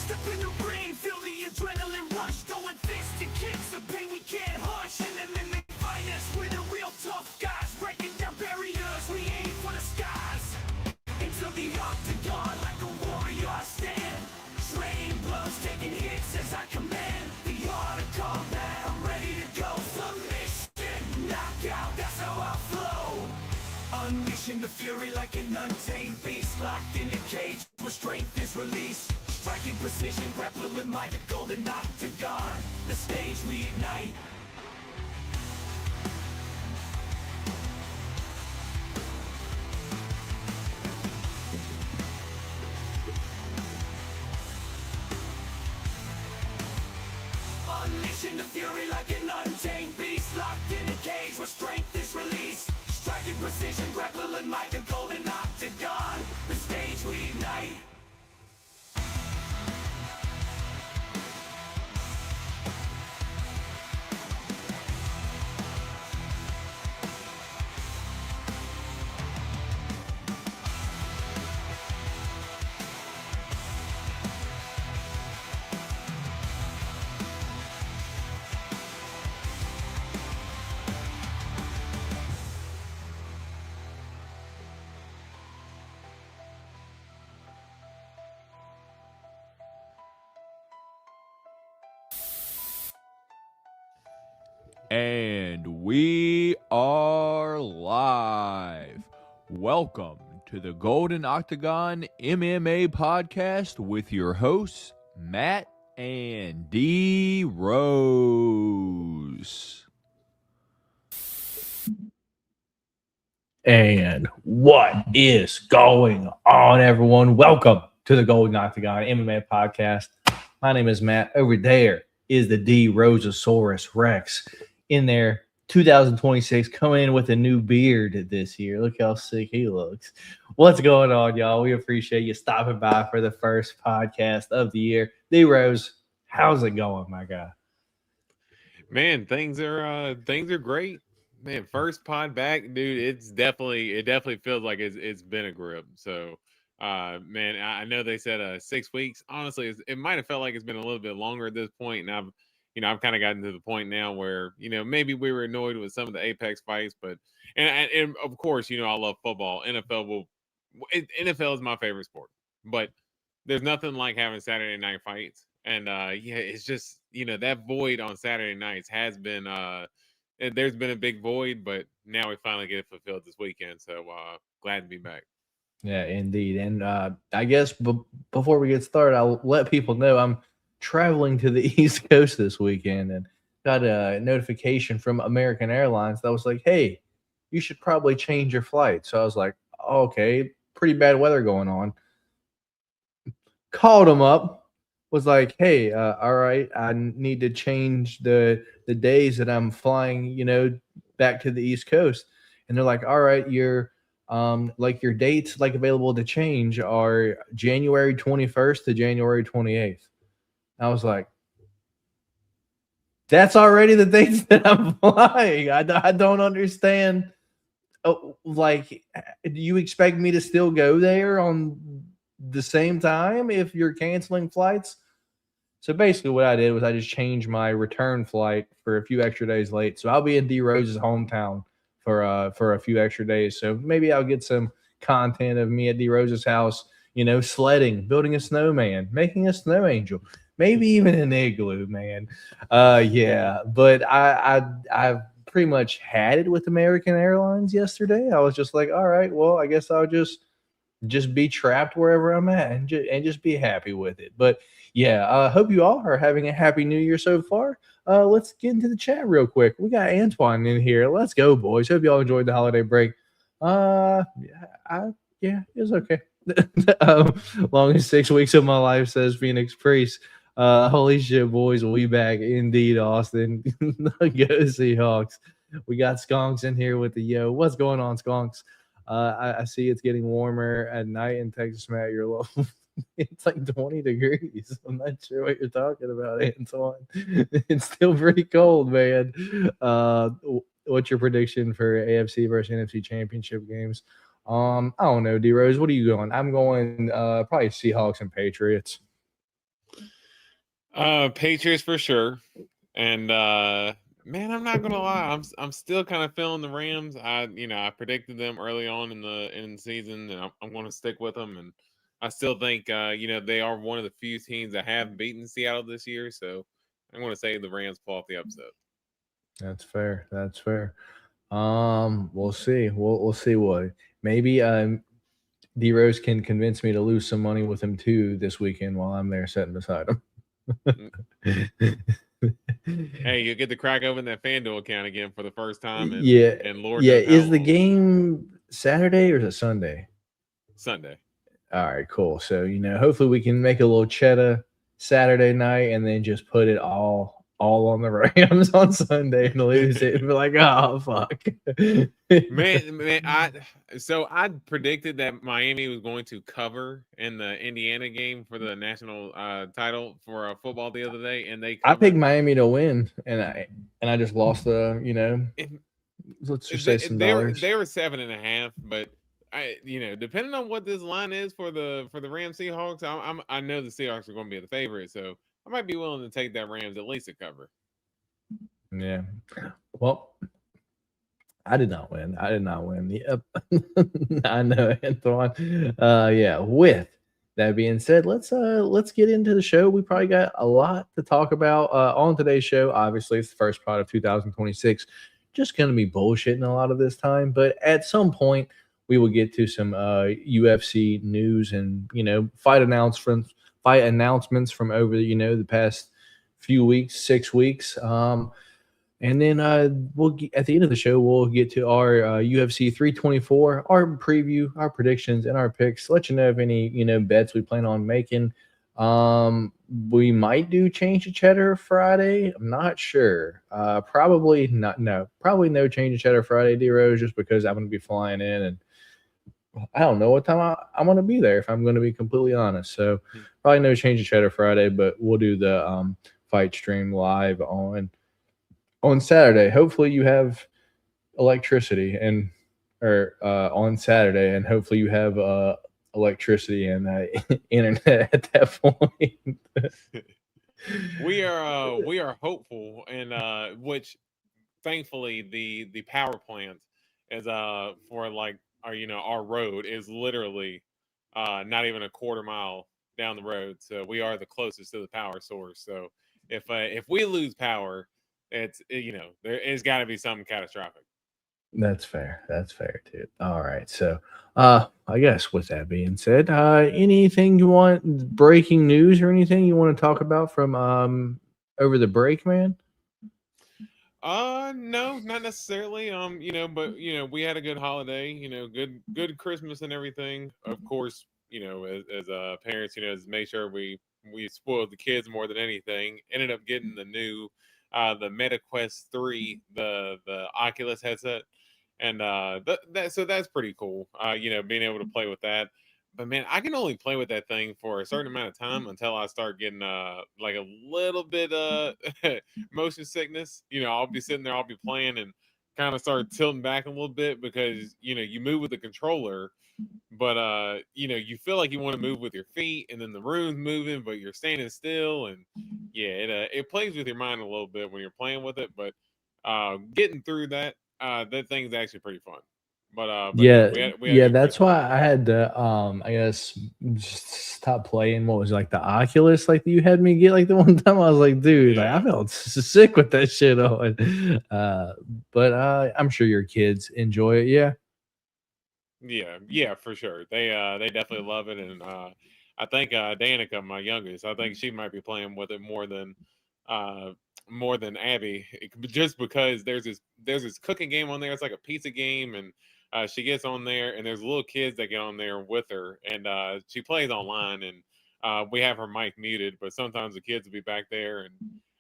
Step in the ring, feel the adrenaline rush, throwing fists and kicks, the pain we can't hush. And then they find us, we're the real tough guys, breaking down barriers, we aim for the skies. Into the octagon, like a warrior I stand, trading blows, taking hits as I command. The art of combat, I'm ready to go. Submission, knockout, that's how I flow. Unleashing the fury like an untamed beast, locked in a cage where strength is released. Striking precision, grappling with my golden octagon. The stage we ignite. Unleashing the fury like an untamed beast, locked in a cage where strength is released. Striking precision, grappling like a golden octagon. The stage we ignite. And we are live. Welcome to the Golden Octagon MMA Podcast with your hosts, Matt and D. Rose. And what is going on, everyone? Welcome to the Golden Octagon MMA Podcast. My name is Matt. Over there is the D. Rosasaurus Rex. In there, 2026, coming in with a new beard this year. Look how sick he looks. What's going on, y'all? We appreciate you stopping by for the first podcast of the year. D. Rose, how's it going, my guy? Man, things are great. Man, first pod back, dude. It definitely feels like it's been a grip. So, man, I know they said 6 weeks. Honestly, it might have felt like it's been a little bit longer at this point, and I've kind of gotten to the point now where, maybe we were annoyed with some of the Apex fights, but, and of course, I love football. NFL is my favorite sport, but there's nothing like having Saturday night fights. And, it's just, that void on Saturday nights has been, there's been a big void, but now we finally get it fulfilled this weekend. So, glad to be back. Yeah, indeed. And I guess before we get started, I'll let people know I'm traveling to the East Coast this weekend and got a notification from American Airlines that was like, hey, you should probably change your flight. So I was like, okay, pretty bad weather going on. Called them up, was like, hey, all right, I need to change the days that I'm flying, back to the East Coast. And they're like, all right, your dates available to change are January 21st to January 28th. I was like, that's already the dates that I'm flying. I don't understand. Oh, do you expect me to still go there on the same time if you're canceling flights? So basically what I did was I just changed my return flight for a few extra days late. So I'll be in D. Rose's hometown for a few extra days. So maybe I'll get some content of me at D. Rose's house, sledding, building a snowman, making a snow angel. Maybe even an igloo, man. Yeah, but I've pretty much had it with American Airlines yesterday. I was just like, all right, well, I guess I'll just be trapped wherever I'm at and just be happy with it. But yeah, I hope you all are having a happy new year so far. Let's get into the chat real quick. We got Antoine in here. Let's go, boys. Hope y'all enjoyed the holiday break. Yeah, it was okay. Longest 6 weeks of my life, says Phoenix Priest. Holy shit, boys, we back indeed, Austin. Go Seahawks. We got Skunks in here with the yo. What's going on, Skunks? I see it's getting warmer at night in Texas, Matt. You're low. It's like 20 degrees. I'm not sure what you're talking about, Antoine. It's still pretty cold, man. What's your prediction for AFC versus NFC championship games? I don't know, D Rose. What are you going? I'm going probably Seahawks and Patriots. Patriots for sure. And man, I'm not gonna lie, I'm still kind of feeling the Rams. I predicted them early on in the season, and I'm going to stick with them. And I still think they are one of the few teams that have beaten Seattle this year. So I'm going to say the Rams pull off the upset. That's fair. That's fair. We'll see. We'll see what maybe D Rose can convince me to lose some money with him too this weekend while I'm there sitting beside him. Hey, you get to crack open that FanDuel account again for the first time. And, yeah, and Lord yeah. knows how Is the long. game Saturday or is it Sunday? Sunday. All right, cool. So hopefully we can make a little cheddar Saturday night and then just put it all on the Rams on Sunday and lose it and be like, oh fuck. man, I predicted that Miami was going to cover in the Indiana game for the national title for football the other day, and they covered. I picked Miami to win, and I just lost the let's just say some dollars. They were 7.5, but depending on what this line is for the Rams Seahawks, I know the Seahawks are going to be the favorite, so I might be willing to take that Rams at least to cover. Yeah. Well, I did not win. Yep. I know, Antoine. Yeah. With that being said, let's get into the show. We probably got a lot to talk about on today's show. Obviously, it's the first pod of 2026. Just going to be bullshitting a lot of this time, but at some point we will get to some UFC news and fight announcements from over the past few weeks, 6 weeks. And then we'll at the end of the show, we'll get to our UFC 324, our preview, our predictions, and our picks. Let you know if any bets we plan on making. We might do change of cheddar Friday. I'm not sure. Probably not. No, probably no change of cheddar Friday, D-Rose, just because I'm going to be flying in and I don't know what time I'm going to be there, if I'm going to be completely honest. So probably no change of cheddar Friday, but we'll do the fight stream live on Saturday. Hopefully you have electricity on Saturday, and hopefully you have electricity and internet at that point. We are hopeful, and which thankfully the power plant is for like our road is literally not even a quarter mile down the road, so we are the closest to the power source. So if we lose power, it's there's got to be something catastrophic. That's fair too. All right, so I guess with that being said, anything you want, breaking news or anything you want to talk about from over the break, man? No, not necessarily. But we had a good holiday. Good Christmas and everything. Of course, as parents, make sure we spoiled the kids more than anything. Ended up getting the new the MetaQuest 3, the Oculus headset, and so that's pretty cool. Being able to play with that. But man, I can only play with that thing for a certain amount of time until I start getting like a little bit motion sickness. I'll be sitting there, I'll be playing and kind of start tilting back a little bit because you move with the controller, but you feel like you want to move with your feet, and then the room's moving, but you're standing still, and it plays with your mind a little bit when you're playing with it. But getting through that thing's actually pretty fun. But yeah, that's why I had to I guess just stop playing. What was it, like the Oculus like you had me get like the one time? I was like, dude, like I felt sick with that shit on. But I'm sure your kids enjoy it. Yeah, for sure. They definitely love it, and I think Danica, my youngest, I think she might be playing with it more than Abby, just because there's this cooking game on there. It's like a pizza game, and she gets on there, and there's little kids that get on there with her, and she plays online, and we have her mic muted, but sometimes the kids will be back there,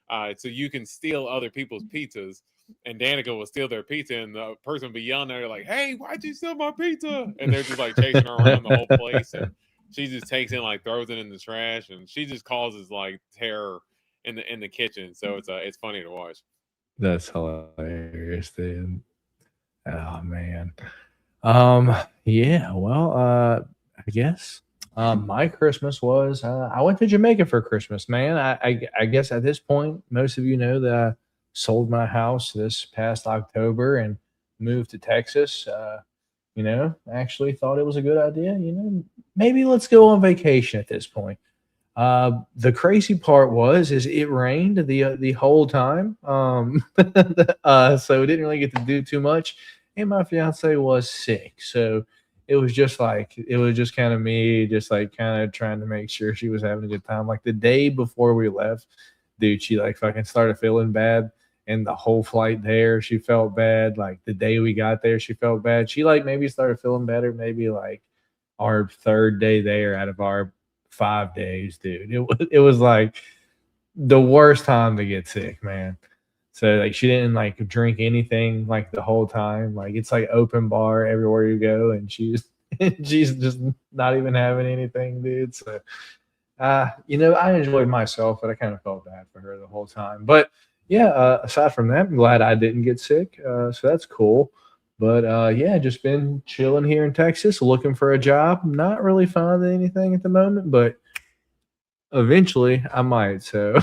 and so you can steal other people's pizzas, and Danica will steal their pizza, and the person will be yelling at her like, "Hey, why'd you steal my pizza?" And they're just like chasing her around the whole place, and she just takes it and like throws it in the trash, and she just causes like terror in the kitchen. So it's funny to watch. That's hilarious, dude. Oh man. Yeah, well, I guess My Christmas was I went to Jamaica for Christmas, man. I guess at this point, most of you know that I sold my house this past October and moved to Texas. Actually thought it was a good idea. Maybe let's go on vacation at this point. The crazy part is it rained the whole time. So we didn't really get to do too much. And my fiance was sick. So it was just kind of me, just like kind of trying to make sure she was having a good time. Like the day before we left, dude, she like fucking started feeling bad. And the whole flight there, she felt bad. Like the day we got there, she felt bad. She like maybe started feeling better, maybe like our third day there out of our 5 days, dude. It was like the worst time to get sick, man. So like she didn't like drink anything like the whole time. Like it's like open bar everywhere you go, and she's just not even having anything, dude. So I enjoyed myself, but I kind of felt bad for her the whole time. But yeah, aside from that, I'm glad I didn't get sick. So that's cool. But yeah, just been chilling here in Texas, looking for a job. Not really finding anything at the moment, but eventually I might. So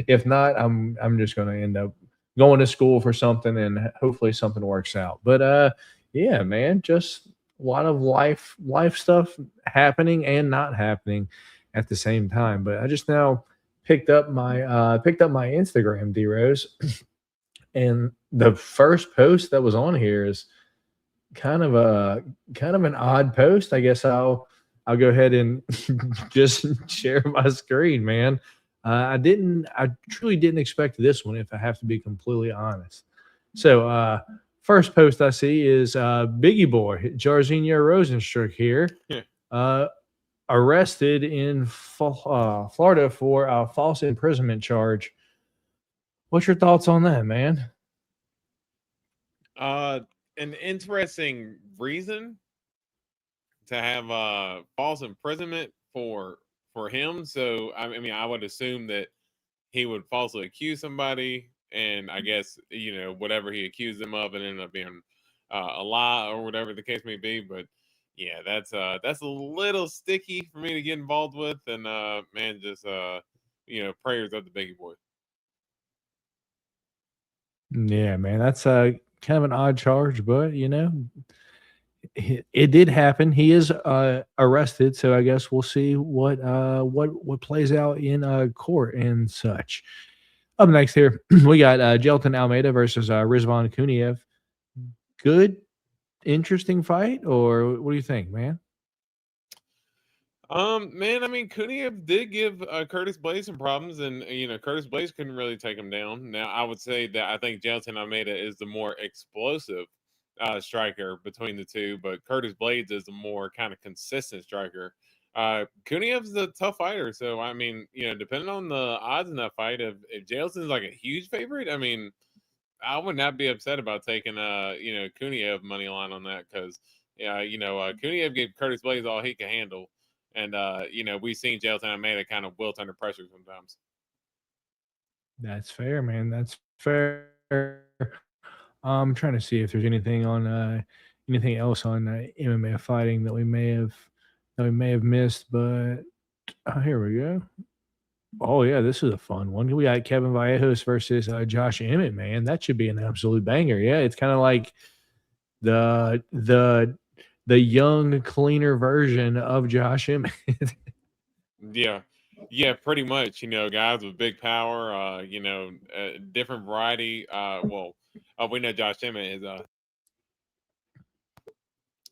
if not, I'm just going to end up going to school for something, and hopefully something works out. But yeah, man, just a lot of life stuff happening and not happening at the same time. But I just now picked up my Instagram, D Rose. And the first post that was on here is kind of an odd post. I guess I'll go ahead and just share my screen, man. I truly didn't expect this one, if I have to be completely honest. So first post I see is Biggie Boy, Jairzinho Rosenstruck here, arrested in Florida for a false imprisonment charge. What's your thoughts on that, man? An interesting reason to have false imprisonment for him. So I mean, I would assume that he would falsely accuse somebody, and I guess whatever he accused them of, it ended up being a lie or whatever the case may be. But yeah, that's a little sticky for me to get involved with, and man, just prayers up the Biggie Boy. Yeah, man, that's kind of an odd charge, but it did happen. He is arrested, so I guess we'll see what plays out in court and such. Up next here, we got Jelton Almeida versus Rizvan Kuniev. Good, interesting fight, or what do you think, man? Man, I mean, Kuniev did give Curtis Blades some problems, and Curtis Blades couldn't really take him down. Now, I would say that I think Jelton Almeida is the more explosive striker between the two, but Curtis Blades is the more kind of consistent striker. Kuniev's a tough fighter, so I mean, depending on the odds in that fight, if Jelton's like a huge favorite, I mean, I would not be upset about taking Kuniev money line on that, because Kuniev gave Curtis Blades all he could handle. And we've seen Jelton Almeida kind of wilt under pressure sometimes. That's fair, man. That's fair. I'm trying to see if there's anything else on MMA fighting that we may have missed, but here we go. Oh yeah, this is a fun one. We got Kevin Vallejos versus Josh Emmett, man. That should be an absolute banger. Yeah, it's kind of like the young, cleaner version of Josh Emmett. Yeah, pretty much. Guys with big power. Different variety. We know Josh Emmett is.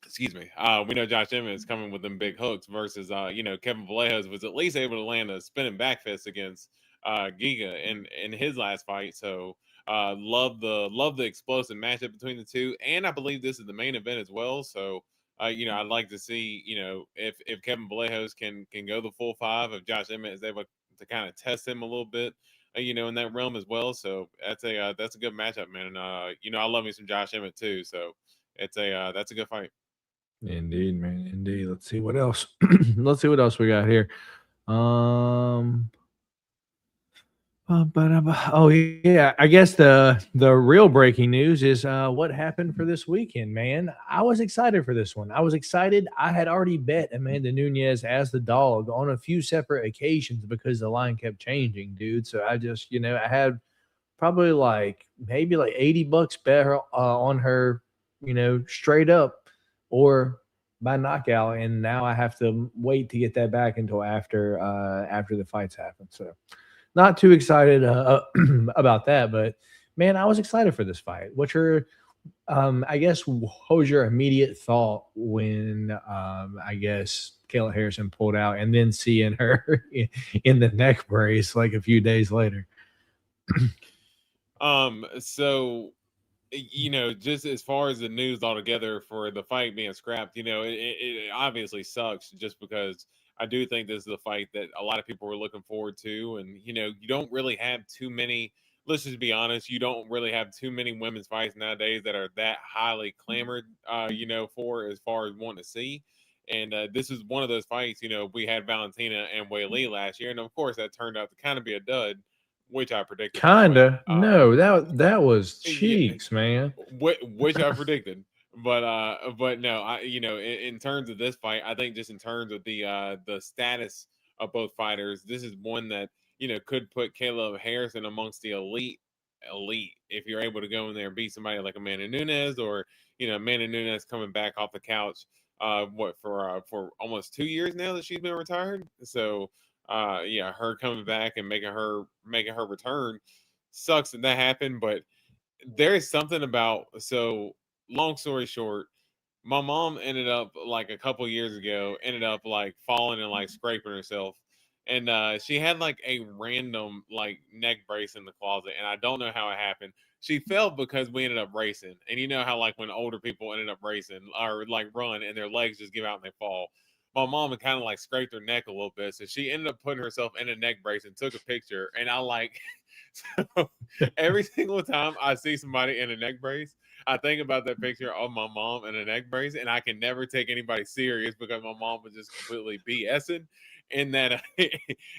Excuse me. We know Josh Emmett is coming with them big hooks versus Kevin Vallejos was at least able to land a spinning back fist against Giga in his last fight. So love the explosive matchup between the two, and I believe this is the main event as well. So I'd like to see if Kevin Vallejos can go the full 5, if Josh Emmett is able to kind of test him a little bit, in that realm as well. So that's a good matchup, man. And I love me some Josh Emmett too. So that's a good fight. Indeed, man. Indeed. Let's see what else. Let's see what else we got here. Oh yeah, I guess the real breaking news is what happened for this weekend, man. I was excited for this one. I was excited. I had already bet Amanda Nunes as the dog on a few separate occasions because the line kept changing, dude. So I just, I had probably maybe like $80 bet her, on her, straight up or by knockout, and now I have to wait to get that back until after the fights happen. So not too excited about that, but man, I was excited for this fight. What's your, I guess, what was your immediate thought when, I guess, Kayla Harrison pulled out and then seeing her in the neck brace like a few days later? So just as far as the news altogether for the fight being scrapped, it obviously sucks just because I do think this is a fight that a lot of people were looking forward to. And, you don't really have too many, let's just be honest, you don't really have too many women's fights nowadays that are that highly clamored, for as far as wanting to see. And this is one of those fights, we had Valentina and Weili last year. And of course, that turned out to kind of be a dud, which I predicted. Kinda. No, that was cheeks, man. Which I predicted. But no, in terms of this fight, I think just in terms of the status of both fighters, this is one that could put Caleb Harrison amongst the elite if you're able to go in there and beat somebody like Amanda Nunes, or Amanda Nunes coming back off the couch for almost 2 years now that she's been retired. So her coming back and making her return sucks that happened, but there is something about, so long story short, my mom ended up like a couple years ago, like falling and like scraping herself. And she had like a random like neck brace in the closet. And I don't know how it happened. She fell because we ended up racing. And you know how like when older people ended up racing or like run and their legs just give out and they fall. My mom had kind of like scraped her neck a little bit. So she ended up putting herself in a neck brace and took a picture. And I like, so every single time I see somebody in a neck brace, I think about that picture of my mom in a neck brace, and I can never take anybody serious because my mom was just completely BSing in that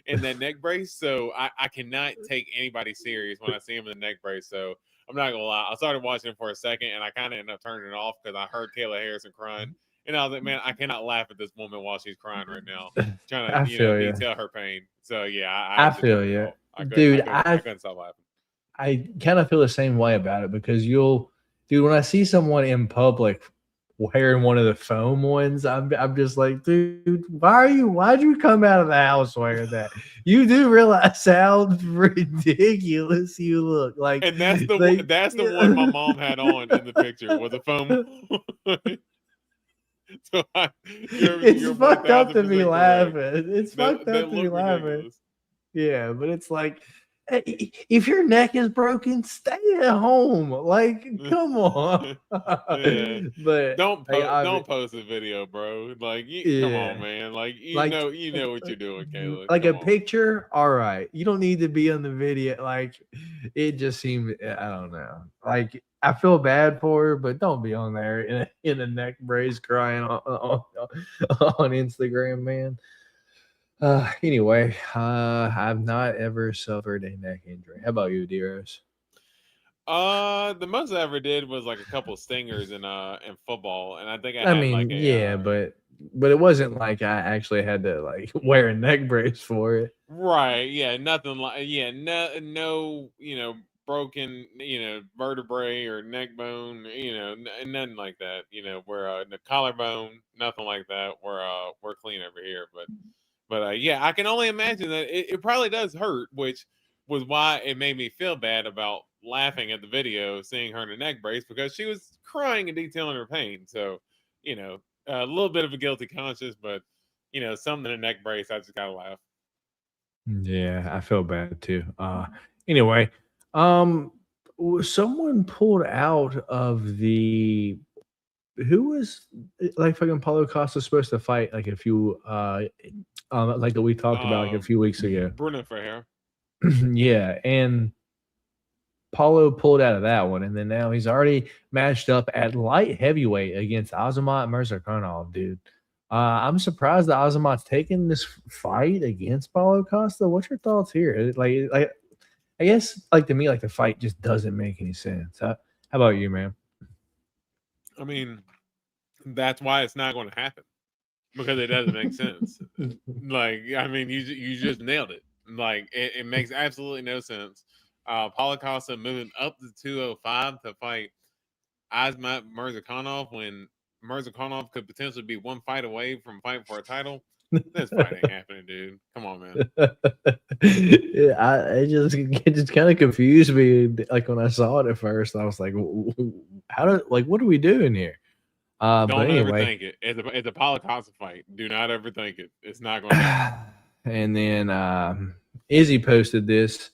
in that neck brace. So I cannot take anybody serious when I see him in the neck brace. So I'm not gonna lie, I started watching it for a second, and I kind of ended up turning it off because I heard Kayla Harrison crying, and I was like, man, I cannot laugh at this woman while she's crying right now, trying to detail her pain. So yeah, I feel you, dude. I couldn't stop laughing. I kind of feel the same way about it because dude, when I see someone in public wearing one of the foam ones, I'm just like, dude, why'd you come out of the house wearing that? You do realize how ridiculous you look. Like, and that's the one my mom had on in the picture was a foam. So it's fucked up to be laughing. It's fucked up to be laughing. Yeah, but it's like, if your neck is broken, stay at home. Like, come on. Yeah. But don't post a video, bro. Like, come on, man. Like, you know what you're doing, Caleb. Like, a picture, all right. You don't need to be on the video. Like, it just seemed, I don't know. Like, I feel bad for her, but don't be on there in a neck brace crying on Instagram, man. Anyway, I've not ever suffered a neck injury. How about you, Deros? The most I ever did was like a couple stingers in football, and I think but it wasn't like I actually had to like wear a neck brace for it. Right? Yeah, nothing like no broken vertebrae or neck bone, nothing like that. Where the collarbone, nothing like that. We're clean over here, But yeah, I can only imagine that it probably does hurt, which was why it made me feel bad about laughing at the video, seeing her in a neck brace, because she was crying and detailing her pain. So, a little bit of a guilty conscience, but, something in a neck brace, I just got to laugh. Yeah, I feel bad too. Anyway, someone pulled out of the who was like fucking Paulo Costa supposed to fight like a few like that we talked about like a few weeks ago. Bruno Ferreira. Yeah, and Paulo pulled out of that one, and then now he's already matched up at light heavyweight against Azamat Murzakanov, dude. I'm surprised that Azamat's taking this fight against Paulo Costa. What's your thoughts here? Like I guess, like, to me, like, the fight just doesn't make any sense. How about you, man? I mean, that's why it's not going to happen because it doesn't make sense. Like, I mean, you just nailed it. Like, it makes absolutely no sense. Paulo Costa moving up to 205 to fight Azmat Mirzakhanov when Mirzakhanov could potentially be one fight away from fighting for a title. This fight ain't happening, dude. Come on, man. It just kind of confused me. Like, when I saw it at first, I was like, what are we doing here? Don't But anyway, overthink it. It's a Paulo Costa fight. Do not overthink it. It's not going to happen. and then Izzy posted this,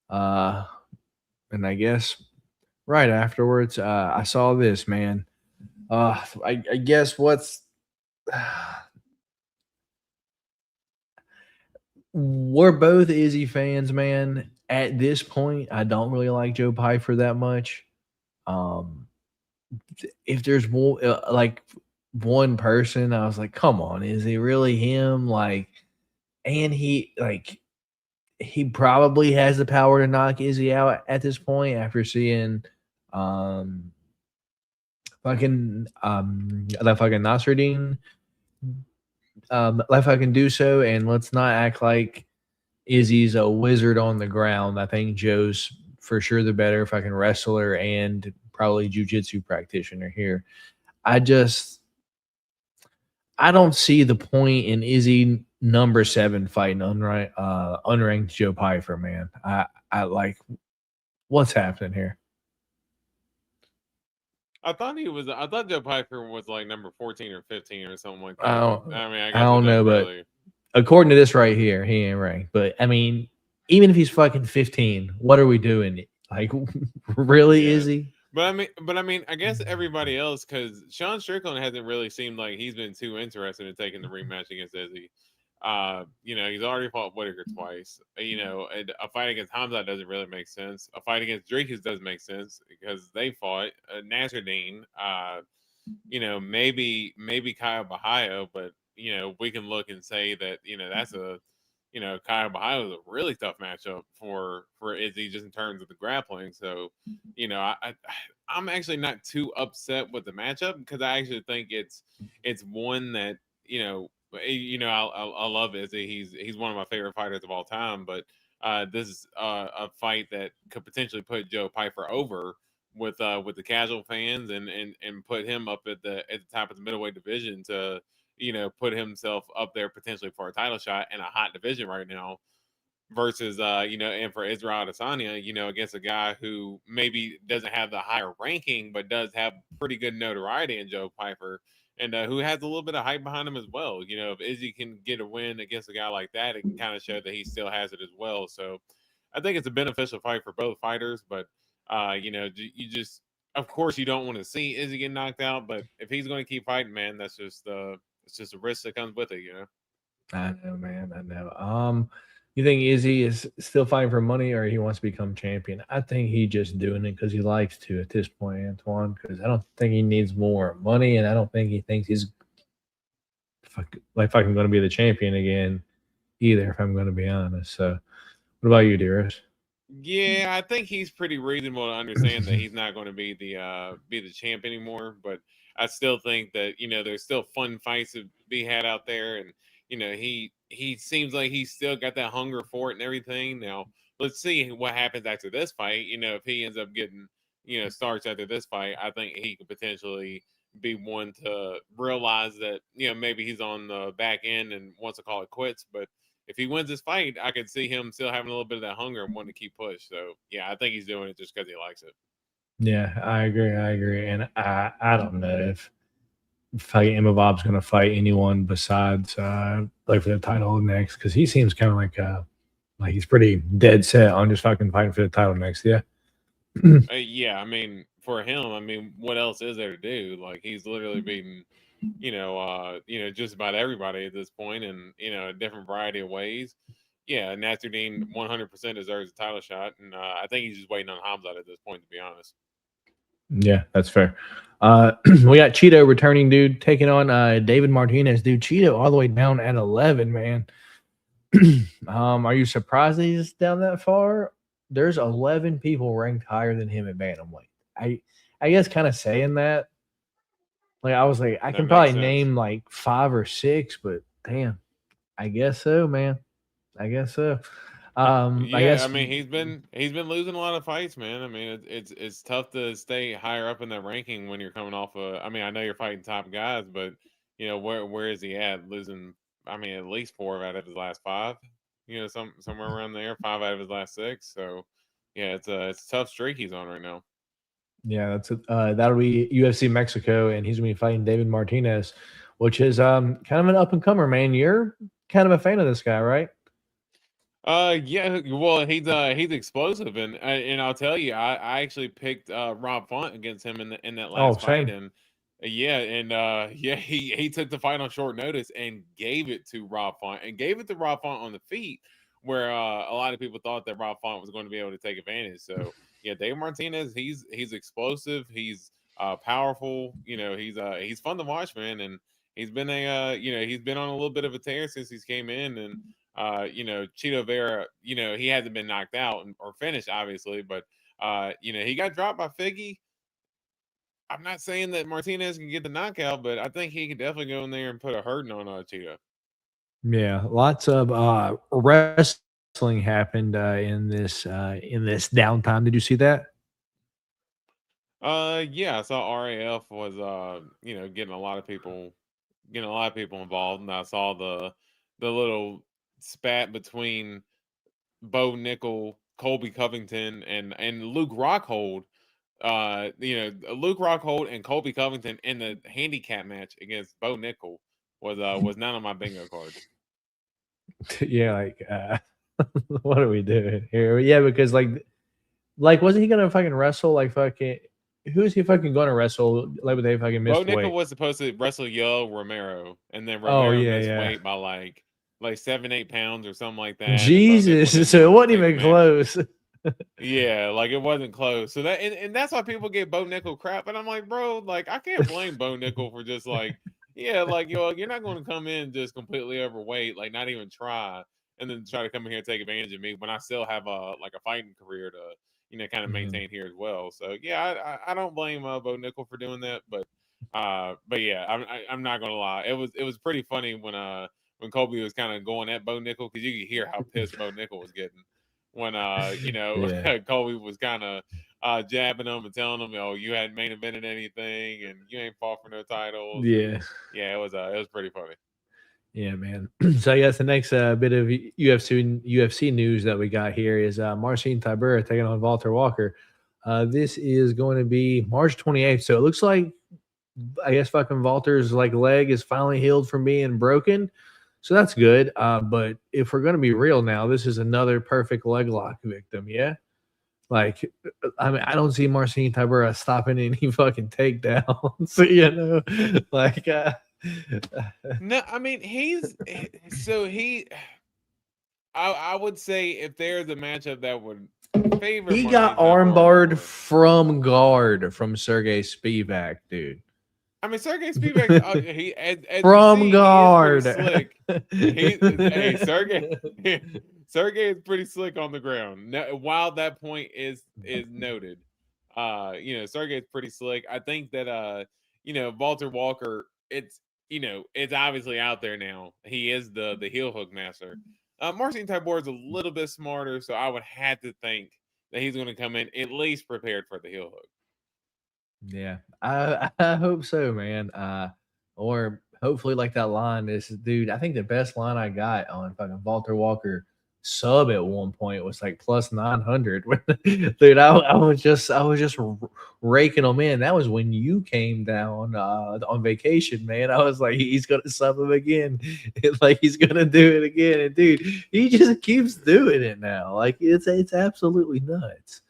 and I guess right afterwards, I saw this, man. I guess we're both Izzy fans, man. At this point, I don't really like Joe Pyfer that much. If there's one person, I was like, come on, is it really him? Like, and he probably has the power to knock Izzy out at this point after seeing that fucking Nasruddin if I can do so. And let's not act like Izzy's a wizard on the ground. I think Joe's for sure the better fucking wrestler and probably jiu-jitsu practitioner here. I don't see the point in Izzy number 7 fighting unranked Joe Pyfer, man. I like, what's happening here? I thought Joe Pyfer was like number 14 or 15 or something like that. I don't know, but according to this right here, he ain't ranked. But I mean, even if he's fucking 15, what are we doing? Like, really, Yeah. Izzy? But I mean, I guess everybody else, because Sean Strickland hasn't really seemed like he's been too interested in taking the rematch against Izzy. He's already fought Whitaker twice. And a fight against Hamzat doesn't really make sense. A fight against Dricus doesn't make sense because they fought Nasruddin. Maybe Kyle Bahayo, but we can look and say that that's a Kyle Bahayo is a really tough matchup for Izzy just in terms of the grappling. So, I'm actually not too upset with the matchup because I actually think it's one that I love Izzy. He's one of my favorite fighters of all time. But this is a fight that could potentially put Joe Pyfer over with the casual fans and put him up at the top of the middleweight division to put himself up there potentially for a title shot in a hot division right now versus, and for Israel Adesanya, against a guy who maybe doesn't have the higher ranking, but does have pretty good notoriety in Joe Pyfer and who has a little bit of hype behind him as well. If Izzy can get a win against a guy like that, it can kind of show that he still has it as well. So I think it's a beneficial fight for both fighters, but, you just, of course, you don't want to see Izzy get knocked out, but if he's going to keep fighting, man, that's just, it's just a risk that comes with it, I know, man. I know. You think Izzy is still fighting for money or he wants to become champion? I think he's just doing it because he likes to at this point, Antoine, because I don't think he needs more money and I don't think he thinks he's fucking going to be the champion again either, if I'm going to be honest. So what about you, dearest? Yeah, I think he's pretty reasonable to understand that he's not going to be the champ anymore, but I still think that there's still fun fights to be had out there, and he seems like he's still got that hunger for it and everything. Now let's see what happens after this fight. If he ends up getting starts after this fight, I think he could potentially be one to realize that maybe he's on the back end and wants to call it quits. But if he wins this fight, I could see him still having a little bit of that hunger and wanting to keep push. So yeah, I think he's doing it just because he likes it. Yeah, I agree. And I don't know if fighting Imavov's going to fight anyone besides for the title next, because he seems kind of like he's pretty dead set on just fucking fighting for the title next. Yeah. Yeah, I mean, for him, what else is there to do? Like, he's literally beaten just about everybody at this point in a different variety of ways. Yeah, Nasruddin 100% deserves a title shot, and I think he's just waiting on Hamzat at this point, to be honest. Yeah, that's fair. We got Cheeto returning, dude, taking on David Martinez, dude. Cheeto all the way down at 11, man. Are you surprised he's down that far? there's 11 people ranked higher than him at bantamweight. I guess kind of saying that, like I was like, I That can makes probably sense. name like 5 or 6, but damn, I guess so, man. I guess so. I Yeah, guess I mean he's been losing a lot of fights, man. I mean it's tough to stay higher up in that ranking when you're coming off I mean I know you're fighting top guys, but you know where is he at? Losing, I mean at least 4 out of his last 5. You know somewhere around there, 5 out of his last 6. So yeah, it's a tough streak he's on right now. yeah, that's it. That'll be UFC Mexico, and he's gonna be fighting David Martinez, which is kind of an up and comer, man. You're kind of a fan of this guy, right? Yeah, well he's explosive and I'll tell you I actually picked Rob Font against him in that Oh, last fight same. and yeah he took the fight on short notice and gave it to Rob Font on the feet where a lot of people thought that Rob Font was going to be able to take advantage. So yeah, Dave Martinez, he's explosive, he's powerful, you know, he's fun to watch, man, and he's been he's been on a little bit of a tear since he's came in. And you know, Cheeto Vera, you know, he hasn't been knocked out or finished, obviously, but you know, he got dropped by Figgy. I'm not saying that Martinez can get the knockout, but I think he could definitely go in there and put a hurting on Cheeto. Yeah, lots of wrestling happened in this downtime. Did you see that? Yeah, I saw RAF was you know, getting a lot of people involved, and I saw the little spat between Bo Nickel, Colby Covington, and Luke Rockhold. You know, Luke Rockhold and Colby Covington in the handicap match against Bo Nickel was none of my bingo cards. Yeah, like what are we doing here? Yeah, because like wasn't he gonna fucking wrestle like fucking who is he fucking gonna wrestle like when they fucking Bo missed Nickel weight? was supposed to wrestle Yoel Romero, and then Oh Romero yeah, missed yeah. weight by like 7-8 pounds or something like that, and Bo Nickel Jesus, so it didn't wasn't take the even match. close. Yeah, like it wasn't close. So that and that's why people get Bo Nickel crap. And I'm like, bro, like I can't blame Bo Nickel for just like, yeah, like you're not going to come in just completely overweight, like not even try, and then try to come in here and take advantage of me when I still have a fighting career to kind of Mhm. maintain here as well. So yeah, I don't blame Bo Nickel for doing that, but yeah, I'm not gonna lie, it was pretty funny when Kobe was kind of going at Bo Nickel because you could hear how pissed Bo Nickel was getting when Yeah. Colby was kind of jabbing him and telling him, "Oh, you hadn't main evented anything, and you ain't fought for no titles." And Yeah. yeah, it was pretty funny. Yeah, man. So I guess the next bit of UFC news that we got here is Marcin Tybura taking on Walter Walker. This is going to be March 28th. So it looks like I guess fucking Walter's like leg is finally healed from being broken. So that's good. But if we're gonna be real now, this is another perfect leg lock victim, yeah? Like I mean, I don't see Marcin Tybura stopping any fucking takedowns, you know, like No, I mean so he. I would say if there's a matchup that would favor he got Marcin Tybura armbarred more. from guard from Sergey Spivak, dude. I mean, Sergey Spivak, he as you From see, he is pretty guard. slick. Hey, Sergey, Sergey is pretty slick on the ground. Now, while that point is noted, Sergey is pretty slick. I think that Walter Walker, it's obviously out there now. He is the heel hook master. Marcin Tybura is a little bit smarter, so I would have to think that he's going to come in at least prepared for the heel hook. Yeah, I hope so, man. Or hopefully, like that line is, dude. I think the best line I got on fucking Walter Walker sub at one point was like plus 900. Dude, I was just raking them in. That was when you came down on vacation, man. I was like, he's gonna sub him again, like he's gonna do it again, and dude, he just keeps doing it now. Like it's absolutely nuts.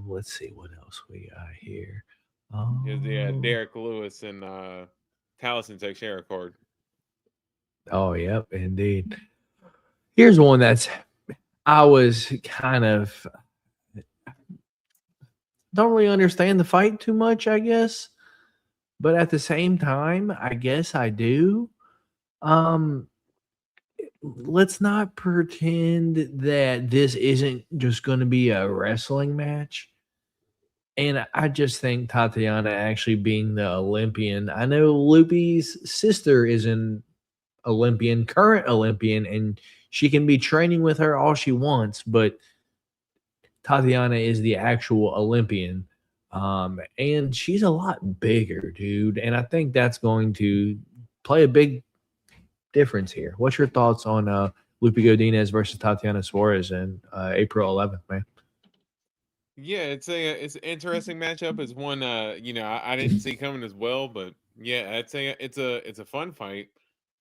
Let's see what else we got here. Yeah, Um, Derek Lewis and Tallison Teixeira card. oh, yep, indeed. Here's one that's I was kind of don't really understand the fight too much, I guess, but at the same time, I guess I do. Um, let's not pretend that this isn't just going to be a wrestling match. And I just think Tatiana actually being the Olympian. I know Loopy's sister is an Olympian, current Olympian, and she can be training with her all she wants, but Tatiana is the actual Olympian. And she's a lot bigger, dude. And I think that's going to play a big difference here. What's your thoughts on Lupe Godinez versus Tatiana Suarez in April 11th, man? Yeah, it's an interesting matchup. It's one I didn't see coming as well, but yeah, I'd say it's a fun fight.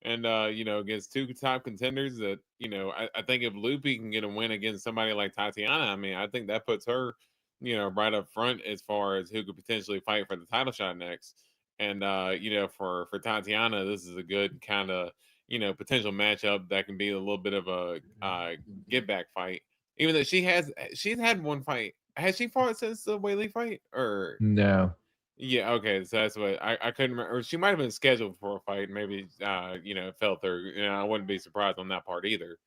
And against two top contenders that, I think if Lupe can get a win against somebody like Tatiana, I mean, I think that puts her, right up front as far as who could potentially fight for the title shot next. And for Tatiana, this is a good kind of, potential matchup that can be a little bit of a get back fight. Even though she's had one fight. Has she fought since the Whaley fight? Or No. yeah, okay, so that's what I couldn't remember. Or she might have been scheduled for a fight. Maybe it fell through. I wouldn't be surprised on that part either.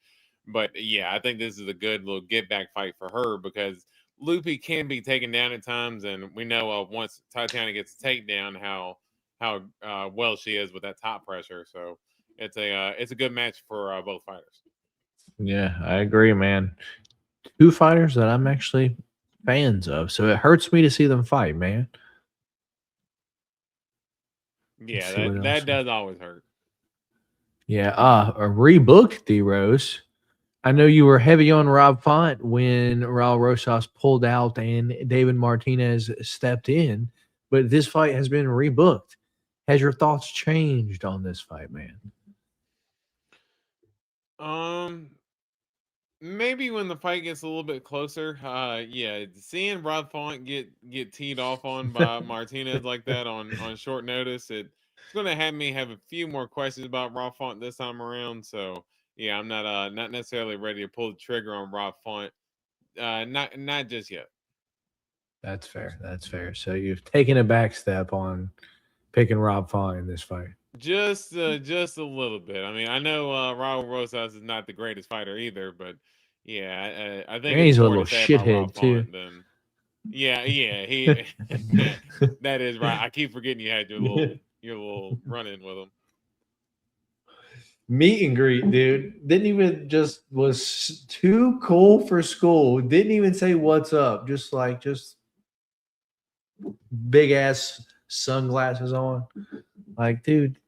But yeah, I think this is a good little get back fight for her because Lupe can be taken down at times, and we know once Tatiana gets a takedown how well she is with that top pressure. So it's a good match for both fighters. Yeah, I agree, man. Two fighters that I'm actually fans of, so it hurts me to see them fight, man. Let's Yeah, see what that else. that does always hurt. Yeah, rebooked D Rose. I know you were heavy on Rob Font when Raul Rosas pulled out and David Martinez stepped in, but this fight has been rebooked. Has your thoughts changed on this fight, man? Um, Maybe when the fight gets a little bit closer, yeah, seeing Rob Font get teed off on by Martinez like that on short notice, it's going to have me have a few more questions about Rob Font this time around. So yeah, I'm not necessarily ready to pull the trigger on Rob Font, not just yet. That's fair. That's fair. So you've taken a back step on picking Rob Font in this fight. Just a little bit. I mean, I know Raul Rosas is not the greatest fighter either, but yeah, I think And it's he's a more little to say about shithead Rob too. Font than he that is right. I keep forgetting you had your little run in with him. Meet and greet, dude. Didn't even just was too cool for school. Didn't even say what's up. Just big ass sunglasses on. Like, dude,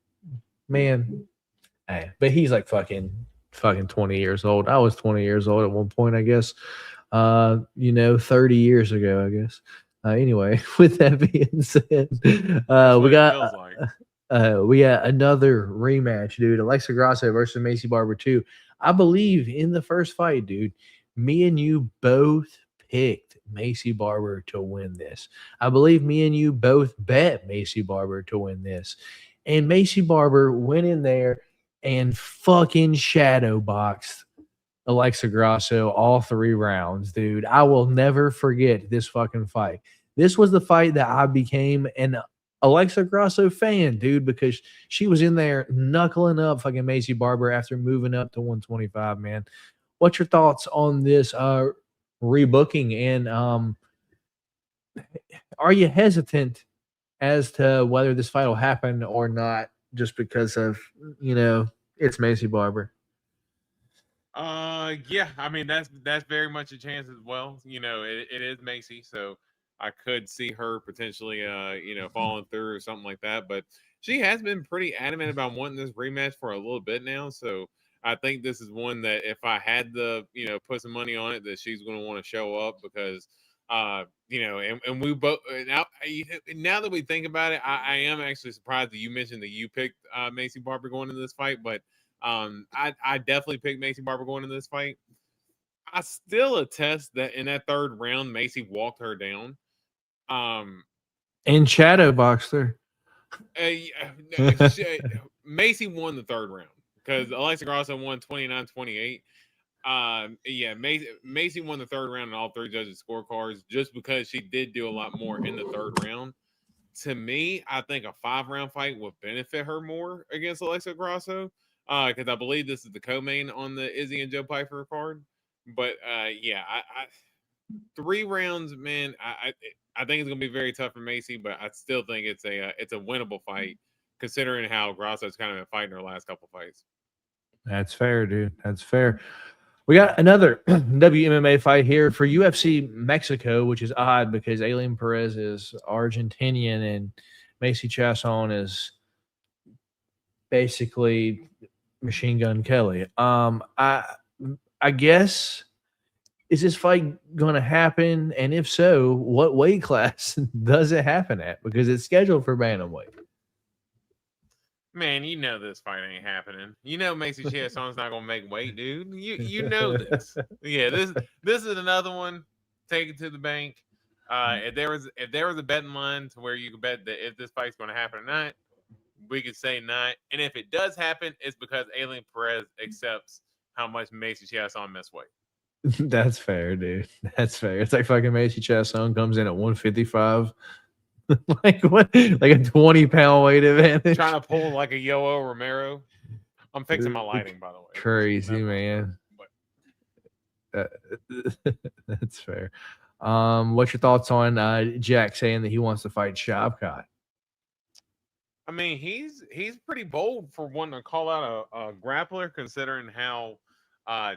man. Hey, but he's like fucking 20 years old. I was 20 years old at one point, I guess. 30 years ago, I guess. Anyway, with that being said, That's what it feels like. we got another rematch, dude. Alexa Grasso versus Macy Barber 2. I believe in the first fight, dude, me and you both picked Macy Barber to win this. I believe me and you both bet Macy Barber to win this. And Macy Barber went in there and fucking shadow boxed Alexa Grasso all 3 rounds, dude. I will never forget this fucking fight. This was the fight that I became an Alexa Grasso fan, dude, because she was in there knuckling up fucking Macy Barber after moving up to 125, man. What's your thoughts on this rebooking? And are you hesitant as to whether this fight will happen or not just because of, it's Macy Barber? Yeah, I mean that's very much a chance as well. It is Macy, so I could see her potentially falling through or something like that. But she has been pretty adamant about wanting this rematch for a little bit now. So I think this is one that if I had to, put some money on it, that she's going to want to show up because and we both now that we think about it, I am actually surprised that you mentioned that you picked Macy Barber going into this fight, but I definitely picked Macy Barber going into this fight. I still attest that in that third round, Macy walked her down. And shadow boxed her. Macy won the third round because Alexa Grasso won 29-28. Yeah, Macy won the third round in all 3 judges' scorecards just because she did do a lot more in the third round. To me, I think a 5-round fight would benefit her more against Alexa Grasso. because I believe this is the co-main on the Izzy and Joe Pyfer card. But yeah, I 3 rounds, man. I think it's gonna be very tough for Macy, but I still think it's a winnable fight considering how Grasso's kind of been fighting her last couple fights. That's fair, dude. That's fair. We got another WMMA fight here for UFC Mexico, which is odd because Aileen Perez is Argentinian and Macy Chasson is basically Machine Gun Kelly. I guess, is this fight going to happen? And if so, what weight class does it happen at? Because it's scheduled for bantamweight. Man, you know this fight ain't happening. You know Macy Chasson's not gonna make weight, dude. You know this. Yeah, this is another one. Take it to the bank. If there was a betting line to where you could bet that if this fight's gonna happen or not, we could say not. And if it does happen, it's because Aileen Perez accepts how much Macy Chasson missed weight. That's fair, dude. That's fair. It's like fucking Macy Chasson comes in at 155. Like what? Like a 20-pound weight advantage. Trying to pull like a Yoel Romero. I'm fixing my lighting, by the way. Crazy, man. That's fair. What's your thoughts on Jack saying that he wants to fight Shavkat? I mean, he's pretty bold for wanting to call out a grappler, considering how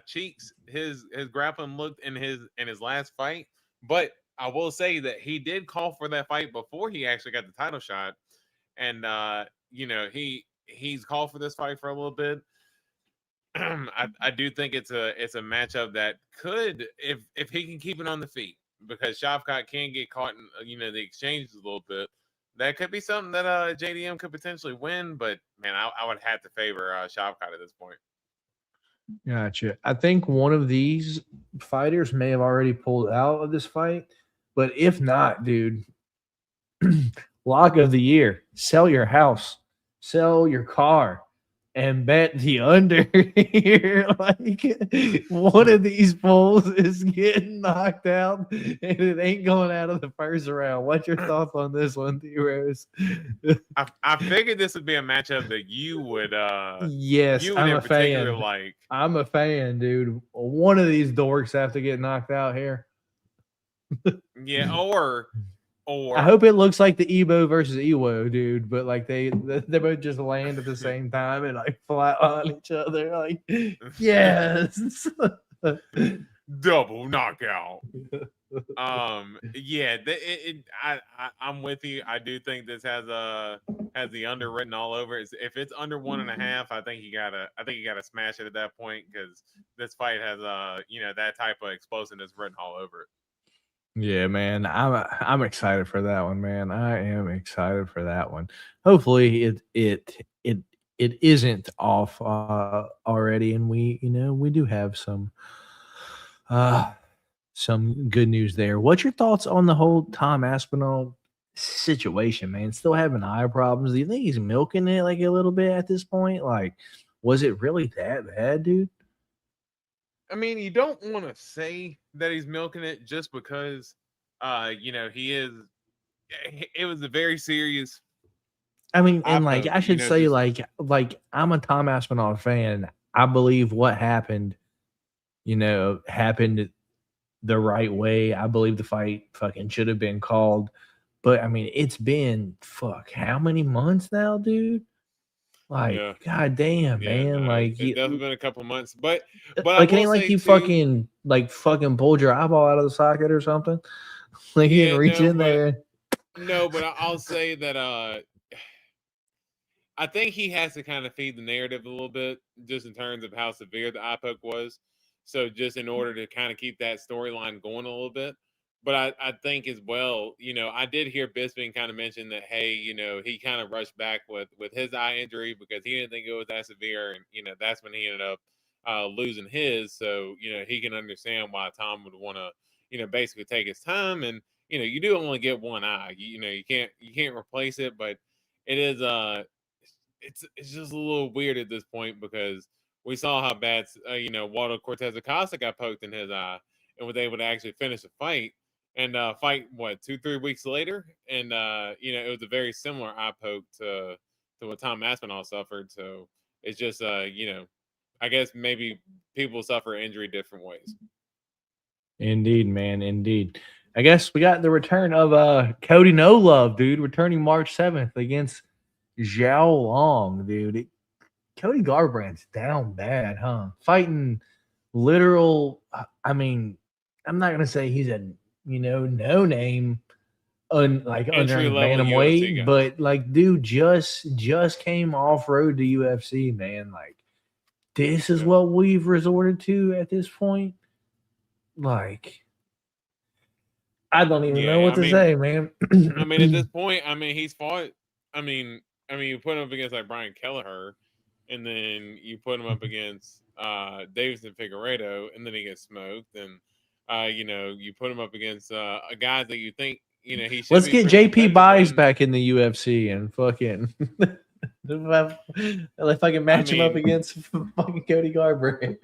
cheeks his grappling looked in his last fight. But I will say that he did call for that fight before he actually got the title shot, and he's called for this fight for a little bit. I do think it's a matchup that could, if he can keep it on the feet, because Shavkat can get caught in the exchanges a little bit. That could be something that JDM could potentially win, but man, I would have to favor Shavkat at this point. Gotcha. I think one of these fighters may have already pulled out of this fight, but if not, dude, lock of the year: sell your house, sell your car, and bet the under here. Like one of these fools is getting knocked out, and it ain't going out of the first round. What's your thoughts on this one, D-Rose? I figured this would be a matchup that you would. Yes, you would I'm in a particular fan. like. I'm a fan, dude. One of these dorks have to get knocked out here. Yeah, or I hope it looks like the Ebo versus Ewo, dude. But like they both just land at the same time and like flat on each other. Like, yes. double knockout. Yeah, I'm with you. I do think this has the under written all over it. If it's under 1.5, I think you gotta smash it at that point, because this fight has that type of explosiveness written all over it. Yeah, man. I'm excited for that one, man. I am excited for that one. Hopefully it isn't off already, and we do have some good news there. What's your thoughts on the whole Tom Aspinall situation, man? Still having eye problems. Do you think he's milking it like a little bit at this point? Like, was it really that bad, dude? I mean, you don't want to say that he's milking it just because, he is. It was a very serious. I mean, and like I should say, like I'm a Tom Aspinall fan. I believe what happened, happened the right way. I believe the fight fucking should have been called. But I mean, it's been how many months now, dude? Like, god damn, man. Like, it's definitely been a couple months, but like, it ain't like you fucking pulled your eyeball out of the socket or something. Like, you didn't reach in there. No, but I'll say that I think he has to kind of feed the narrative a little bit, just in terms of how severe the eye poke was. So just in order to kind of keep that storyline going a little bit. But I think as well, I did hear Bisping kind of mention that, hey, he kind of rushed back with his eye injury because he didn't think it was that severe. And, that's when he ended up losing his. So, he can understand why Tom would want to, basically take his time. And, you do only get one eye. You can't replace it. But it is it's just a little weird at this point, because we saw how bad, Waldo Cortez Acosta got poked in his eye and was able to actually finish the fight. And fight 2-3 weeks later, and it was a very similar eye poke to what Tom Aspinall suffered. So it's just I guess maybe people suffer injury different ways. Indeed, man. Indeed. I guess we got the return of Cody No Love, dude, returning March 7th against Zhao Long, dude. Cody Garbrandt's down bad, huh? Fighting literal. I mean, I'm not gonna say he's a no name, like Entry under level UFC guy. bantamweight, but like, dude, just came off road to UFC, man. Like, this is what we've resorted to at this point. Like, I don't even know what to say, man. I mean, at this point, I mean, he's fought. I mean, you put him up against like Brian Kelleher, and then you put him up against Davison Figueiredo, and then he gets smoked. And you put him up against a guy that you think he should. Let's be get pretty JP competitive Buys in. back in the UFC and fucking if I can match him up against fucking Cody Garbrandt.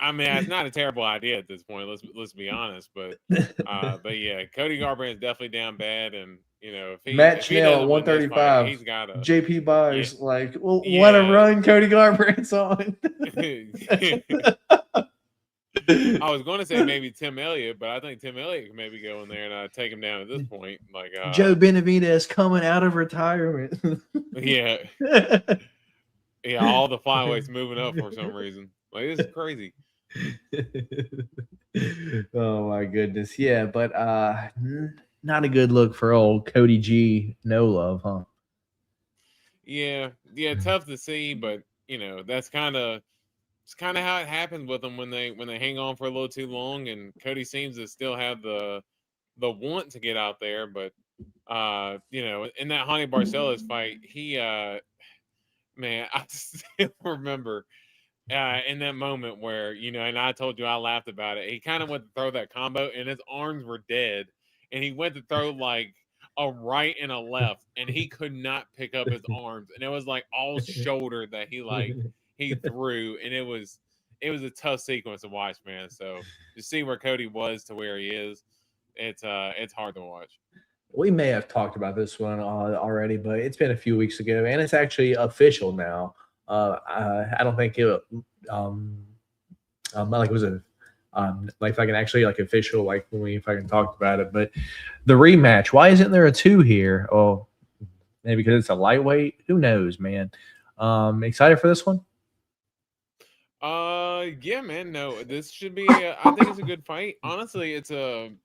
I mean, it's not a terrible idea at this point. Let's be honest, but yeah, Cody Garbrandt is definitely down bad, and if he Match if he now doesn't at win this fight, 135. he's got to. JP Buys Yeah. What a run Cody Garbrandt's on. I was going to say maybe Tim Elliott, but I think Tim Elliott can maybe go in there and take him down at this point. Like Joe Benavidez coming out of retirement. yeah, all the flyweights moving up for some reason. Like, this is crazy. Oh my goodness, yeah, but not a good look for old Cody G. No Love, huh? Yeah, tough to see, but that's kind of how it happens with them when they hang on for a little too long. And Cody seems to still have the want to get out there, but in that Honey Barcelos fight, he man, I still remember in that moment where and I told you I laughed about it. He kind of went to throw that combo, and his arms were dead, and he went to throw like a right and a left, and he could not pick up his arms, and it was like all shoulder that he threw, and it was a tough sequence to watch, man. So to see where Cody was to where he is, it's hard to watch. We may have talked about this one already, but it's been a few weeks ago, and it's actually official now. I don't think it like it was a like if I can actually like official like when we if I can talk about it, but the rematch. Why isn't there a 2 here? Oh, maybe because it's a lightweight. Who knows, man? Excited for this one? Yeah, man. No, this should be. I think it's a good fight. Honestly, it's kind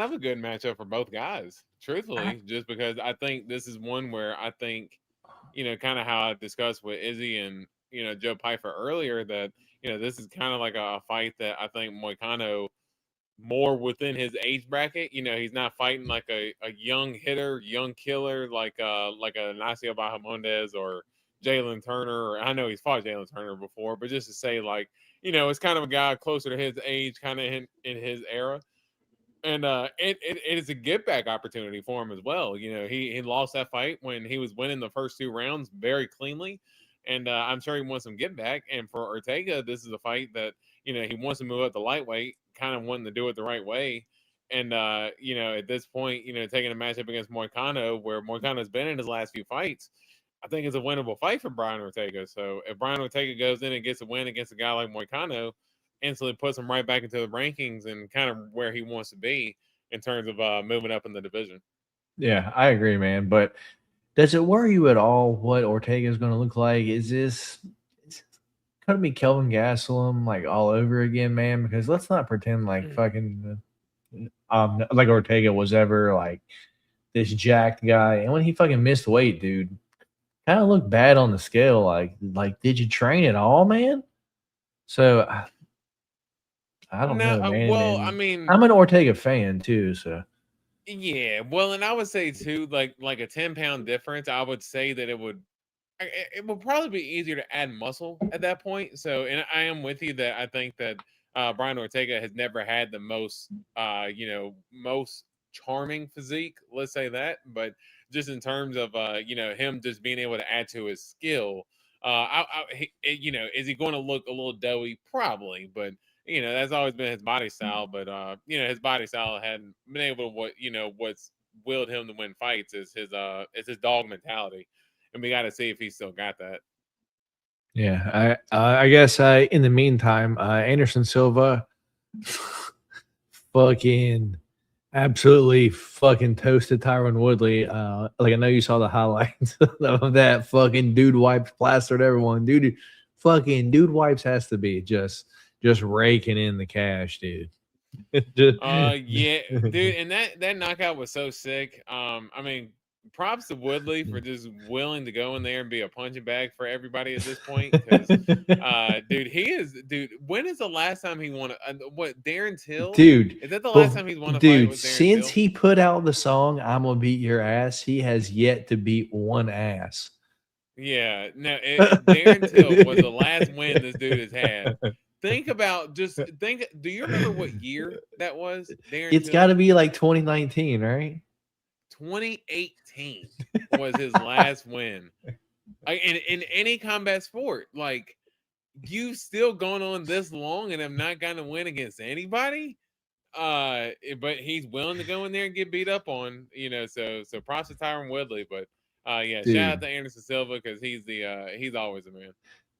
of a good matchup for both guys. Truthfully, just because I think this is one where I think, kind of how I discussed with Izzy and Joe Pyfer earlier, that this is kind of like a fight that I think Moicano more within his age bracket. He's not fighting like a young hitter, young killer like a Nacio Bahamondes or Jalen Turner. Or I know he's fought Jalen Turner before, but just to say like it's kind of a guy closer to his age, kind of in his era. And it is a get back opportunity for him as well. He lost that fight when he was winning the first 2 rounds very cleanly, and I'm sure he wants some get back. And for Ortega, this is a fight that he wants to move up the lightweight, kind of wanting to do it the right way. And at this point, taking a matchup against Moicano, where Moicano's been in his last few fights, I think it's a winnable fight for Brian Ortega. So if Brian Ortega goes in and gets a win against a guy like Moicano, instantly puts him right back into the rankings and kind of where he wants to be in terms of moving up in the division. Yeah, I agree, man. But does it worry you at all what Ortega is going to look like? Is this going to be Kelvin Gastelum like all over again, man? Because let's not pretend like fucking like Ortega was ever like this jacked guy, and when he fucking missed weight, dude, kind of looked bad on the scale. Like did you train at all, man? So I don't know, man. Well, I mean, I'm an Ortega fan too, so yeah. Well, and I would say too, like a 10-pound difference. I would say that it would probably be easier to add muscle at that point. So, and I am with you that I think that Brian Ortega has never had the most, most charming physique. Let's say that, but just in terms of him just being able to add to his skill, is he going to look a little doughy? Probably, but that's always been his body style. But his body style hadn't been able to what's willed him to win fights is his dog mentality. and we got to see if he still got that. Yeah, I guess in the meantime, Anderson Silva fucking absolutely fucking toasted Tyron Woodley. Like I know you saw the highlights of that fucking dude wipes plastered everyone. Dude wipes has to be just raking in the cash, dude. Yeah, dude, and that knockout was so sick. I mean, props to Woodley for just willing to go in there and be a punching bag for everybody at this point. Because, dude, when is the last time he won? What, Darren Till? Dude, is that the last time he's won a fight with Darren since Till? he put out the song "I'm Gonna Beat Your Ass," he has yet to beat one ass. Yeah, no, Darren Till was the last win this dude has had. Do you remember what year that was? It's got to be like 2019, right? 2018 was his last win. In any combat sport. Like, you've still gone on this long and have not gotten a win against anybody. But he's willing to go in there and get beat up on, so props to Tyron Woodley. But yeah, Dude. shout out to Anderson Silva because he's always a man.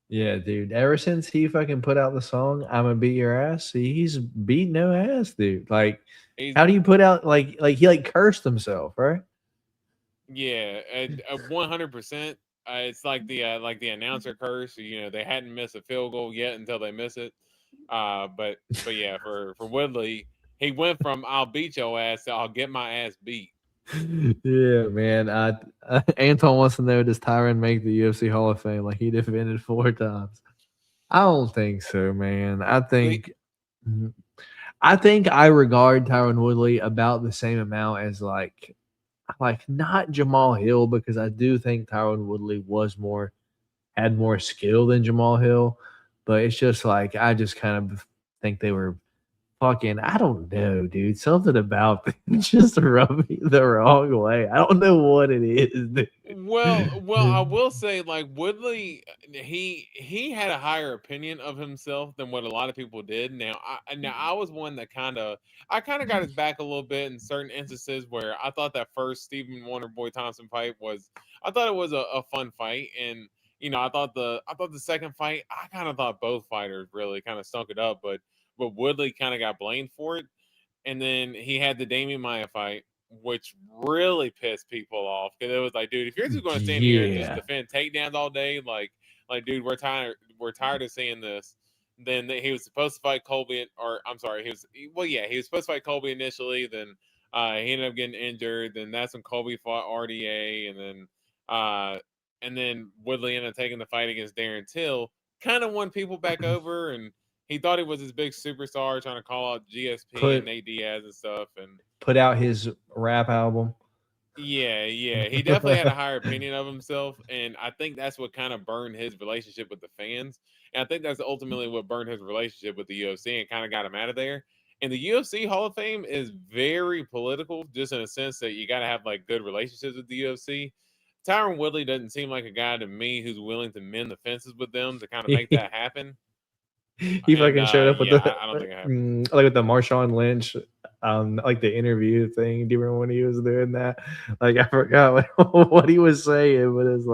Yeah, dude. Ever since he fucking put out the song "I'm Gonna Beat Your Ass," he's beat no ass, dude. Like, how do you put out like he cursed himself, right? Yeah, 100%. It's like the announcer curse. They hadn't missed a field goal yet until they miss it. But yeah, for Woodley, he went from "I'll beat your ass" to "I'll get my ass beat." Yeah, man. Anton wants to know, does Tyron make the UFC Hall of Fame? Like, he defended 4 times. I don't think so, man. I think I regard Tyron Woodley about the same amount as like not Jamal Hill, because I do think Tyron Woodley had more skill than Jamal Hill, but it's just like I just kind of think they were fucking, I don't know, dude. Something about them just rubbed me the wrong way. I don't know what it is, dude. Well, I will say, like, Woodley, he had a higher opinion of himself than what a lot of people did. Now I was one that kind of got his back a little bit in certain instances where I thought that first Stephen Wonder Boy Thompson fight was a fun fight, and I thought the second fight, I kind of thought both fighters really kind of stunk it up, but Woodley kind of got blamed for it. And then he had the Damian Maia fight, which really pissed people off, because it was like, dude, if you're just going to stand here and just defend takedowns all day, like, dude, we're tired of seeing this. Then he was supposed to fight Colby, he was supposed to fight Colby initially. Then he ended up getting injured. Then that's when Colby fought RDA, and then Woodley ended up taking the fight against Darren Till, kind of won people back over, and he thought he was this big superstar trying to call out GSP and Nate Diaz and stuff, and put out his rap album. Yeah. He definitely had a higher opinion of himself, and I think that's what kind of burned his relationship with the fans. And I think that's ultimately what burned his relationship with the UFC and kind of got him out of there. And the UFC Hall of Fame is very political, just in a sense that you got to have like good relationships with the UFC. Tyron Woodley doesn't seem like a guy to me who's willing to mend the fences with them to kind of make that happen. He fucking showed up with I don't think it happened. Like with the Marshawn Lynch, like the interview thing. Do you remember when he was doing that? Like, I forgot what he was saying, but it's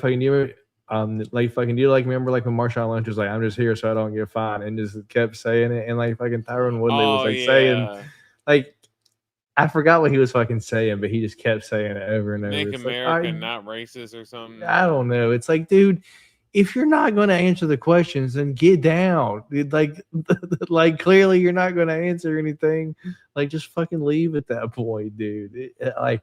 fucking you. Fucking, do you remember like when Marshawn Lynch was like, "I'm just here so I don't get fined," and just kept saying it, and like fucking Tyron Woodley was saying, like, I forgot what he was fucking saying, but he just kept saying it over and over. Make America not racist or something. I don't know. It's like, dude, if you're not going to answer the questions, then get down. Like clearly you're not going to answer anything. Like, just fucking leave at that point, dude. Like,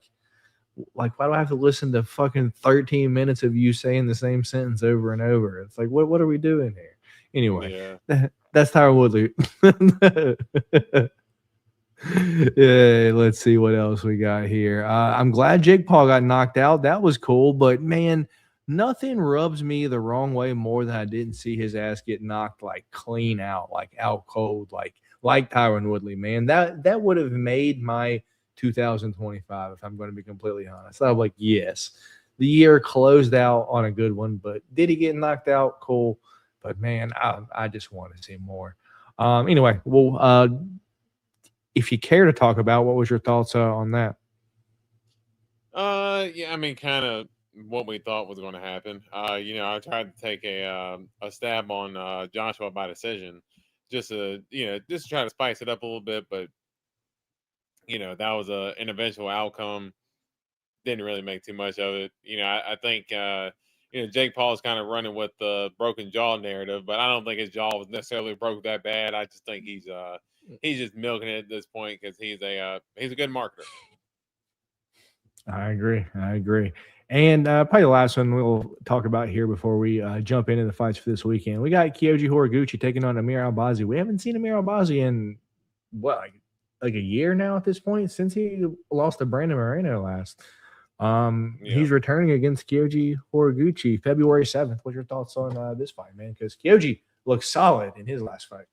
why do I have to listen to fucking 13 minutes of you saying the same sentence over and over? It's like, what are we doing here? Anyway, that's Tyron Woodley. Yeah, let's see what else we got here. I'm glad Jake Paul got knocked out. That was cool, but man, nothing rubs me the wrong way more than I didn't see his ass get knocked like clean out, like out cold, like Tyron Woodley, man. That would have made my 2025, if I'm going to be completely honest. I was like, yes, the year closed out on a good one, but did he get knocked out? Cool. But man, I just want to see more. Anyway, well, if you care to talk about, what was your thoughts on that? Yeah, I mean, kind of what we thought was going to happen. I tried to take a stab on Joshua by decision, just to just to try to spice it up a little bit. But that was an eventual outcome. Didn't really make too much of it. I think Jake Paul's kind of running with the broken jaw narrative, but I don't think his jaw was necessarily broke that bad. I just think he's just milking it at this point because he's a good marketer. I agree. And probably the last one we'll talk about here before we jump into the fights for this weekend. We got Gaethje Horiguchi taking on Amir Albazi. We haven't seen Amir Albazi in what, like a year now at this point, since he lost to Brandon Moreno last. He's returning against Gaethje Horiguchi February 7th. What's your thoughts on this fight, man? Because Gaethje looked solid in his last fight.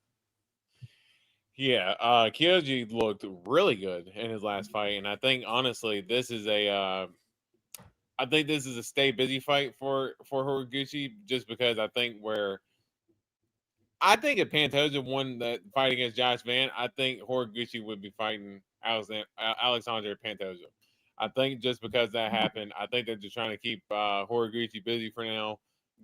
Yeah, Gaethje looked really good in his last fight, and I think honestly, this is a stay busy fight for Horiguchi, just because I think if Pantoja won that fight against Josh Van, I think Horiguchi would be fighting Alexander Pantoja. I think just because that happened, I think they're just trying to keep Horiguchi busy for now,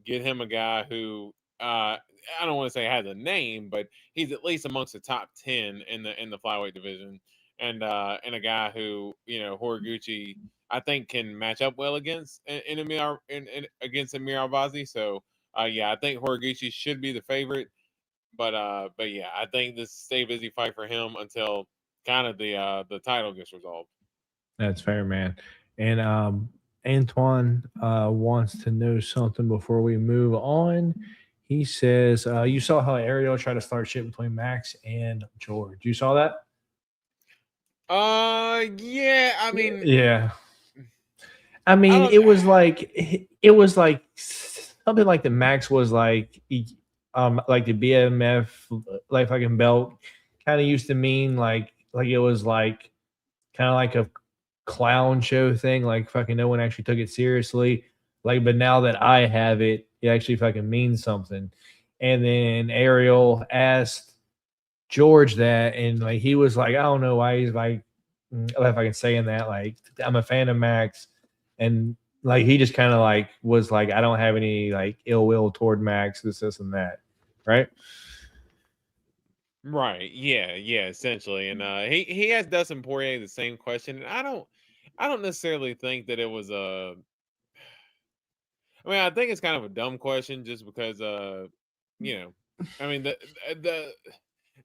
get him a guy who I don't want to say has a name, but he's at least amongst the top 10 in the flyweight division, and a guy who Horiguchi I think can match up well against against Amir Albazi. So I think Horiguchi should be the favorite, but yeah, I think this stay busy fight for him until kind of the title gets resolved. That's fair, man. And Antoine wants to know something before we move on. He says, you saw how Ariel tried to start shit between Max and George. You saw that? Yeah. I mean, yeah. I mean, it was like something like the Max was like the BMF like fucking belt kind of used to mean like it was like kind of like a clown show thing, like fucking no one actually took it seriously. Like, but now that I have it, it actually fucking means something. And then Ariel asked George that, and like he was like, I don't know why he's like, if I can say in that, like I'm a fan of Max, and like he just kind of like was like, I don't have any like ill will toward Max, this and that, right? Right. Yeah. Essentially, and he asked Dustin Poirier the same question, and I don't necessarily think that it was a. I mean, I think it's kind of a dumb question, just because I mean the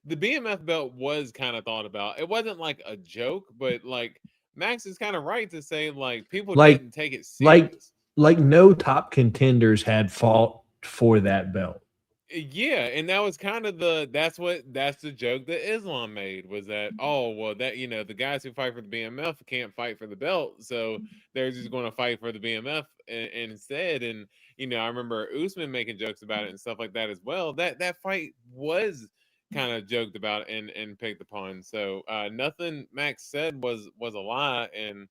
BMF belt was kind of thought about. It wasn't like a joke, but like Max is kind of right to say like people didn't take it serious. Like no top contenders had fought for that belt. Yeah, and that was kind of that's the joke that Islam made, was that, oh well, that the guys who fight for the BMF can't fight for the belt, so they're just going to fight for the BMF instead. And I remember Usman making jokes about it and stuff like that as well. That fight was kind of joked about and picked upon. So nothing Max said was a lie, and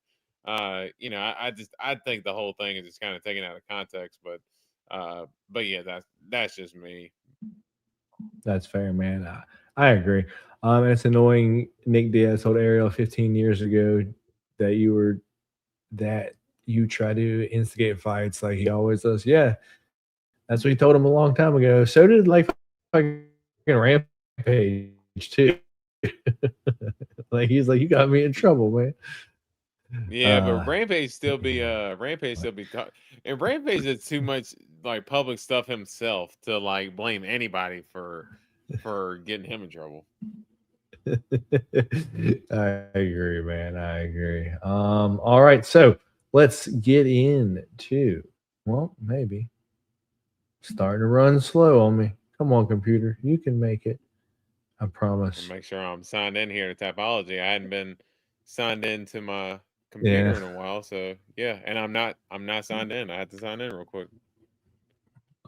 I think the whole thing is just kind of taken out of context, but yeah, that's just me. That's fair, man. I agree. And it's annoying. Nick Diaz told Ariel 15 years ago that you try to instigate fights like he always does. Yeah, that's what he told him a long time ago. So did like fucking Rampage too. Like he's like, you got me in trouble, man. Yeah, but Rampage still be and Rampage is too much like public stuff himself to like blame anybody for getting him in trouble. I agree, man. I agree. All right, so let's get into maybe starting to run slow on me. Come on, computer, you can make it. I promise. I'll make sure I'm signed in here to Tapology. I hadn't been signed in to my computer in a while, so yeah, and I'm not signed in. I had to sign in real quick.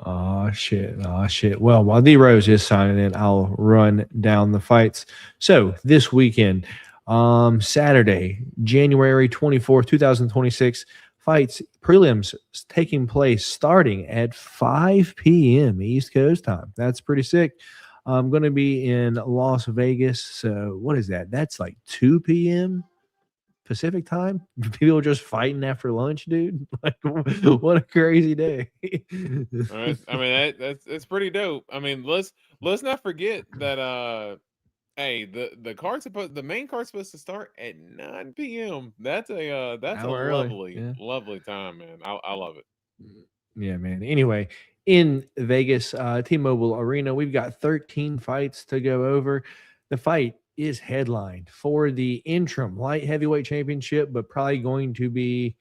Oh shit. Well, while D Rose is signing in, I'll run down the fights. So this weekend, Saturday, January 24th, 2026, fights prelims taking place starting at 5 p.m. East Coast time. That's pretty sick. I'm going to be in Las Vegas. So what is that? That's like 2 p.m. Pacific time. People just fighting after lunch, dude. Like, what a crazy day. I mean, that's pretty dope. I mean, let's not forget that hey, the main card's supposed to start at 9 p.m. That's a Hour early. lovely Yeah. lovely time, man. I love it. Yeah, man. Anyway, in Vegas, T-Mobile Arena, we've got 13 fights to go over. The fight is headlined for the interim light heavyweight championship, but probably going to be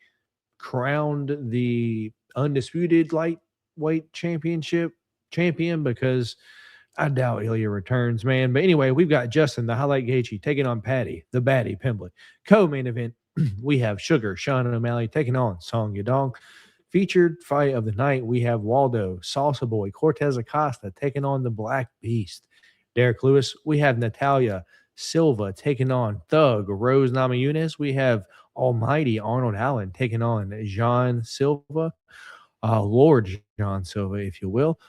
crowned the undisputed lightweight championship champion because I doubt Ilya returns, man. But anyway, we've got Justin, the highlight Gaethje, taking on Patty, the baddie Pimblett. Co-main event, we have Sugar, Sean O'Malley, taking on Song Yadong. Featured fight of the night, we have Waldo, Salsa Boy, Cortez Acosta taking on the Black Beast. Derek Lewis, we have Natalia Silva taking on Thug Rose Namajunas. We have Almighty Arnold Allen taking on Jean Silva, Lord John Silva, if you will.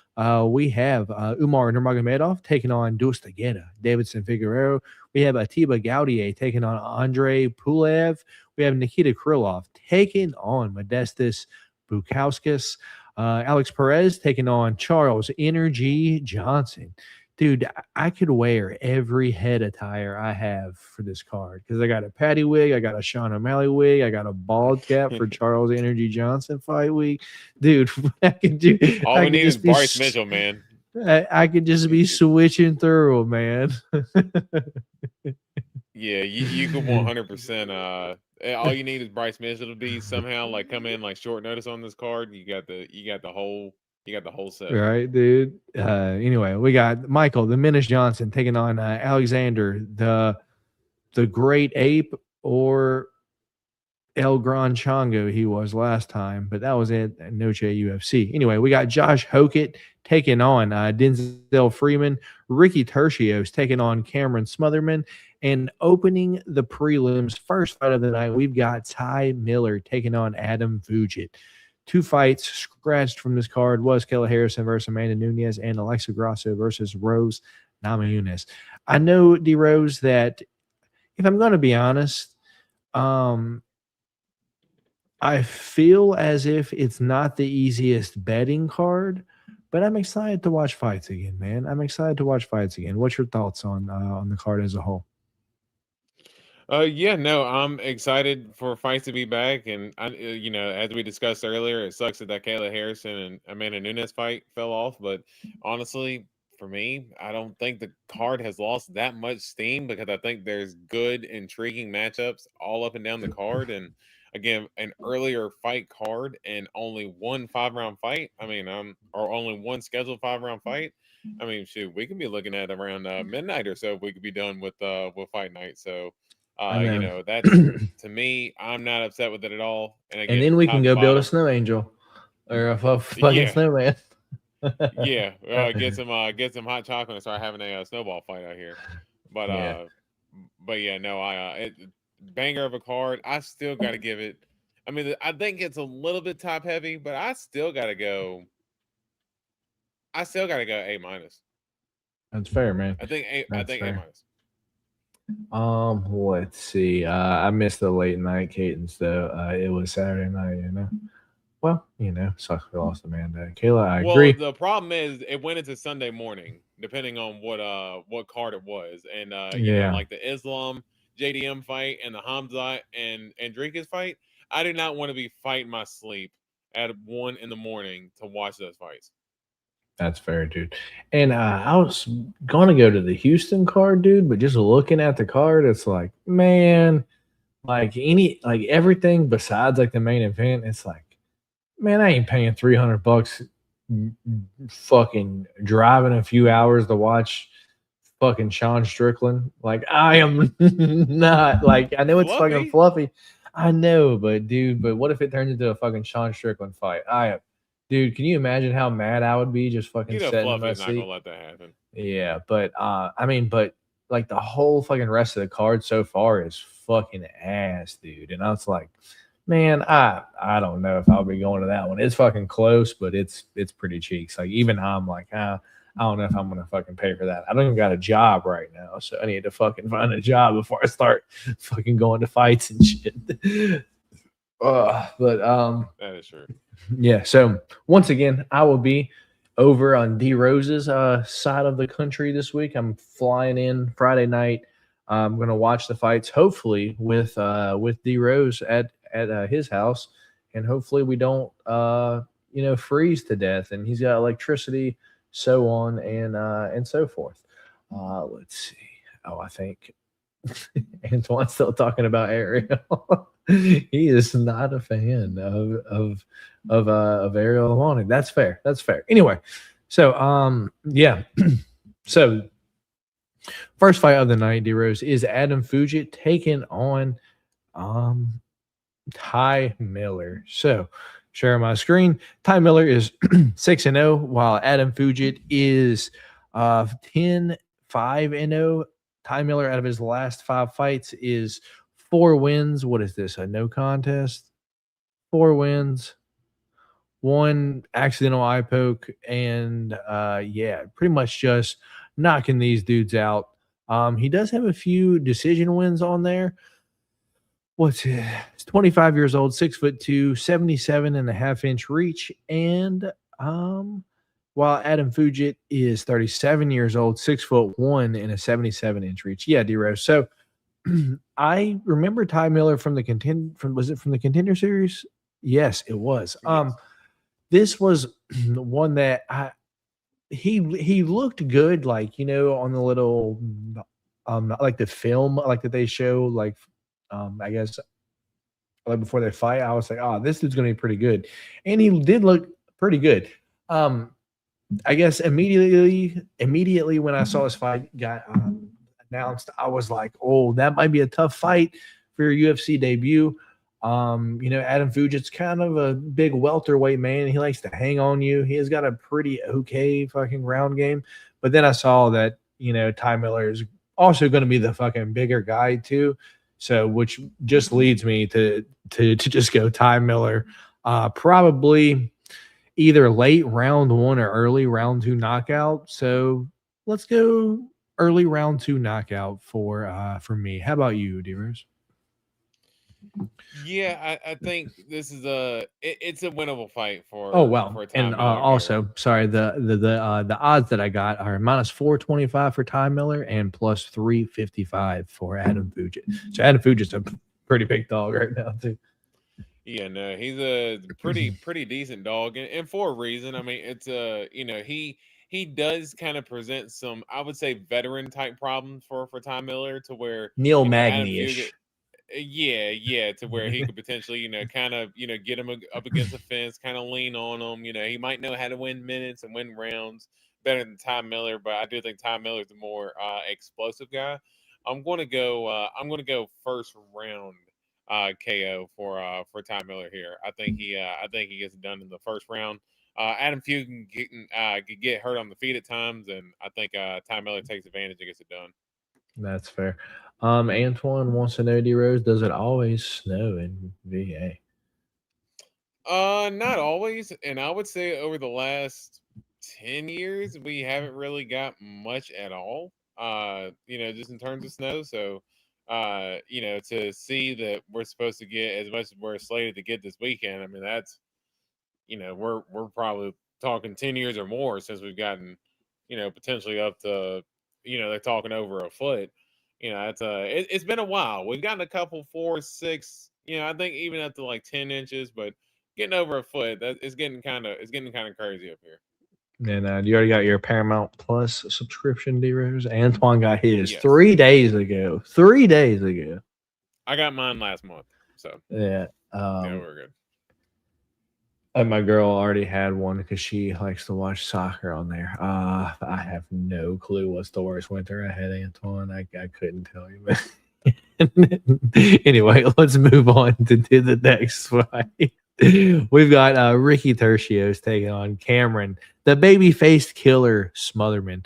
We have Umar Nurmagomedov taking on Dustageta, Davidson Figueroa. We have Atiba Gaudier taking on Andre Pulev. We have Nikita Krylov taking on Modestus Bukauskas. Alex Perez taking on Charles Energy Johnson. Dude, I could wear every head attire I have for this card because I got a Patty wig, I got a Sean O'Malley wig, I got a bald cap for Charles Energy Johnson fight week. Dude, I could do. All we need is Bryce Mitchell, man. I could just be switching through them, man. Yeah, you could 100%. All you need is Bryce Mitchell to be somehow like come in like short notice on this card. You got the whole set. Right, dude. Anyway, we got Michael, the Menace Johnson, taking on Alexander, the Great Ape, or El Gran Chongo he was last time, but that was at Noche UFC. Anyway, we got Josh Hokett taking on Denzel Freeman, Ricky Tertios taking on Cameron Smotherman, and opening the prelims, first fight of the night, we've got Ty Miller taking on Adam Fugit. Two fights scratched from this card was Kayla Harrison versus Amanda Nunes and Alexa Grasso versus Rose Namajunas. I know, D. Rose, that if I'm going to be honest, I feel as if it's not the easiest betting card, but I'm excited to watch fights again, man. I'm excited to watch fights again. What's your thoughts on the card as a whole? Yeah, no, I'm excited for fights to be back, and as we discussed earlier, it sucks that Kayla Harrison and Amanda Nunes fight fell off. But honestly, for me, I don't think the card has lost that much steam because I think there's good, intriguing matchups all up and down the card. And again, an earlier fight card and only one 5-round fight. I mean, or only one scheduled 5-round fight. I mean, shoot, we can be looking at around midnight or so if we could be done with fight night. So. That's to me, I'm not upset with it at all. And again, then we can go build a snow angel or a fucking snowman. Yeah, get some hot chocolate and start having a snowball fight out here. But banger of a card. I still got to give it. I mean, I think it's a little bit top heavy, but I still got to go. A-. That's fair, man. I think A-. Let's see. I missed the late night cadence though. It was Saturday night, Well, sucks we lost Amanda. Kayla, I agree. The problem is it went into Sunday morning, depending on what card it was. And like the Islam JDM fight and the Hamzat and Andrikas fight, I do not want to be fighting my sleep at 1 in the morning to watch those fights. That's fair, dude. And I was going to go to the Houston card, dude, but just looking at the card, it's like, man, like everything besides like the main event, it's like, man, I ain't paying $300 fucking driving a few hours to watch fucking Sean Strickland. Like, I am not, like, I know it's fucking fluffy. I know, but what if it turns into a fucking Sean Strickland fight? Dude, can you imagine how mad I would be just fucking sitting in my seat? Not gonna let that happen. Yeah, but like the whole fucking rest of the card so far is fucking ass, dude. And I was like, man, I don't know if I'll be going to that one. It's fucking close, but it's pretty cheeks. Like even I'm like, I I don't know if I'm gonna fucking pay for that. I don't even got a job right now, so I need to fucking find a job before I start fucking going to fights and shit. But That is true. yeah. So once again, I will be over on D Rose's side of the country this week. I'm flying in Friday night. I'm gonna watch the fights, hopefully with D Rose at his house, and hopefully we don't freeze to death. And he's got electricity, so on and so forth. Let's see. Oh, I think Antoine's still talking about Ariel. He is not a fan of Ariel Helwani. That's fair. That's fair. Anyway, so yeah. So first fight of the night, D Rose, is Adam Fugit taking on Ty Miller. So share my screen. Ty Miller is 6-0, while Adam Fugit is 10-5-0. Ty Miller, out of his last 5 fights, is 4 wins. What is this? A no contest? 4 wins, 1 accidental eye poke, and yeah, pretty much just knocking these dudes out. He does have a few decision wins on there. What's it? He's 25 years old, 6'2", 77.5-inch reach, and while Adam Fugit is 37 years old, 6'1", and a 77-inch reach. Yeah, D-Rose. So I remember Ty Miller from the was it from the Contender Series? Yes, it was. Yes. This was one that he looked good, like, on the little like the film like that they show, like I guess like before they fight. I was like, oh, this dude's gonna be pretty good, and he did look pretty good. I guess immediately when I saw his fight got announced, I was like, oh, that might be a tough fight for your UFC debut. Adam Fugit's kind of a big welterweight man. He likes to hang on you. He has got a pretty okay fucking ground game. But then I saw that, Ty Miller is also going to be the fucking bigger guy too. So, which just leads me to just go Ty Miller, probably either late round 1 or early round 2 knockout. So let's go early round 2 knockout for me. How about you, D-Rose? Yeah, I think this is it's a winnable fight for. Oh wow! For Ty And Miller also, here. sorry, the odds that I got are -425 for Ty Miller and +355 for Adam Fugit. So Adam Fugit's a pretty big dog right now too. Yeah, no, he's a pretty decent dog, and for a reason. I mean, it's he does kind of present some, I would say, veteran type problems for Ty Miller, to where Neil Adam Magny-ish. Fugit, yeah, to where he could potentially, kind of, get him up against the fence, kind of lean on him. He might know how to win minutes and win rounds better than Ty Miller, but I do think Ty Miller's the more explosive guy. I'm going to go first round KO for Ty Miller here. I think he gets it done in the first round. Adam Fugit could get hurt on the feet at times, and I think Ty Miller takes advantage and gets it done. That's fair. Antoine wants to know, D-Rose, does it always snow in VA? Not always, and I would say over the last 10 years we haven't really got much at all. Just in terms of snow. So, to see that we're supposed to get as much as we're slated to get this weekend, I mean, that's, we're probably talking 10 years or more since we've gotten, potentially up to, they're talking over a foot. It's been a while. We've gotten a couple 4, 6, I think even up to like 10 inches, but getting over a foot, that is getting kind of crazy up here. And you already got your Paramount Plus subscription, D-Rose? Antoine got his Yes. 3 days ago. 3 days ago. I got mine last month, so Yeah. yeah, we're good. And my girl already had one because she likes to watch soccer on there. I have no clue what's the worst winter ahead, Antoine. I couldn't tell you. But anyway, let's move on to the next fight. We've got Ricky Tercios taking on Cameron, the baby-faced killer Smotherman.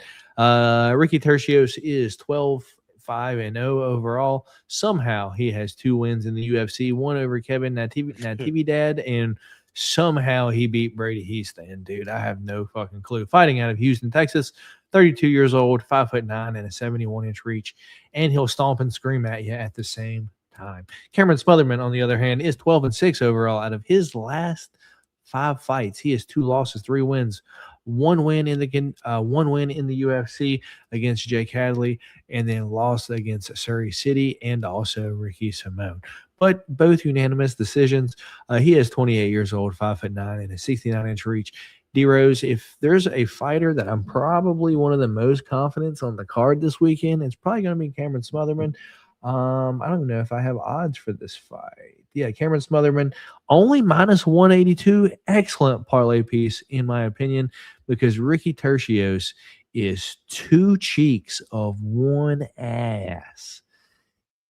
Ricky Tercios is 12-5-0 overall. Somehow he has 2 wins in the UFC, 1 over Kevin Natividad and somehow he beat Brady Houston. Dude, I have no fucking clue. Fighting out of Houston, Texas, 32 years old, 5'9", and a 71-inch reach, and he'll stomp and scream at you at the same time. Cameron Smotherman, on the other hand, is 12-6 overall out of his last 5 fights. He has 2 losses, 3 wins. One win in the UFC against Jake Hadley, and then lost against Surrey City and also Ricky Simone. But both unanimous decisions. He is 28 years old, 5'9", and a 69-inch reach. D-Rose, if there's a fighter that I'm probably one of the most confident on the card this weekend, it's probably going to be Cameron Smotherman. I don't know if I have odds for this fight. Yeah, Cameron Smotherman, only -182. Excellent parlay piece, in my opinion, because Ricky Tercios is 2 cheeks of one ass.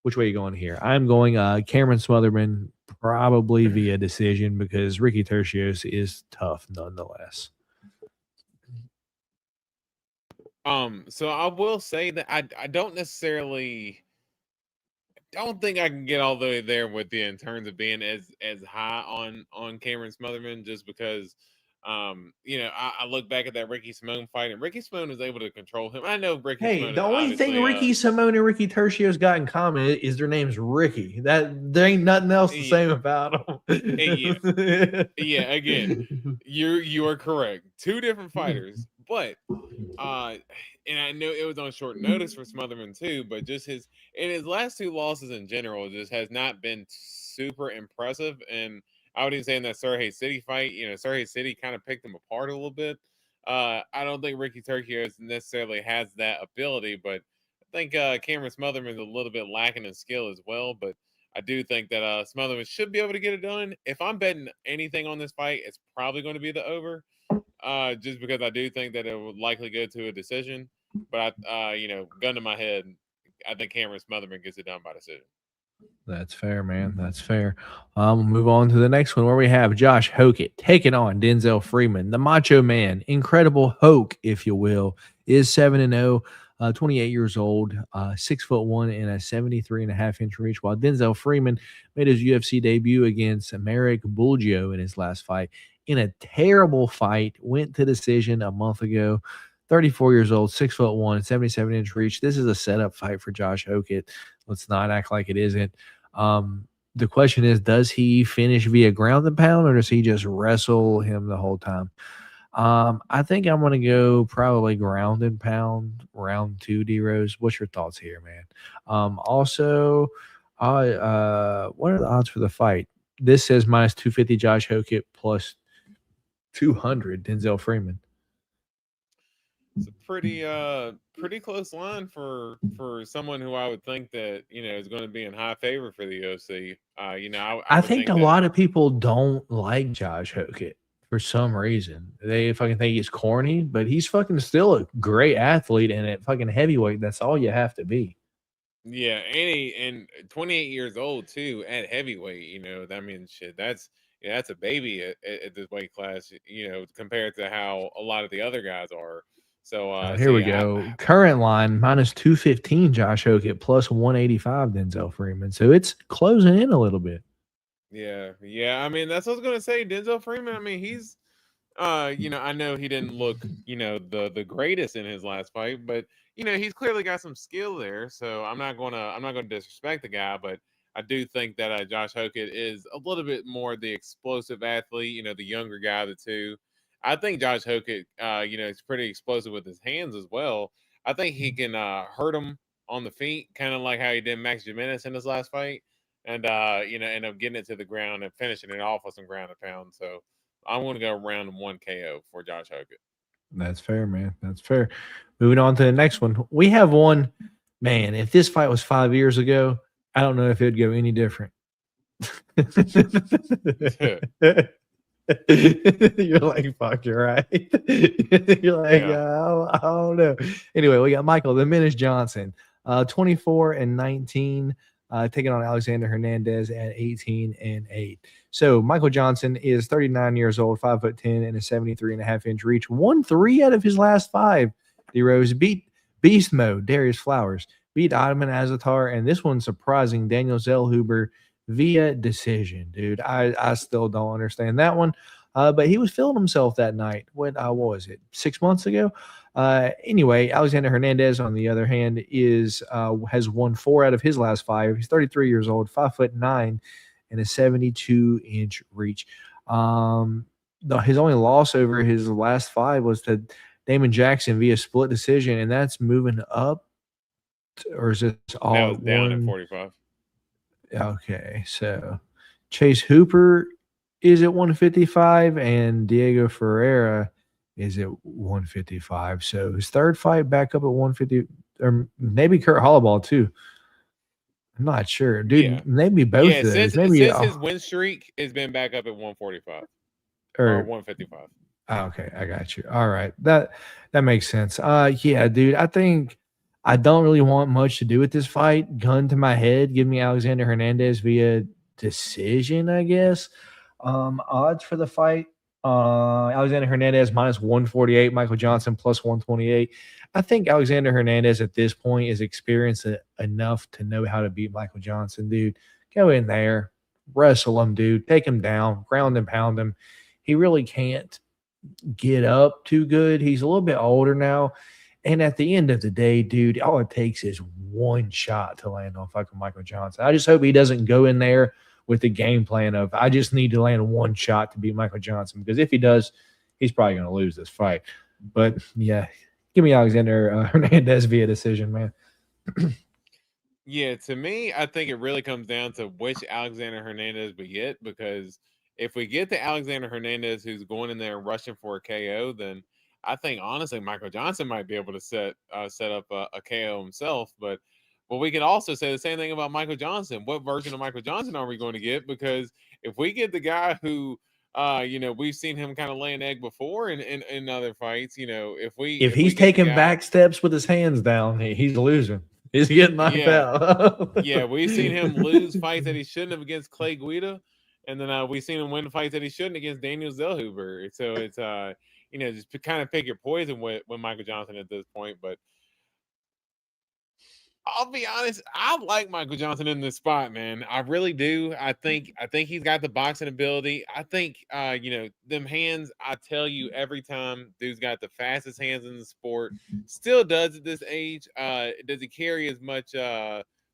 Which way are you going here? I'm going Cameron Smotherman, probably via decision, because Ricky Tercios is tough nonetheless. So I will say that I don't necessarily don't think I can get all the way there with you in terms of being as high on Cameron Smotherman, just because I look back at that Ricky Simone fight, and Ricky Simone was able to control him. I know Ricky Hey, Simone the is only thing obviously, Ricky Simone and Ricky Tercios got in common is their name's Ricky. That there ain't nothing else the same about them. yeah, again, you are correct. 2 different fighters, but and I know it was on short notice for Smotherman too, but just his last 2 losses in general just has not been super impressive. And I would even say in that Surrey City fight, Surrey City kind of picked him apart a little bit. I don't think Ricky Tercios necessarily has that ability, but I think Cameron Smotherman is a little bit lacking in skill as well. But I do think that Smotherman should be able to get it done. If I'm betting anything on this fight, it's probably going to be the over, just because I do think that it would likely go to a decision. But gun to my head, I think Cameron Smotherman gets it done by decision. That's fair, man. That's fair. We'll move on to the next one, where we have Josh Hokett taking on Denzel Freeman. The Macho Man, Incredible Hoke, if you will, is 7-0, 28 years old, 6'1", and a 73.5-inch reach, while Denzel Freeman made his UFC debut against Merrick Bulgio in his last fight in a terrible fight, went to decision a month ago. 34 years old, 6'1", 77-inch reach. This is a setup fight for Josh Hokett. Let's not act like it isn't. The question is, does he finish via ground and pound, or does he just wrestle him the whole time? I think I'm going to go probably ground and pound, round 2, D-Rose. What's your thoughts here, man? Also, what are the odds for the fight? This says -250 Josh Hokett, plus 200 Denzel Freeman. It's a pretty close line for someone who I would think that is going to be in high favor for the UFC. I think a lot of people don't like Josh Hokett for some reason. They fucking think he's corny, but he's fucking still a great athlete, and at fucking heavyweight, that's all you have to be. Yeah, and 28 years old too at heavyweight. I mean, shit, that's a baby at this weight class. Compared to how a lot of the other guys are. So here we go. Current line -215 Josh Hokett, plus 185 Denzel Freeman. So it's closing in a little bit. Yeah. I mean, that's what I was gonna say. Denzel Freeman. I mean, he's I know he didn't look the greatest in his last fight, but he's clearly got some skill there. So I'm not gonna disrespect the guy, but I do think that Josh Hokett is a little bit more the explosive athlete. The younger guy of the two. I think Josh Hokett, is pretty explosive with his hands as well. I think he can hurt him on the feet, kind of like how he did Max Jimenez in his last fight, and end up getting it to the ground and finishing it off with some ground and pound. So I'm going to go round 1 KO for Josh Hokett. That's fair, man. That's fair. Moving on to the next one. We have one, man, if this fight was 5 years ago, I don't know if it would go any different. You're like, fuck, you're right. You're like, I don't know. Anyway, we got Michael the Menace Johnson, 24-19, taking on Alexander Hernandez at 18-8. So Michael Johnson is 39 years old, 5'10", and a 73.5-inch reach. Won 3 out of his last 5. D-Rose beat Beast Mode, Darius Flowers, beat Ottoman Azatar, and this one's surprising, Daniel Zellhuber via decision, dude. I still don't understand that one. But he was feeling himself that night. What was it? 6 months ago? Anyway, Alexander Hernandez, on the other hand, has won 4 out of his last 5. He's 33 years old, 5'9", and a 72-inch reach. His only loss over his last 5 was to Damon Jackson via split decision, and that's moving up. Or is it all that was down at 45? Okay, so Chase Hooper is at 155, and Diego Ferreira is at 155. So his third fight back up at 150, or maybe Kurt Hollowball too. I'm not sure, dude. Yeah. Maybe both of those. Since Maybe his win streak has been back up at 145 or 155. Okay, I got you. All right, that makes sense. Yeah, dude. I think I don't really want much to do with this fight. Gun to my head, give me Alexander Hernandez via decision, I guess. Odds for the fight: Alexander Hernandez minus 148, Michael Johnson plus 128. I think Alexander Hernandez at this point is experienced enough to know how to beat Michael Johnson, dude. Go in there, wrestle him, dude. Take him down, ground and pound him. He really can't get up too good. He's a little bit older now. And at the end of the day, dude, all it takes is one shot to land on fucking Michael Johnson. I just hope he doesn't go in there with the game plan of, I just need to land one shot to beat Michael Johnson. Because if he does, he's probably going to lose this fight. But, yeah, give me Alexander Hernandez via decision, man. Yeah, to me, I think it really comes down to which Alexander Hernandez we get. Because if we get the Alexander Hernandez who's going in there and rushing for a KO, then I think, honestly, Michael Johnson might be able to set up a KO himself. But we can also say the same thing about Michael Johnson. What version of Michael Johnson are we going to get? Because if we get the guy who, we've seen him kind of lay an egg before in other fights, if he's taking back steps with his hands down, he's losing. He's getting knocked out. Yeah, we've seen him lose fights that he shouldn't have against Clay Guida. And then we've seen him win fights that he shouldn't against Daniel Zellhuber. So it's just kind of pick your poison with Michael Johnson at this point. But I'll be honest, I like Michael Johnson in this spot, man. I really do. I think he's got the boxing ability. I think them hands, I tell you every time, dude's got the fastest hands in the sport. Still does at this age. Does he carry as much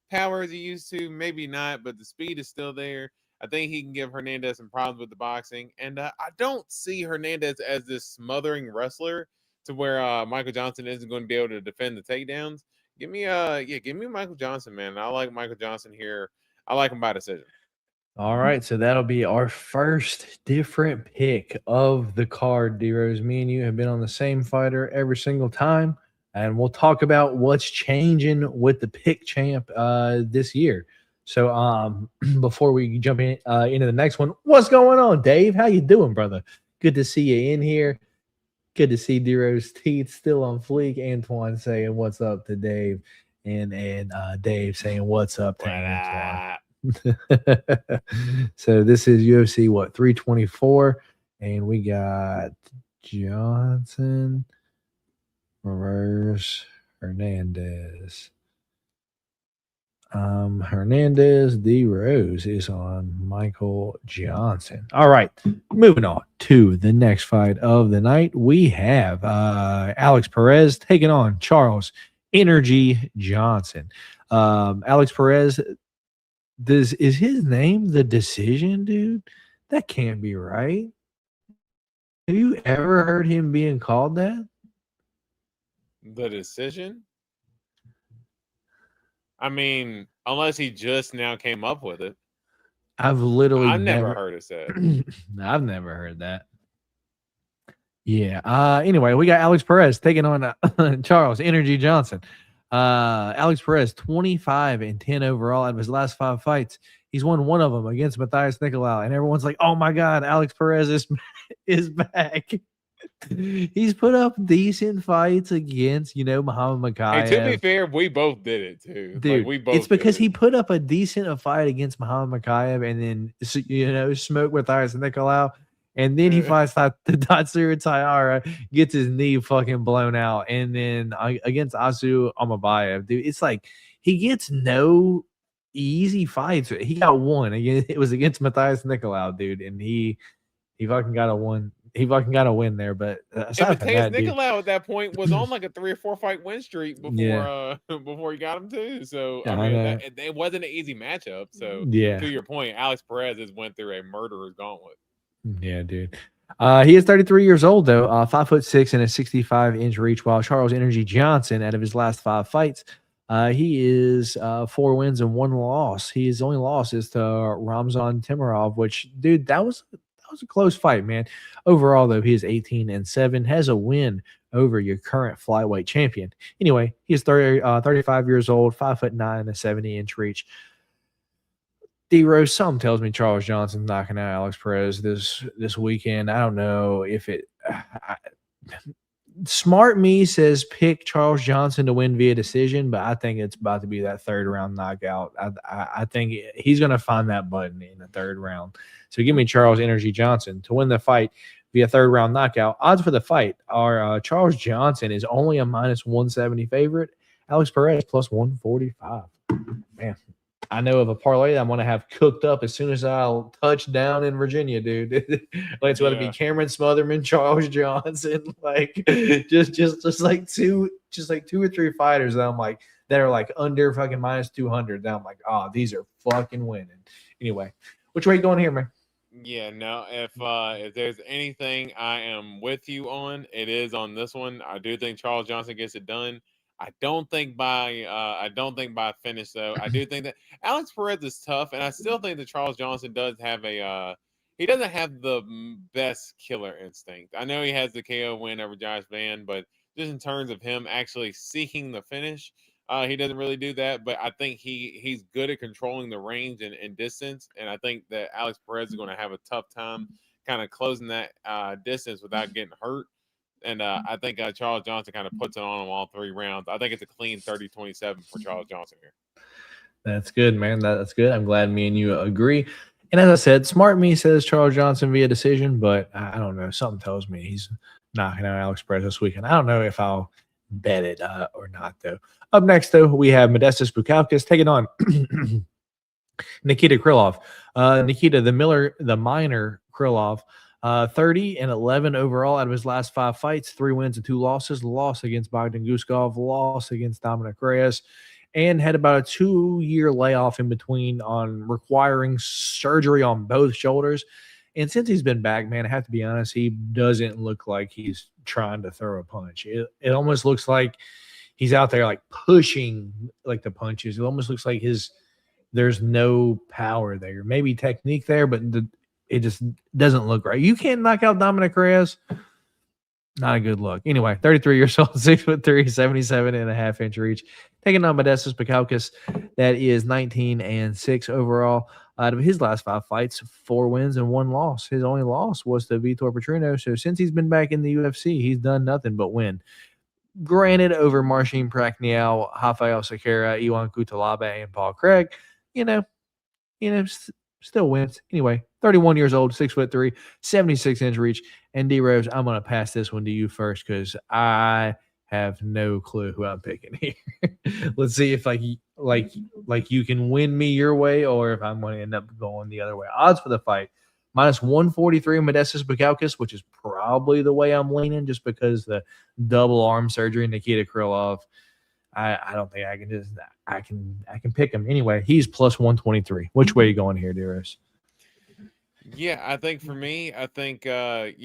power as he used to? Maybe not, but the speed is still there. I think he can give Hernandez some problems with the boxing. And I don't see Hernandez as this smothering wrestler to where Michael Johnson isn't going to be able to defend the takedowns. Give me Michael Johnson, man. I like Michael Johnson here. I like him by decision. All right, so that'll be our first different pick of the card, D-Rose. Me and you have been on the same fighter every single time, and we'll talk about what's changing with the pick champ this year. So before we jump into the next one, what's going on, Dave? How you doing, brother? Good to see you in here. Good to see D-Rose teeth still on fleek. Antoine saying what's up to Dave, and Dave saying what's up to Antoine. So this is UFC 324, and we got Johnson versus Hernandez. Hernandez, D-Rose is on Michael Johnson. All right, moving on to the next fight of the night. We have Alex Perez taking on Charles Energy Johnson. Alex Perez, is his name The Decision, dude? That can't be right. Have you ever heard him being called that? The Decision? I mean, unless he just now came up with it. I've never heard it said. I've never heard that. Yeah. Anyway, we got Alex Perez taking on Charles Energy Johnson. Alex Perez, 25-10 overall out of his last 5 fights. He's won one of them against Matthias Nicolau, and everyone's like, "Oh my God, Alex Perez is back." He's put up decent fights against, Muhammad Mokaev. Hey, to be fair, we both did it too. Dude, we both. It's because he put up a decent fight against Muhammad Mokaev, and then smoked with Matthias Nicolau, and then he fights the Tatsuro Taira, gets his knee fucking blown out, and then against Asu Amabayev, dude, it's like he gets no easy fights. He got one. It was against Matthias Nicolau, dude, and he fucking got a one. He fucking got a win there. But And aside from Mateus that, dude, Nicolau at that point was on like a 3 or 4 fight win streak before Yeah. before he got him too. So I I mean know. it wasn't an easy matchup. So Yeah. to your point, Alex Perez has went through a murderer's gauntlet. Yeah, dude. He is 33 years old, though, 5'6" and a 65-inch reach, while Charles Energy Johnson, out of his last 5 fights, he is 4 wins and 1 loss. His only loss is to Ramzan Timarov, which, dude, that was a close fight, man. Overall, though, he is 18-7, has a win over your current flyweight champion. Anyway, he is 35 years old, 5'9" and a 70-inch reach. D-Rose, something tells me Charles Johnson's knocking out Alex Perez this weekend. I don't know if it smart me says pick Charles Johnson to win via decision, but I think it's about to be that 3rd round knockout. I think he's going to find that button in the 3rd round. So give me Charles Energy Johnson to win the fight via 3rd round knockout. Odds for the fight are Charles Johnson is only a -170 favorite. Alex Perez +145. Man, I know of a parlay that I'm going to have cooked up as soon as I'll touch down in Virginia, dude. Like it's going to be Cameron Smotherman, Charles Johnson, like just like two or three fighters that I'm like that are like under fucking -200. That I'm like, oh, these are fucking winning. Anyway, which way you going here, man? Yeah, no. If there's anything I am with you on, it is on this one. I do think Charles Johnson gets it done. I don't think by finish though. I do think that Alex Perez is tough, and I still think that Charles Johnson does have he doesn't have the best killer instinct. I know he has the KO win over Josh Van, but just in terms of him actually seeking the finish, he doesn't really do that. But I think he's good at controlling the range and distance, and I think that Alex Perez is going to have a tough time kind of closing that distance without getting hurt. And I think Charles Johnson kind of puts it on him all 3 rounds. I think it's a clean 30-27 for Charles Johnson here. That's good, man. That's good. I'm glad me and you agree. And as I said, smart me says Charles Johnson via decision, but I don't know. Something tells me he's knocking out Alex Perez this weekend. I don't know if I'll bet it or not, though. Up next, though, we have Modestas Bukauskas taking on Nikita Krylov. Nikita, the minor Krylov, 30-11 overall out of his last 5 fights, 3 wins and 2 losses. Loss against Bogdan Guskov, loss against Dominic Reyes, and had about a 2-year layoff in between on requiring surgery on both shoulders. And since he's been back, man, I have to be honest, he doesn't look like he's trying to throw a punch. It almost looks like he's out there like pushing like the punches. It almost looks like there's no power there. Maybe technique there, but it just doesn't look right. You can't knock out Dominic Reyes. Not a good look. Anyway, 33 years old, 6'3", 77.5-inch reach. Taking on Modestas Bukauskas, that is 19-6 overall. Out of his last 5 fights, 4 wins and 1 loss. His only loss was to Vitor Petrino. So since he's been back in the UFC, he's done nothing but win. Granted, over Marcin Prachnio, Rafael Sequeira, Iwan Cutelaba, and Paul Craig, still wins. Anyway, 31 years old, 6'3", 76-inch reach. And D-Rose, I'm going to pass this one to you first because I have no clue who I'm picking here. Let's see if like you can win me your way or if I'm going to end up going the other way. Odds for the fight, -143 Modestas Bukauskas, which is probably the way I'm leaning just because the double arm surgery, Nikita Krylov. I don't think I can just I can pick him anyway. He's +123. Which way are you going here, Dearest? Yeah, I think for me, Nikita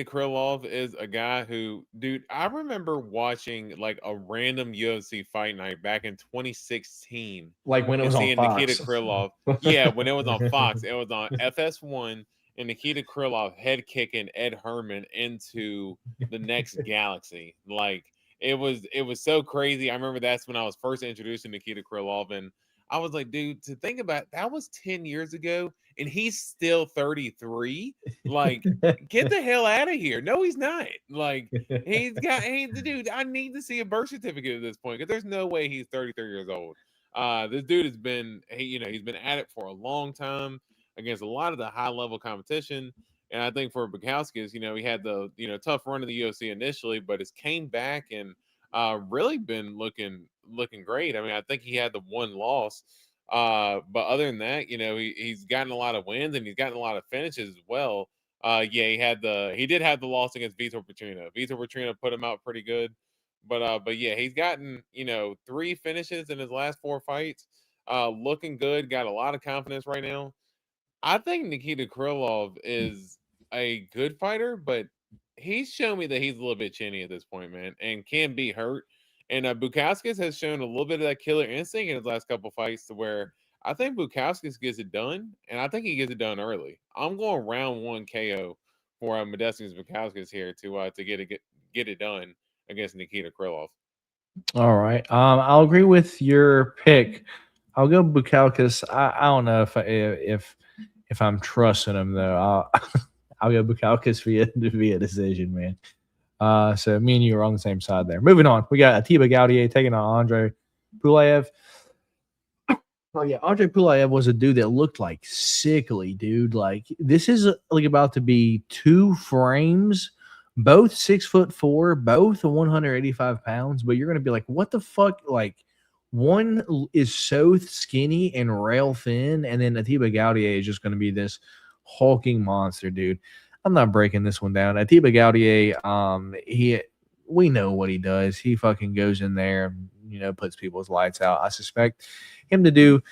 Krylov is a guy who, dude, I remember watching like a random UFC fight night back in 2016. Like when it was on Fox. Nikita Krylov. Yeah, when it was on Fox. It was on FS1 and Nikita Krylov head kicking Ed Herman into the next galaxy. Like it was so crazy. I remember that's when I was first introduced to Nikita Krylov, and I was like, dude, to think about that was 10 years ago, and he's still 33. Like, get the hell out of here. No, he's not. Like, dude, I need to see a birth certificate at this point because there's no way he's 33 years old. This dude has been, he's been at it for a long time against a lot of the high level competition. And I think for Bukauskas, he had the, tough run of the UFC initially, but has came back and really been looking great. I mean, I think he had the 1 loss But other than that, he's gotten a lot of wins and he's gotten a lot of finishes as well. He did have the loss against Vitor Petrino. Vitor Petrino put him out pretty good. But yeah, he's gotten, 3 finishes in his last 4 fights. Looking good, got a lot of confidence right now. I think Nikita Krylov is a good fighter, but he's shown me that he's a little bit chinny at this point, man, and can be hurt. And Bukauskas has shown a little bit of that killer instinct in his last couple fights to where I think Bukauskas gets it done, and I think he gets it done early. I'm going round 1 KO for Modestas Bukauskas here to get it done against Nikita Krylov. All right. I'll agree with your pick. I'll go Bukauskas. I don't know if I'm trusting him though. I'll go Bukauskas via decision, man. So me and you are on the same side there. Moving on, we got Atiba Gaethje taking on Andre Pulaev. Oh yeah, Andre Pulaev was a dude that looked like sickly, dude. Like this is like about to be 2 frames, both 6'4", both 185 pounds. But you're gonna be like, what the fuck? Like one is so skinny and rail thin, and then Atiba Gaethje is just gonna be this hulking monster, dude. I'm not breaking this one down. Atiba Gaethje, we know what he does. He fucking goes in there, puts people's lights out. I suspect him to do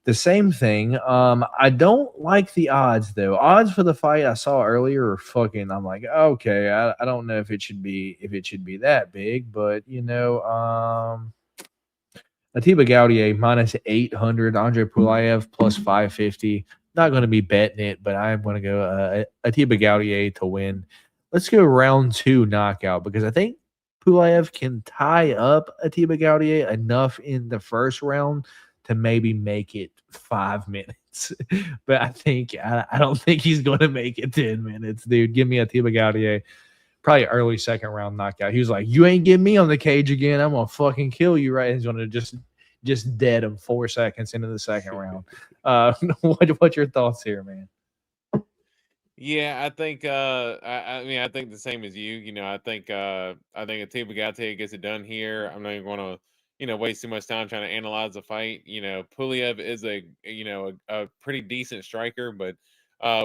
the same thing. I don't like the odds though. Odds for the fight I saw earlier are fucking. I'm like, okay, I don't know if it should be that big, but Atiba Gaethje minus 800, Andre Pulaev plus 550. Not going to be betting it, but I'm going to go Atiba Gaethje to win. Let's go round 2 knockout because I think Pulaev can tie up Atiba Gaethje enough in the first round to maybe make it 5 minutes. But I don't think he's going to make it 10 minutes, dude. Give me Atiba Gaethje. Probably early second round knockout. He was like, you ain't getting me on the cage again. I'm going to fucking kill you, right? He's going to just dead him 4 seconds into the second round. What's your thoughts here, man? Yeah, I think I think the same as you. I think Atiba Gaethje gets it done here. I'm not even going to waste too much time trying to analyze the fight. Pulaev is a pretty decent striker, but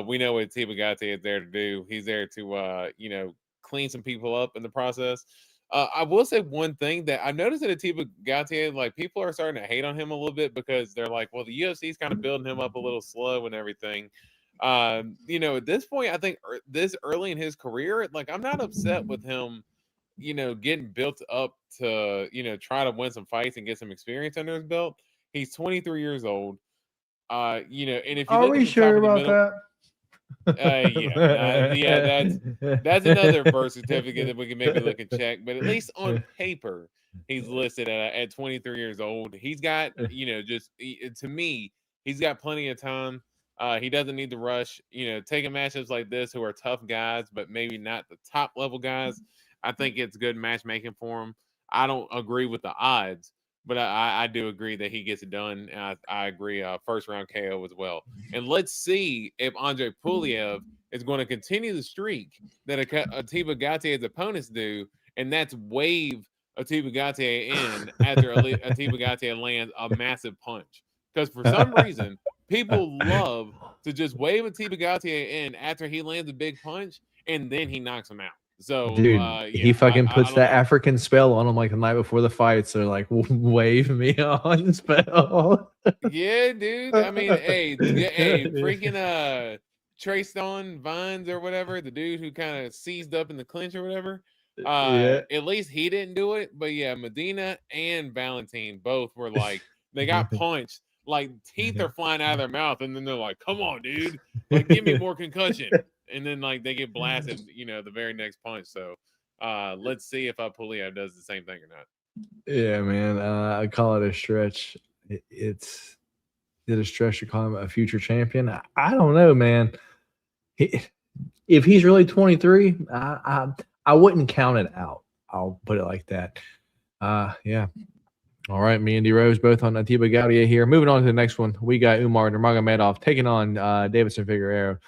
we know what Atiba Gaethje is there to do. He's there to clean some people up in the process. I will say one thing that I noticed that Atiba Gaethje, like people are starting to hate on him a little bit because they're like, well, the UFC is kind of building him up a little slow and everything. At this point, I think this early in his career, like I'm not upset with him, getting built up to, try to win some fights and get some experience under his belt. He's 23 years old. And if you are look we at the sure top of the about middle, that? That's another birth certificate that we can maybe look and check. But at least on paper, he's listed at 23 years old. He's got, to me, he's got plenty of time. He doesn't need to rush. Taking matchups like this who are tough guys, but maybe not the top level guys. I think it's good matchmaking for him. I don't agree with the odds, but I do agree that he gets it done. And I agree, first round KO as well. And let's see if Andre Pulaev is going to continue the streak that Atiba Gaethje's opponents do, and that's wave Atiba Gaethje in after Atiba Gaethje lands a massive punch. Because for some reason, people love to just wave Atiba Gaethje in after he lands a big punch, and then he knocks him out. So, dude, he fucking puts that know. African spell on him like the night before the fight. So like, wave me on spell. Yeah, dude. I mean, hey, freaking Tristan Vines or whatever, the dude who kind of seized up in the clinch or whatever. Yeah. At least he didn't do it. But yeah, Medina and Valentine both were like, they got punched. Like teeth are flying out of their mouth, and then they're like, "Come on, dude! Like, give me more concussion." And then like they get blasted, the very next punch. So let's see if Pulaev does the same thing or not. Yeah, man. I call it a stretch. Is it a stretch to call him a future champion? I don't know, man. If he's really 23, I wouldn't count it out. I'll put it like that. Yeah. All right, me and D Rose both on Atiba Gaethje here. Moving on to the next one, we got Umar Nurmagomedov taking on Davidson Figueiredo.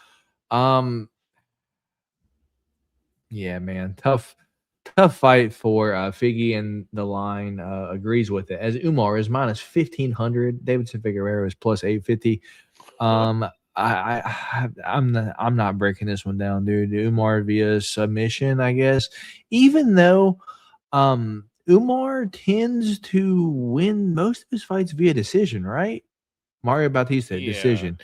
Yeah, man, tough tough fight for Figgy, and the line agrees with it. As Umar is minus 1,500, Davidson Figueroa is plus 850. I'm not breaking this one down, dude. Umar via submission, I guess. Even though Umar tends to win most of his fights via decision, right? Mario Bautista, Yeah. decision.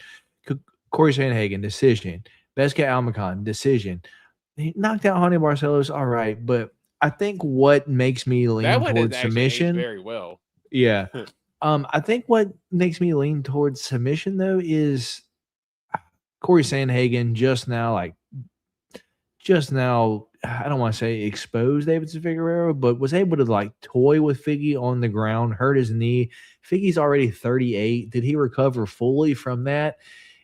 Corey Sandhagen, decision. Bezka Almacan, decision. He knocked out Honey Barcelos, all right, but I think what makes me lean That one is towards actually aged submission. very well. Yeah. I think what makes me lean towards submission though is Corey Sandhagen just now, I don't want to say expose Davidson Figueroa, but was able to toy with Figgy on the ground, hurt his knee. Figgy's already 38. Did he recover fully from that?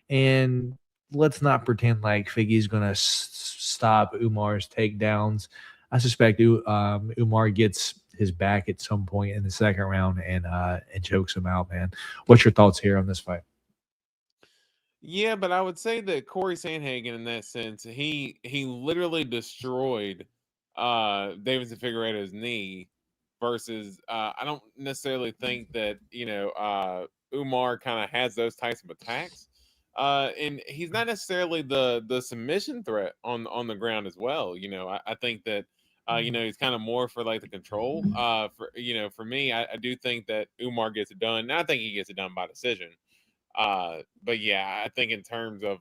And let's not pretend like Figgy's going to stop Umar's takedowns. I suspect Umar gets his back at some point in the second round and chokes him out, man. What's your thoughts here on this fight? Yeah, but I would say that Corey Sandhagen, in that sense, he literally destroyed Davidson Figueroa's knee. Versus, I don't necessarily think that Umar kind of has those types of attacks, and he's not necessarily the submission threat on the ground as well. I think that he's kind of more for the control. For me, I do think that Umar gets it done. And I think he gets it done by decision. But yeah, I think in terms of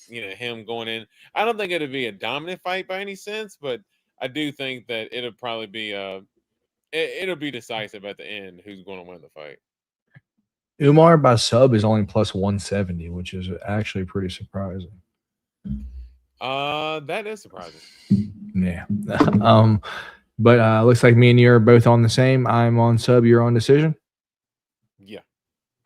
him going in, I don't think it'll be a dominant fight by any sense, but I do think that it'll probably be it'll be decisive at the end who's going to win the fight. Umar by sub is only plus 170, which is actually pretty surprising. That is surprising. Yeah. But looks like me and you are both on the same. I'm on sub, you're on decision. Yeah.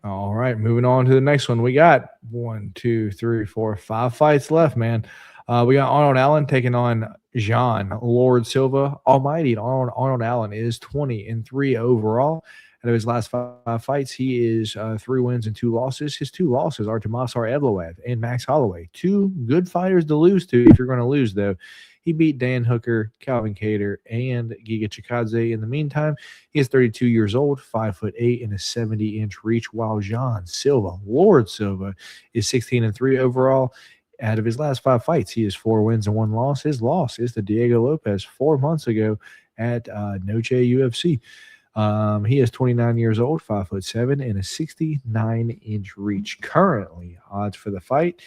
All right, moving on to the next one. We got 1, 2, 3, 4, 5 fights left, man. We got Arnold Allen taking on Jean Lord Silva Almighty. Arnold Allen is 20-3 overall. Out of his last 5 fights, he is 3 wins and 2 losses. His 2 losses are to Movsar Evloev and Max Holloway. 2 good fighters to lose to if you're going to lose, though. He beat Dan Hooker, Calvin Kattar, and Giga Chikadze. In the meantime, he is 32 years old, 5'8", and a 70-inch reach, while Jean Silva, Lord Silva, is 16-3 overall. Out of his last 5 fights, he has 4 wins and 1 loss. His loss is to Diego Lopez 4 months ago at Noche UFC. He is 29 years old, 5'7", and a 69-inch reach. Currently, odds for the fight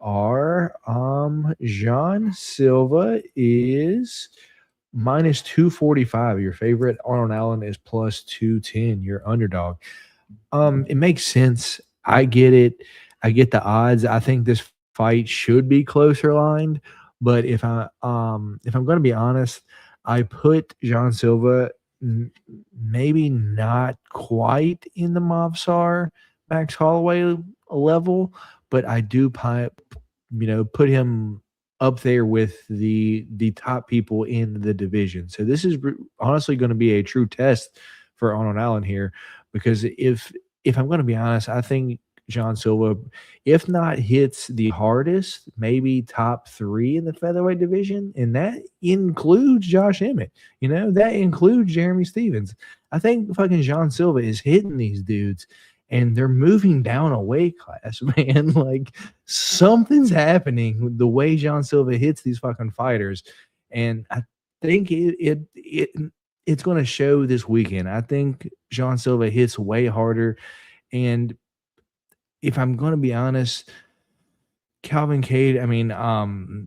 are Jean Silva is minus 245. Your favorite. Arnold Allen is plus 210. Your underdog. It makes sense. I get it. I get the odds. I think this fight should be closer lined, but if I'm going to be honest, I put Jean Silva maybe not quite in the Movsar Max Holloway level, but I do put him up there with the top people in the division. So this is honestly going to be a true test for Arnold Allen here, because if I'm going to be honest, I think Jean Silva, if not hits the hardest, maybe top 3 in the featherweight division, and that includes Josh Emmett. That includes Jeremy Stevens. I think fucking Jean Silva is hitting these dudes, and they're moving down a weight class, man. Something's happening the way Jean Silva hits these fucking fighters, and I think it's going to show this weekend. I think Jean Silva hits way harder, and if I'm going to be honest, Calvin Kattar,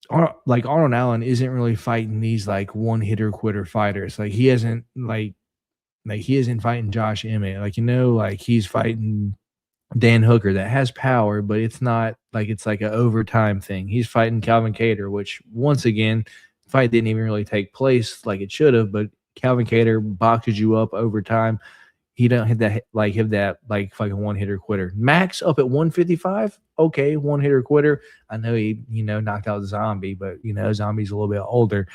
Arnold Allen isn't really fighting these one hitter quitter fighters. He isn't fighting Josh Emmett. He's fighting Dan Hooker that has power, but it's not it's an overtime thing. He's fighting Calvin Kattar, which once again, the fight didn't even really take place like it should have, but Calvin Kattar boxes you up overtime. He don't hit that fucking one hitter quitter. Max up at 155. Okay, one hitter quitter. I know he knocked out Zombie, but Zombie's a little bit older.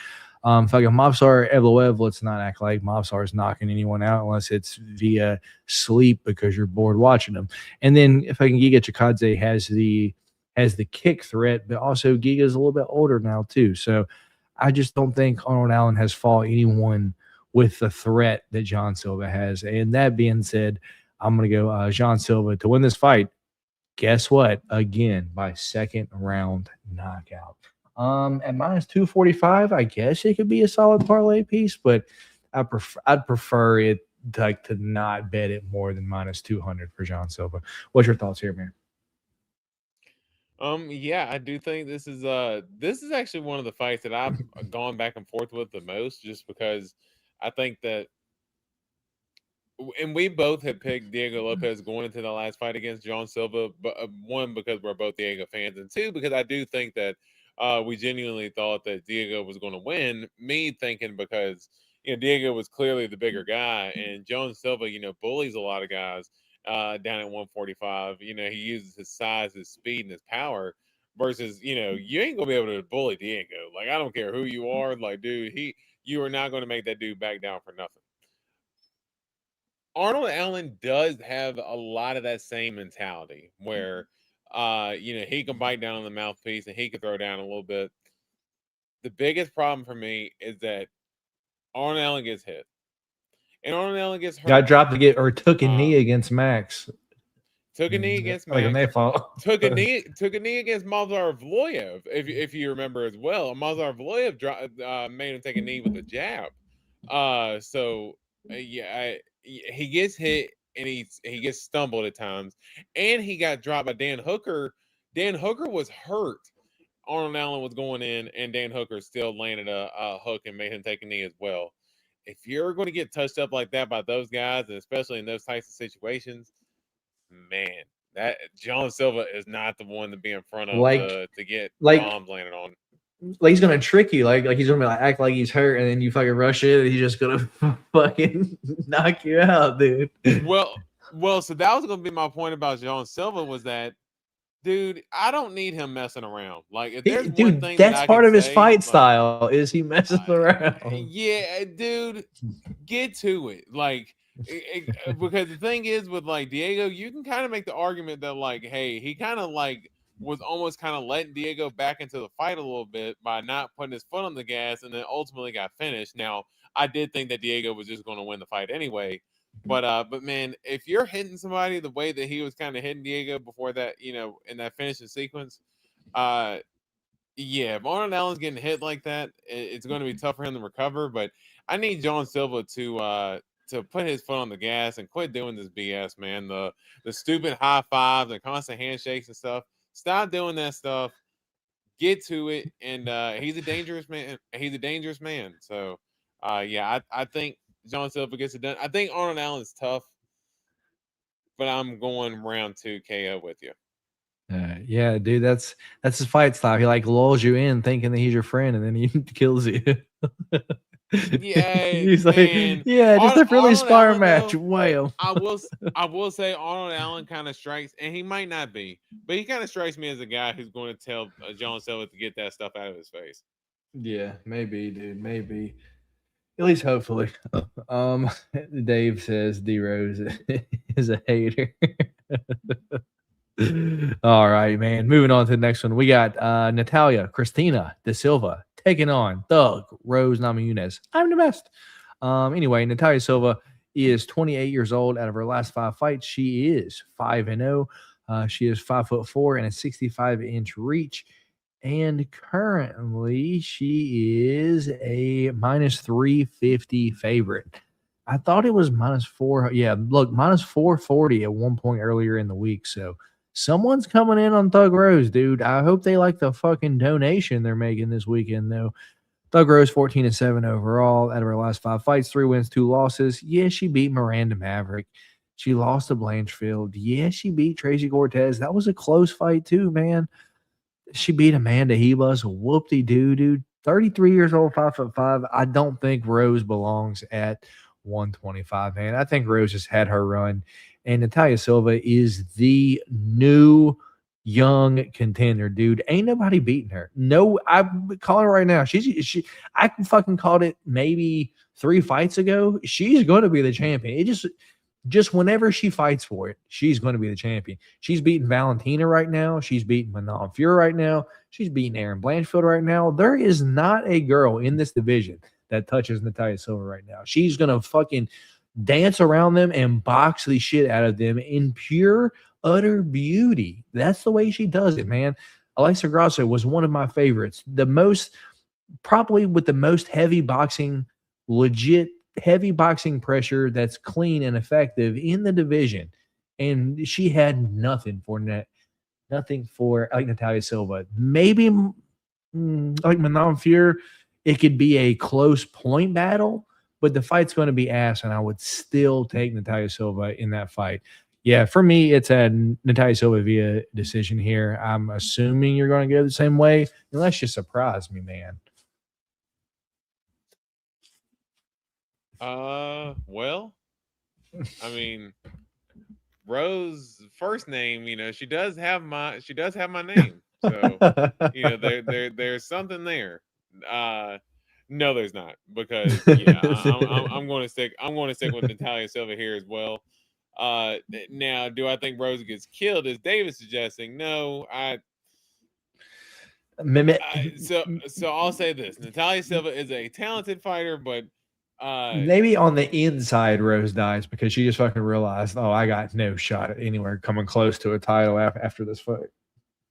Fucking Movsar Evloev, let's not act like Movsar is knocking anyone out unless it's via sleep because you're bored watching them. And then if Giga Chikadze has the kick threat, but also Giga's a little bit older now too. So I just don't think Arnold Allen has fought anyone with the threat that John Silva has. And that being said, I'm going to go John Silva to win this fight. Guess what? Again, by second round knockout. At minus 245, I guess it could be a solid parlay piece, but I'd prefer it to not bet it more than minus 200 for John Silva. What's your thoughts here, man? Yeah, I do think this is actually one of the fights that I've gone back and forth with the most, just because I think that, and we both had picked Diego Lopez going into the last fight against John Silva, but one, because we're both Diego fans, and two, because I do think that we genuinely thought that Diego was going to win. Me thinking because Diego was clearly the bigger guy, and John Silva bullies a lot of guys down at 145. He uses his size, his speed, and his power. Versus you ain't gonna be able to bully Diego. Like, I don't care who you are. Like, dude, you are not going to make that dude back down for nothing. Arnold Allen does have a lot of that same mentality where, he can bite down on the mouthpiece and he can throw down a little bit. The biggest problem for me is that Arnold Allen gets hit. And Arnold Allen gets hurt. Got dropped took a knee against Max. Took a knee against Max. Like a fault. Took a knee against Mazar Vloyev, if you remember as well. Mazar Vloyev made him take a knee with a jab. He gets hit and he gets stumbled at times, and he got dropped by Dan Hooker. Dan Hooker was hurt. Arnold Allen was going in, and Dan Hooker still landed a hook and made him take a knee as well. If you're going to get touched up like that by those guys, and especially in those types of situations, man, that John Silva is not the one to be in front of to get bombs landed on. Like, he's gonna trick you, like he's gonna act like he's hurt, and then you fucking rush it, and he's just gonna fucking knock you out, dude. Well, so that was gonna be my point about John Silva, was that, dude, I don't need him messing around. Like, if there's one thing that's part of his fight style, is he messes around. Yeah, dude, get to it. Like, because the thing is with like Diego, you can kind of make the argument that like, hey, he kind of like was almost kind of letting Diego back into the fight a little bit by not putting his foot on the gas, and then ultimately got finished. Now, I did think that Diego was just going to win the fight anyway, but man, if you're hitting somebody the way that he was kind of hitting Diego before that, in that finishing sequence, if Arnold Allen's getting hit like that, it's going to be tough for him to recover. But I need John Silva to put his foot on the gas and quit doing this BS, man. The stupid high fives and constant handshakes and stuff. Stop doing that stuff. Get to it. And he's a dangerous man. So, I think John Silva gets it done. I think Arnold Allen's tough, but I'm going round 2 KO with you. Yeah, dude, that's his fight style. He like lulls you in thinking that he's your friend, and then he kills you. Yeah, he's man. Like, yeah, just a really spar match. Though, wow. I will say Arnold Allen kind of strikes, and he might not be, but he kind of strikes me as a guy who's going to tell John Silva to get that stuff out of his face. Yeah, maybe, dude, maybe. At least hopefully. Dave says D Rose is a hater. All right, man. Moving on to the next one. We got Natalia Cristina Da Silva taking on Thug Rose Namajunas. I'm the best. Anyway, Natalia Silva is 28 years old. Out of her last 5 fights, she is 5-0. She is 5'4" and a 65-inch reach. And currently, she is a minus 350 favorite. I thought it was minus 4. Yeah, look, minus 440 at one point earlier in the week. So someone's coming in on Thug Rose, dude. I hope they like the fucking donation they're making this weekend, though. Thug Rose 14-7 overall. Out of her last 5 fights, 3 wins, 2 losses. Yeah, she beat Miranda Maverick. She lost to Blanchfield. Yeah, she beat Tracy Cortez. That was a close fight, too, man. She beat Amanda Hebus. Whoop-de-doo, dude. 33 years old, 5'5". I don't think Rose belongs at 125, man. I think Rose just had her run. And Natalia Silva is the new young contender, dude. Ain't nobody beating her. No, I'm calling her right now. I fucking called it maybe 3 fights ago. She's going to be the champion. just whenever she fights for it, she's going to be the champion. She's beating Valentina right now. She's beating Manon Fury right now. She's beating Erin Blanchfield right now. There is not a girl in this division that touches Natalia Silva right now. She's going to fucking dance around them and box the shit out of them in pure, utter beauty. That's the way she does it, man. Alexa Grasso was one of my favorites. Probably with the most heavy boxing, legit heavy boxing pressure that's clean and effective in the division. And she had nothing for like Natalia Silva. Maybe like Manon Fury, it could be a close point battle, but the fight's going to be ass, and I would still take Natalia Silva in that fight. Yeah, for me, it's a Natalia Silva via decision here. I'm assuming you're going to go the same way, unless you surprise me, man. Well, I mean, Rose first name, she does have my name. So, there's something there. No, there's not, because I'm going to stick with Natalia Silva here as well. Now, do I think Rose gets killed, as David suggesting? No, so I'll say this: Natalia Silva is a talented fighter, but maybe on the inside, Rose dies because she just fucking realized, oh, I got no shot at anywhere coming close to a title after this fight.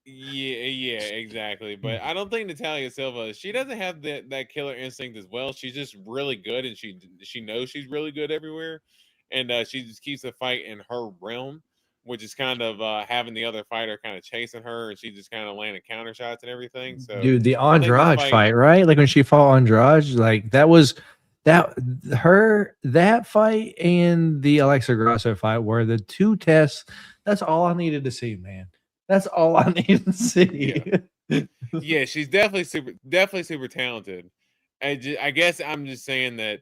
Yeah, exactly. But I don't think Natalia Silva, she doesn't have that killer instinct as well. She's just really good, and she knows she's really good everywhere, and she just keeps the fight in her realm, which is kind of having the other fighter kind of chasing her, and she just kind of landing counter shots and everything. So, dude, the Andrade fight, right? Like when she fought Andrade, like that fight and the Alexa Grasso fight were the two tests. That's all I needed to see, man. That's all I needed to see. Yeah, she's definitely super talented. I guess I'm just saying that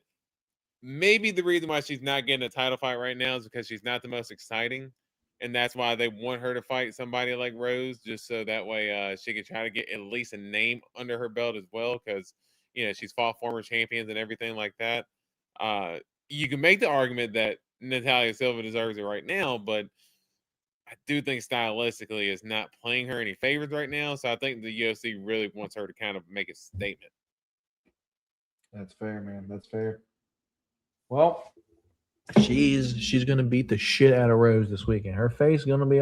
maybe the reason why she's not getting a title fight right now is because she's not the most exciting, and that's why they want her to fight somebody like Rose, just so that way she can try to get at least a name under her belt as well, because she's fought former champions and everything like that. You can make the argument that Natalia Silva deserves it right now, but I do think stylistically is not playing her any favors right now. So I think the UFC really wants her to kind of make a statement. That's fair, man. That's fair. Well, she's gonna beat the shit out of Rose this weekend. Her face is gonna be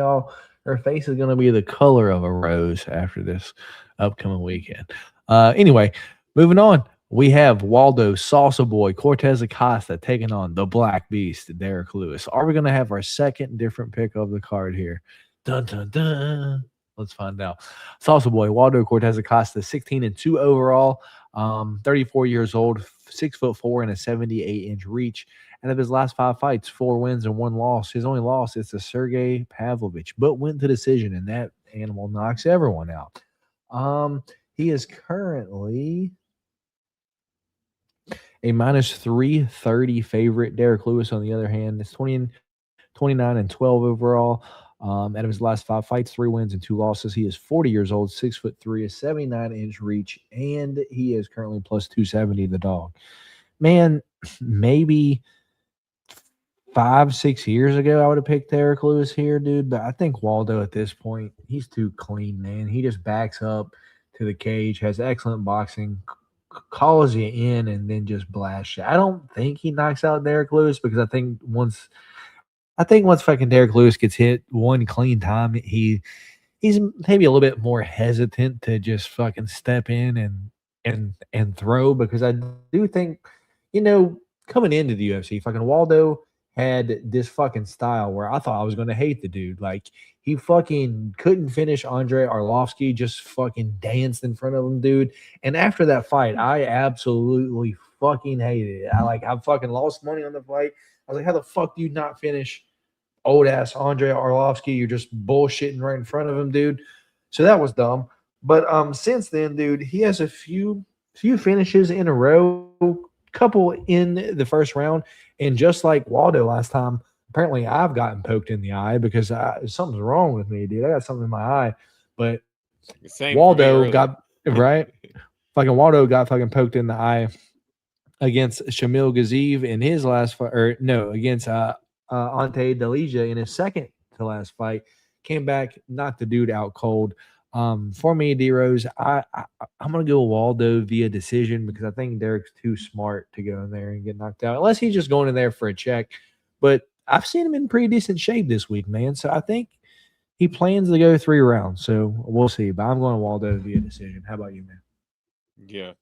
the color of a rose after this upcoming weekend. Anyway, moving on. We have Waldo Salsa Boy Cortez Acosta taking on the Black Beast, Derek Lewis. Are we going to have our second different pick of the card here? Dun, dun, dun. Let's find out. Salsa Boy Waldo Cortez Acosta, 16-2 overall, 34 years old, 6'4" and a 78-inch reach. And of his last 5 fights, 4 wins and 1 loss. His only loss is to Sergey Pavlovich, but went to decision, and that animal knocks everyone out. He is currently a -330 favorite. Derek Lewis, on the other hand, is 29-12 overall. Out of his last 5 fights, 3 wins and 2 losses. He is 40 years old, 6'3", a 79-inch reach, and he is currently +270, the dog. Man, maybe 5-6 years ago, I would have picked Derek Lewis here, dude. But I think Waldo at this point, he's too clean, man. He just backs up to the cage, has excellent boxing, calls you in, and then just blasts you. I don't think he knocks out Derek Lewis, because I think once fucking Derek Lewis gets hit one clean time, he's maybe a little bit more hesitant to just fucking step in and throw, because I do think, coming into the UFC, fucking Waldo had this fucking style where I thought I was going to hate the dude. Like, he fucking couldn't finish Andrei Arlovski, just fucking danced in front of him, dude. And after that fight, I absolutely fucking hated it. I fucking lost money on the fight. I was like, how the fuck do you not finish old ass Andrei Arlovski? You're just bullshitting right in front of him, dude. So that was dumb. But since then, dude, he has a few finishes in a row, couple in the first round, and just like Waldo last time, apparently I've gotten poked in the eye because something's wrong with me, dude. I got something in my eye. But Waldo got right. Fucking Waldo got fucking poked in the eye against Shamil Gaziev in his last fight, against Ante Delija in his second to last fight. Came back, knocked the dude out cold. For me, D-Rose, I'm going to go Waldo via decision because I think Derek's too smart to go in there and get knocked out, unless he's just going in there for a check. But I've seen him in pretty decent shape this week, man. So I think he plans to go 3 rounds. So we'll see. But I'm going Waldo via decision. How about you, man? Yeah.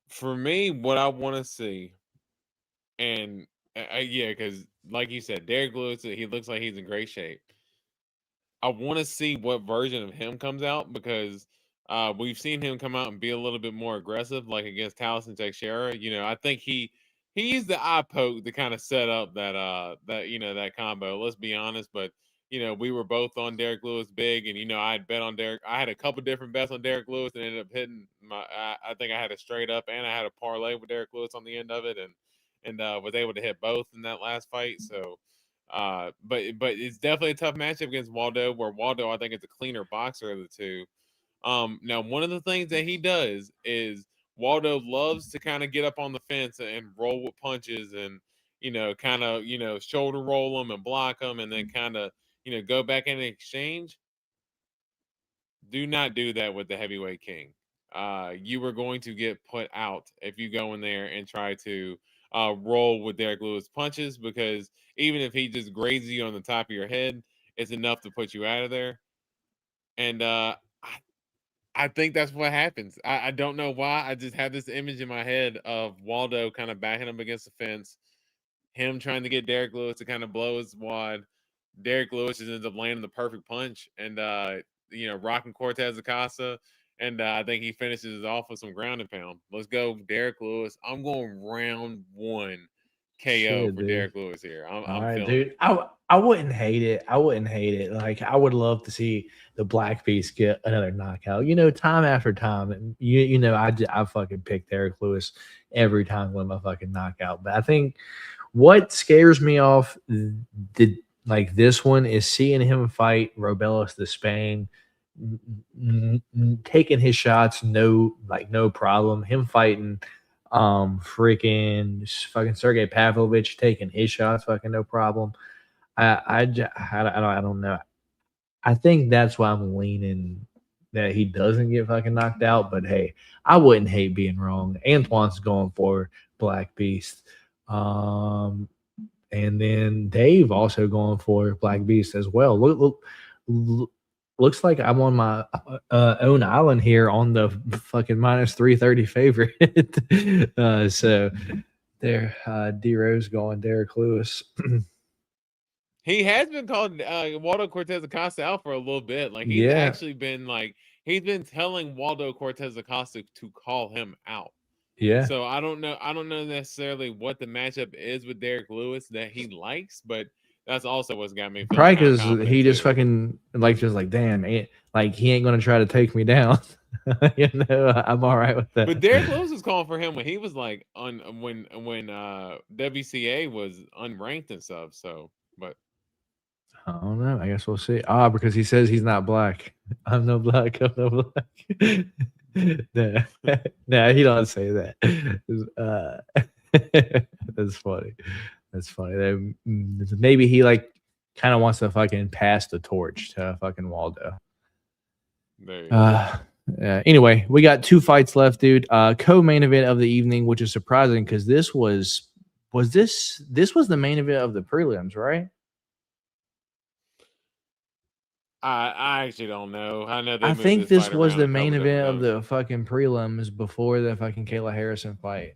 For me, what I want to see, and yeah, because like you said, Derek Lewis, he looks like he's in great shape. I want to see what version of him comes out because we've seen him come out and be a little bit more aggressive, like against Taliesin Teixeira. I think he used the eye poke to kind of set up that combo. Let's be honest, but we were both on Derek Lewis big, and I had bet on Derek. I had a couple different bets on Derek Lewis, and ended up hitting my. I think I had a straight up, and I had a parlay with Derek Lewis on the end of it, and was able to hit both in that last fight. So. But it's definitely a tough matchup against Waldo, where Waldo I think is a cleaner boxer of the two. Now one of the things that he does is Waldo loves to kind of get up on the fence and roll with punches and kind of shoulder roll them and block them and then kind of go back in exchange. Do not do that with the heavyweight king. You are going to get put out if you go in there and try to roll with Derek Lewis punches, because even if he just grazes you on the top of your head, it's enough to put you out of there. And I think that's what happens. I don't know why. I just have this image in my head of Waldo kind of backing up against the fence, him trying to get Derek Lewis to kind of blow his wad. Derek Lewis just ends up landing the perfect punch and rocking Cortez Acosta. And I think he finishes off with some ground and pound. Let's go, Derek Lewis. I'm going round 1 KO Shit, for dude. Derek Lewis here. I'm All right, feeling dude. it. I wouldn't hate it. I wouldn't hate it. Like, I would love to see the Black Beast get another knockout. Time after time. And I fucking pick Derek Lewis every time with my fucking knockout. But I think what scares me off this one is seeing him fight Robelis de Spain, taking his shots, no problem. Him fighting freaking fucking Sergey Pavlovich, taking his shots, fucking no problem. I don't know. I think that's why I'm leaning that he doesn't get fucking knocked out. But hey, I wouldn't hate being wrong. Antoine's going for Black Beast. And then Dave also going for Black Beast as well. Looks like I'm on my own island here on the fucking -330 favorite. So there, D-Rose going Derek Lewis. He has been called Waldo Cortez Acosta out for a little bit. Like he's actually been he's been telling Waldo Cortez Acosta to call him out. Yeah. So I don't know necessarily what the matchup is with Derek Lewis that he likes, but that's also what's got me probably because he just fucking damn, he ain't gonna try to take me down. I'm all right with that. But Derek Lewis was calling for him when he was when WCA was unranked and stuff. So, but I don't know. I guess we'll see. Because he says he's not black. I'm no black. I'm no black. No, he don't say that. That's funny. That's funny. Maybe he kind of wants to fucking pass the torch to fucking Waldo. There you go. Anyway, we got 2 fights left, dude. Co-main event of the evening, which is surprising because this was the main event of the prelims, right? I actually don't know. I think this was the main event of the fucking prelims before the fucking Kayla Harrison fight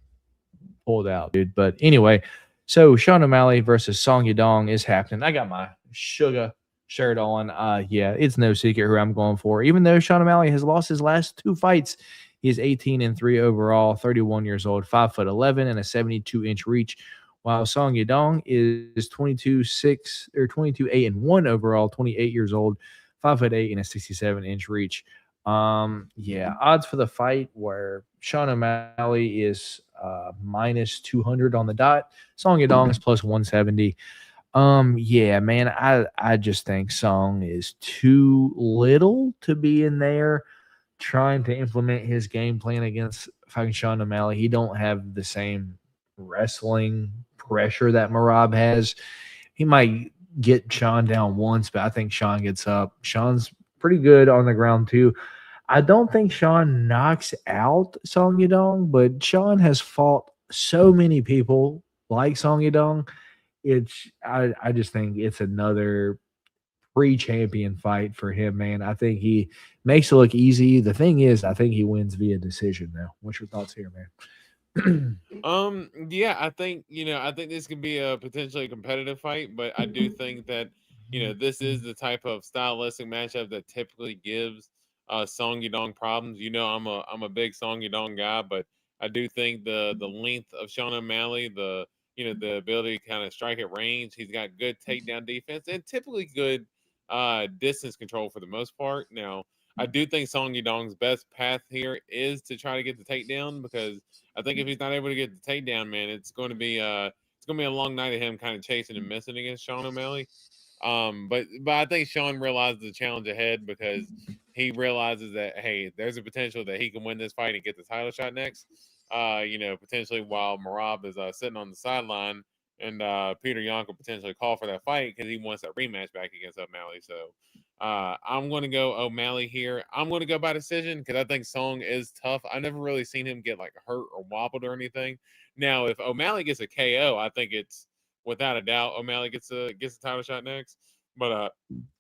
pulled out, dude. But anyway, so Sean O'Malley versus Song Yadong is happening. I got my Sugar shirt on. Yeah, it's no secret who I'm going for. Even though Sean O'Malley has lost his last 2 fights, he is 18-3 overall, 31 years old, 5'11" and a 72-inch reach. While Song Yadong is 22-6 or 22-8-1 overall, 28 years old, 5'8" and a 67-inch reach. Yeah, odds for the fight where Sean O'Malley is -200 on the dot. Song Yadong is +170. Yeah, man, I just think Song is too little to be in there trying to implement his game plan against fucking Sean O'Malley. He don't have the same wrestling pressure that Merab has. He might get Sean down once, but I think Sean gets up. Sean's pretty good on the ground too. I don't think Sean knocks out Song Yadong, but Sean has fought so many people like Song Yadong. I just think it's another pre-champion fight for him, man. I think he makes it look easy. The thing is, I think he wins via decision now. What's your thoughts here, man? Yeah, I think I think this could be a potentially competitive fight, but I do think that this is the type of stylistic matchup that typically gives Song Yadong problems. I'm a big Song Yadong guy, but I do think the length of Sean O'Malley, the ability to kind of strike at range, he's got good takedown defense and typically good distance control for the most part. Now, I do think Song Yadong's best path here is to try to get the takedown, because I think if he's not able to get the takedown, man, it's going to be a long night of him kind of chasing and missing against Sean O'Malley. But I think Sean realizes the challenge ahead, because he realizes that, hey, there's a potential that he can win this fight and get the title shot next. Potentially while Merab is sitting on the sideline, and Peter Yan could potentially call for that fight because he wants that rematch back against O'Malley. So I'm going to go O'Malley here. I'm going to go by decision because I think Song is tough. I've never really seen him get like hurt or wobbled or anything. Now, if O'Malley gets a KO, I think it's without a doubt O'Malley gets a title shot next. But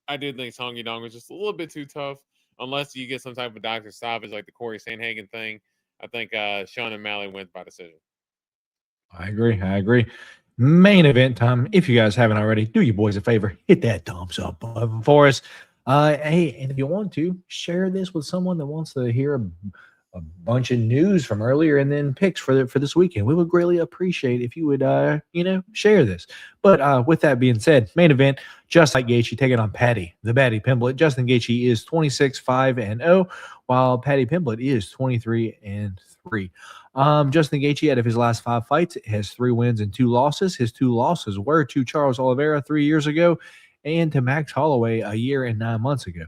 I do think Song Yadong is just a little bit too tough, unless you get some type of doctor stoppage like the Corey Sandhagen thing. I think Sean O'Malley wins by decision. I agree. Main event time. If you guys haven't already, do your boys a favor, hit that thumbs up button for us. Hey, and if you want to, share this with someone that wants to hear a bunch of news from earlier and then picks for this weekend. We would greatly appreciate if you would share this. But with that being said, main event, Justin Gaethje taking on Paddy the Baddy Pimblett. Justin Gaethje is 26-5-0, while Paddy Pimblett is 23-3. Justin Gaethje, out of his last 5 fights, has 3 wins and 2 losses. His 2 losses were to Charles Oliveira 3 years ago and to Max Holloway a year and 9 months ago.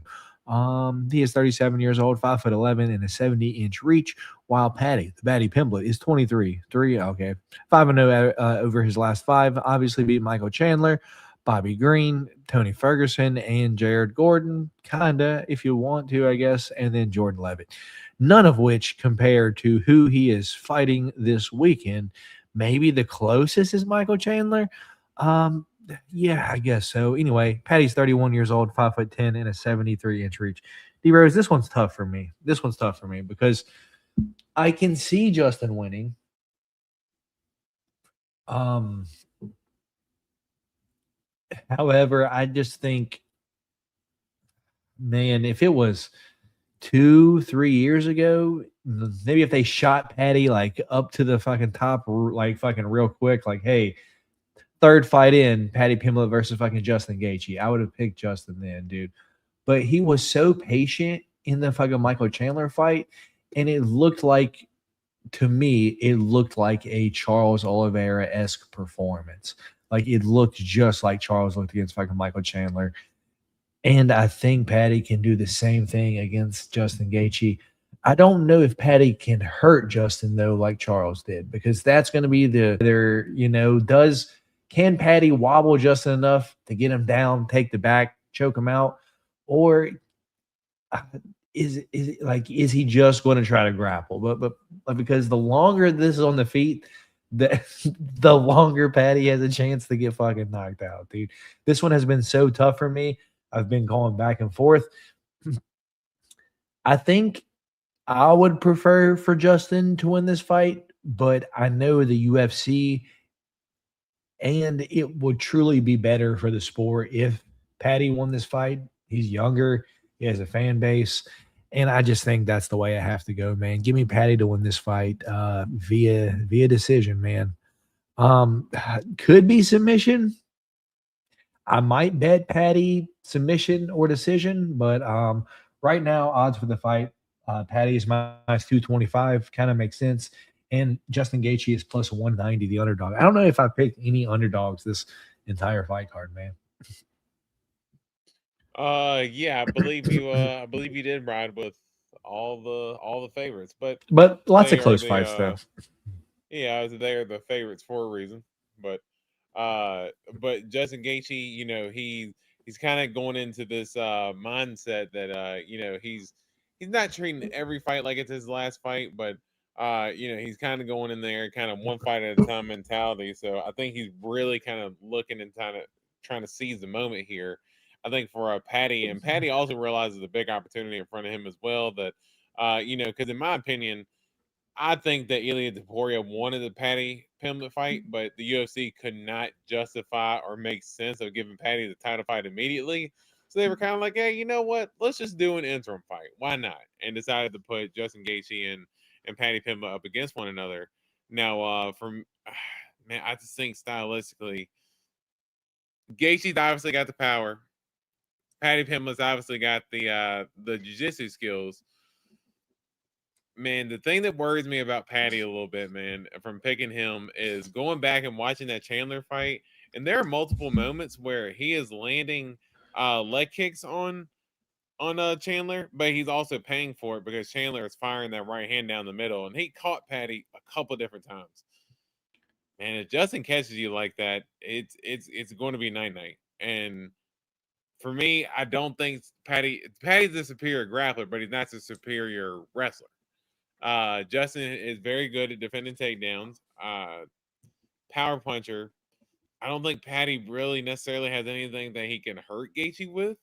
He is 37 years old, 5'11", and a 70-inch reach, while Paddy, the Baddy Pimblett, is 5-0 over his last 5. Obviously beat Michael Chandler, Bobby Green, Tony Ferguson, and Jared Gordon, kinda, if you want to, I guess, and then Jordan Levitt. None of which compared to who he is fighting this weekend. Maybe the closest is Michael Chandler. Yeah, I guess so. Anyway, Paddy's 31 years old, 5'10", and a 73-inch reach. D-Rose, this one's tough for me. Because I can see Justin winning. However, I just think, man, if it was 2-3 years ago, maybe if they shot Paddy like up to the fucking top, like fucking real quick, like, hey, third fight in, Paddy Pimblett versus fucking Justin Gaethje, I would have picked Justin then, dude. But he was so patient in the fucking Michael Chandler fight, and it looked like, to me, it looked like a Charles Oliveira-esque performance. Like, it looked just like Charles looked against fucking Michael Chandler. And I think Paddy can do the same thing against Justin Gaethje. I don't know if Paddy can hurt Justin, though, like Charles did, because that's going to be can Paddy wobble Justin enough to get him down, take the back, choke him out? Or is he just going to try to grapple? But because the longer this is on the feet, the longer Paddy has a chance to get fucking knocked out, dude. This one has been so tough for me. I've been going back and forth. I think I would prefer for Justin to win this fight, but I know the UFC, and it would truly be better for the sport if Paddy won this fight. He's younger. He has a fan base. And I just think that's the way I have to go, man. Give me Paddy to win this fight via decision, man. Could be submission. I might bet Paddy submission or decision, but right now, odds for the fight, Paddy is minus 225, kind of makes sense. And Justin Gaethje is plus 190, the underdog. I don't know if I picked any underdogs this entire fight card, man. Yeah, I believe you did ride with all the favorites, but lots of close fights though. Yeah, they're the favorites for a reason. But Justin Gaethje, he's kind of going into this mindset that he's not treating every fight like it's his last fight, but he's kind of going in there kind of one fight at a time mentality. So I think he's really kind of looking and trying to seize the moment here. I think for Patty, and Patty also realizes a big opportunity in front of him as well. That because in my opinion, I think that Ilya Taporia wanted the Patty Pimblett fight, but the UFC could not justify or make sense of giving Patty the title fight immediately. So they were kind of like, hey, you know what? Let's just do an interim fight. Why not? And decided to put Justin Gaethje and Patty Pimblett up against one another. Now, man, I just think stylistically, Gaethje's obviously got the power. Patty Pimblett's obviously got the jiu-jitsu skills. Man, the thing that worries me about Patty a little bit, man, from picking him is going back and watching that Chandler fight. And there are multiple moments where he is landing leg kicks on Chandler, but he's also paying for it because Chandler is firing that right hand down the middle. And he caught Patty a couple different times. Man, if Justin catches you like that, it's going to be night-night. And for me, I don't think Patty's a superior grappler, but he's not a superior wrestler. Justin is very good at defending takedowns. Power puncher. I don't think Patty really necessarily has anything that he can hurt Gaethje with.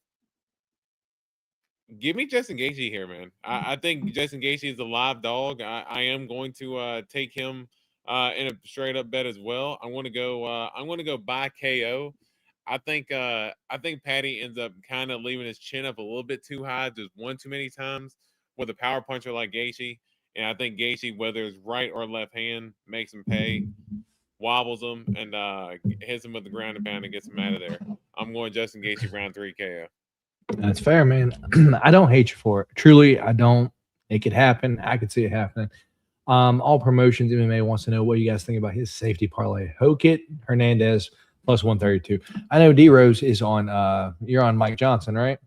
Give me Justin Gaethje here, man. I think Justin Gaethje is a live dog. I am going to take him in a straight up bet as well. I'm going to go by KO. I think Patty ends up kind of leaving his chin up a little bit too high, just one too many times with a power puncher like Gaethje. And I think Gaethje, whether it's right or left hand, makes him pay, wobbles him, and hits him with the ground and pound and gets him out of there. I'm going Justin Gaethje round 3 KO. That's fair, man. I don't hate you for it. Truly, I don't. It could happen. I could see it happening. All Promotions MMA wants to know what you guys think about his safety parlay. Hokit Hernandez plus 132. I know D Rose is on. You're on Mike Johnson, right?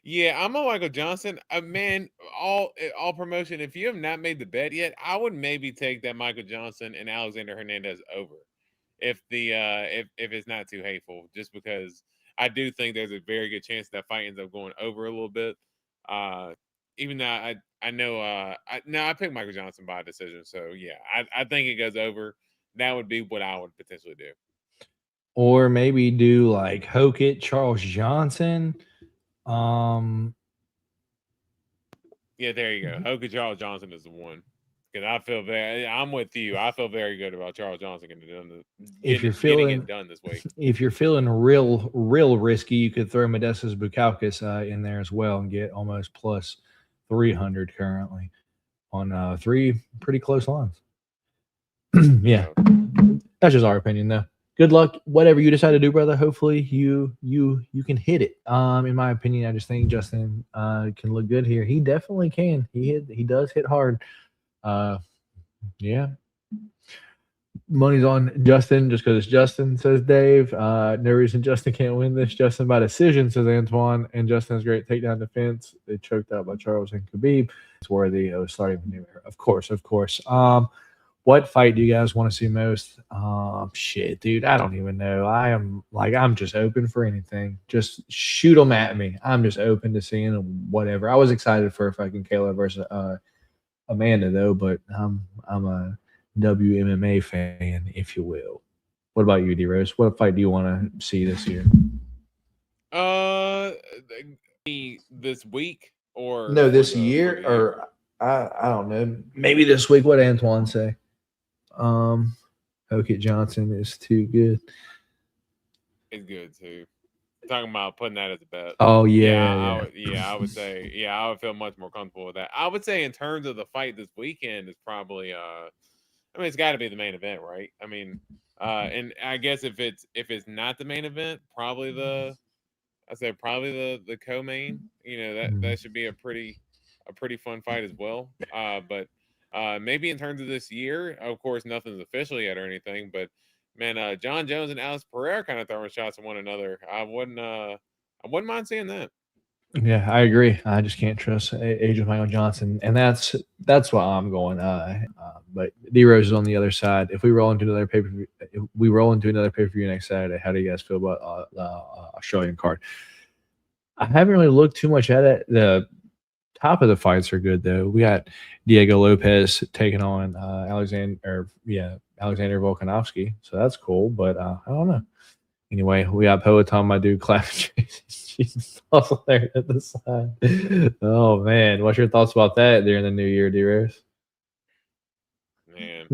Yeah, I'm on Michael Johnson. Man, all promotion. If you have not made the bet yet, I would maybe take that Michael Johnson and Alexander Hernandez over, if it's not too hateful. Just because I do think there's a very good chance that fight ends up going over a little bit. Even though I know I picked Michael Johnson by decision. So yeah, I think it goes over. That would be what I would potentially do. Or maybe do like Hokit Charles Johnson. Yeah, there you go. Hoka Charles Johnson is the one. Because I'm with you. I feel very good about Charles Johnson getting it done this week. If you're feeling real risky, you could throw Modestas Bukauskas in there as well and get almost plus 300 currently on 3 pretty close lines. Yeah, that's just our opinion, though. Good luck, whatever you decide to do, brother. Hopefully you can hit it. In my opinion, I just think Justin can look good here. He definitely can. He does hit hard. Yeah. Money's on Justin just because it's Justin, says Dave. No reason Justin can't win this. Justin by decision, says Antoine. And Justin's great takedown defense. They choked out by Charles and Khabib. It's worthy of starting a new era. Of course. What fight do you guys want to see most? Shit, dude. I don't even know. I'm just open for anything. Just shoot them at me. I'm just open to seeing whatever. I was excited for fucking Kayla versus Amanda, though, but I'm a WMMA fan, if you will. What about you, D Rose? What fight do you want to see this year? This week or no, this year or I don't know. Maybe this week. What Antoine say? Hokit Johnson is too good. It's good too. Talking about putting that as a bet. Oh yeah. I would say, I would feel much more comfortable with that. I would say in terms of the fight this weekend is probably it's got to be the main event, right? I mean, and I guess if it's not the main event, probably the co-main. That should be a pretty fun fight as well. But maybe in terms of this year, of course, nothing's official yet or anything. But man, John Jones and Alex Pereira kind of throwing shots at one another. I wouldn't mind seeing that. Yeah, I agree. I just can't trust Agent Michael Johnson, and that's why I'm going But D Rose is on the other side. If we roll into another pay-per-view, next Saturday, how do you guys feel about the Australian card? I haven't really looked too much at it. The top of the fights are good though. We got Diego Lopez taking on Alexander Volkanovski, so that's cool. But I don't know. Anyway, we got Poetan, my dude, clapping Jesus also there at the side. Oh man, what's your thoughts about that during the new year, D Rose? Man,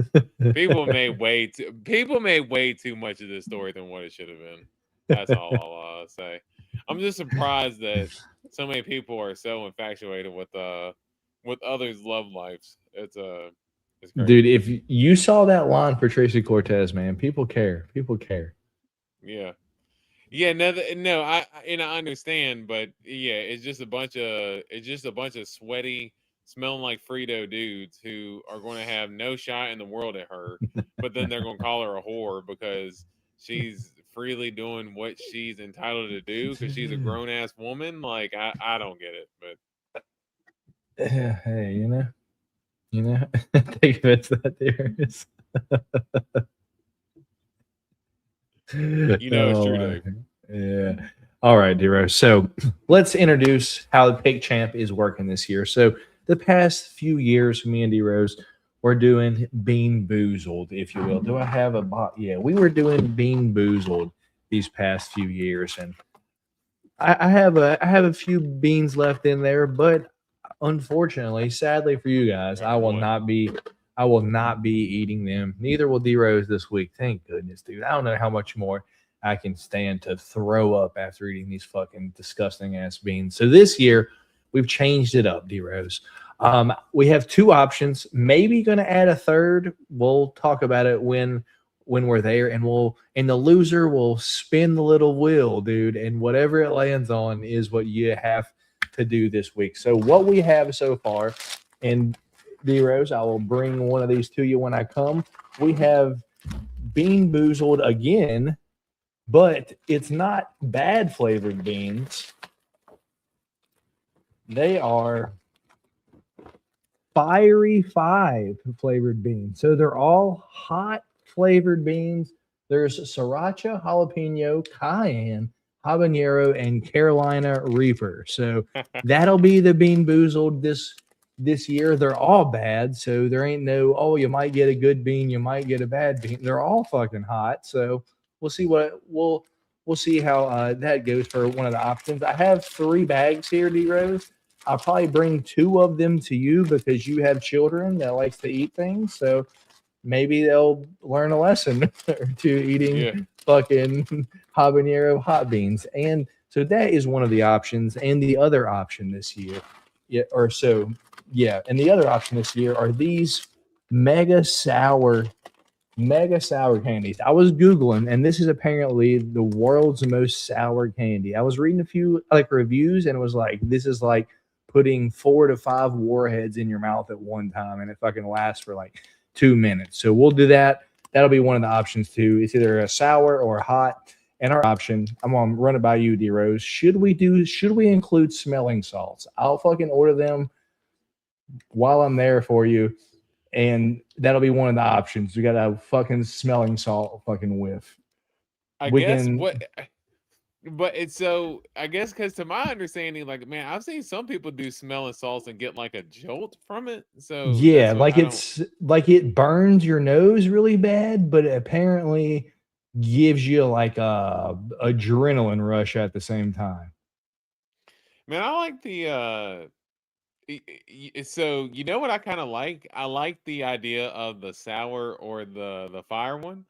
people made way too much of this story than what it should have been. That's all I'll say. I'm just surprised that so many people are so infatuated with others' love lives. It's crazy. Dude, if you saw that line for Tracy Cortez, man, people care. People care. Yeah. No, I understand, but yeah, it's just a bunch of sweaty, smelling like Frito dudes who are going to have no shot in the world at her, but then they're going to call her a whore because she's freely doing what she's entitled to do because she's a grown ass woman. Like I don't get it, but hey, you know, take offense to that, there is. It's true, Dave. Yeah. All right, D-Rose. So let's introduce how the Pick Champ is working this year. So the past few years, me and D-Rose were doing Bean Boozled, if you will. Do I have a bot? Yeah, we were doing Bean Boozled these past few years, and I have a few beans left in there, but unfortunately, sadly for you guys, I will not be eating them. Neither will D-Rose this week. Thank goodness, dude. I don't know how much more I can stand to throw up after eating these fucking disgusting ass beans. So this year, we've changed it up, D-Rose. We have two options. Maybe going to add a third. We'll talk about it when we're there, and the loser will spin the little wheel, dude, and whatever it lands on is what you have to do this week. So what we have so far, and D-Rose, I will bring one of these to you when I come. We have Bean Boozled again, but it's not bad flavored beans. They are Fiery 5 flavored beans. So they're all hot flavored beans. There's sriracha, jalapeno, cayenne, habanero, and Carolina Reaper. So that'll be the Bean Boozled this year. They're all bad, so there ain't no, oh, you might get a good bean, you might get a bad bean. They're all fucking hot. So we'll see we'll see how that goes for one of the options. I have 3 bags here, D-Rose. I'll probably bring 2 of them to you because you have children that likes to eat things. So maybe they'll learn a lesson or two eating fucking habanero hot beans. And so that is one of the options. And the other option this year, and the other option this year are these mega sour candies. I was Googling, and this is apparently the world's most sour candy. I was reading a few reviews, and it was like, this is like putting 4 to 5 warheads in your mouth at one time, and it fucking lasts for like 2 minutes. So we'll do that. That'll be one of the options too. It's either a sour or a hot. And our option, I'm gonna run it by you, D-Rose. Should we include smelling salts? I'll fucking order them while I'm there for you, and that'll be one of the options. We got a fucking smelling salt fucking whiff. I guess because to my understanding, like, man, I've seen some people do smelling salts and get like a jolt from it. So yeah, it burns your nose really bad, but it apparently gives you like a adrenaline rush at the same time. Man, I like the so you know what I kind of like? I like the idea of the sour or the fire one.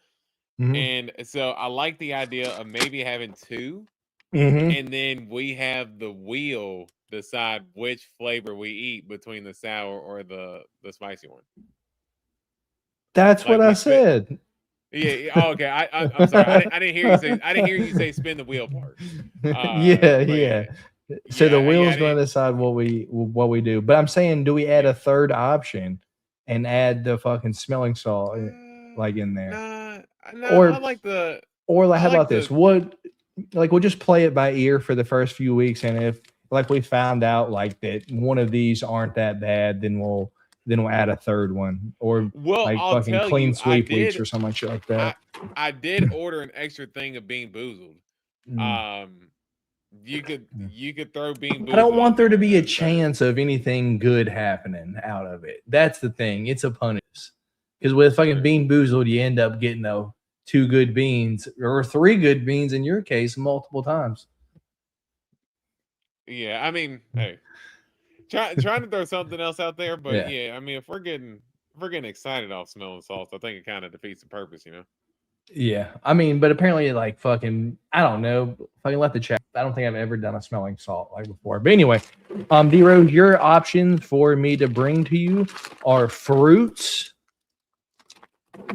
Mm-hmm. And so I like the idea of maybe having 2, and then we have the wheel decide which flavor we eat between the sour or the spicy one. That's like what I said. Yeah. Oh, okay. I'm sorry. I didn't hear you say. I didn't hear you say spin the wheel part. Yeah. So the wheel's going to decide what we do. But I'm saying, do we add a third option and add the fucking smelling salt like in there? Or I like the. Or like, how about this? We'll just play it by ear for the first few weeks, and if like we found out like that one of these aren't that bad, then we'll then we'll add a third one, or Well, like I'll fucking tell clean you, sweep weeks or something shit like that. I did order an extra thing of Bean Boozled. Mm. You could throw Bean Boozled. I don't want there to be a as chance of anything good happening out of it. That's the thing. It's a punish. Because with fucking Bean Boozled, you end up getting 2 good beans or 3 good beans in your case multiple times. Yeah, I mean, hey, trying to throw something else out there, but Yeah. I mean, if we're getting excited off smelling salts, I think it kind of defeats the purpose, you know. Yeah, I mean, but apparently, like fucking, I don't know. Fucking let the chat. I don't think I've ever done a smelling salt like before. But anyway, D Rose, your options for me to bring to you are fruits.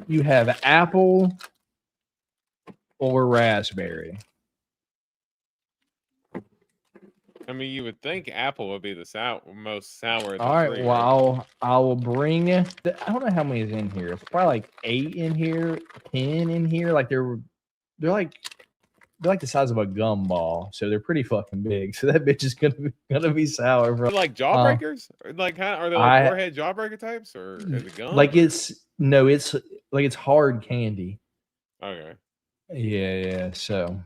You have apple or raspberry. I mean, you would think apple would be the most sour. Of the All right, three, well, I will bring. I don't know how many is in here. It's probably like 8 in here, 10 in here. Like they're like the size of a gumball, so they're pretty fucking big. So that bitch is gonna be sour. Are they like jawbreakers, are they like forehead jawbreaker types, or is it gum? Like it's hard candy. Okay. Yeah. So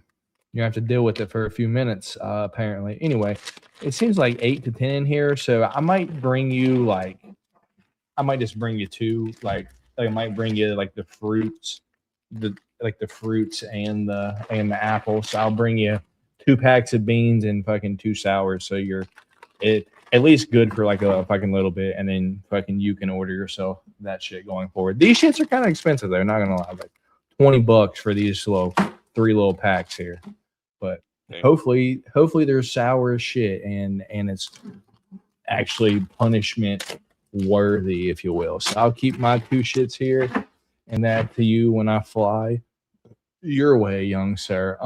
you have to deal with it for a few minutes, apparently. Anyway, it seems like 8 to 10 in here. So I might bring you I might just bring you 2. Like I might bring you like the fruits, the fruits and the apples. So I'll bring you 2 packs of beans and fucking 2 sours. So you're at least good for like a fucking little bit, and then fucking you can order yourself that shit going forward. These shits are kind of expensive though, not gonna lie. Like $20 for these 3 little packs here. But hopefully they're sour as shit and it's actually punishment worthy, if you will. So I'll keep my 2 shits here and that to you when I fly your way, young sir.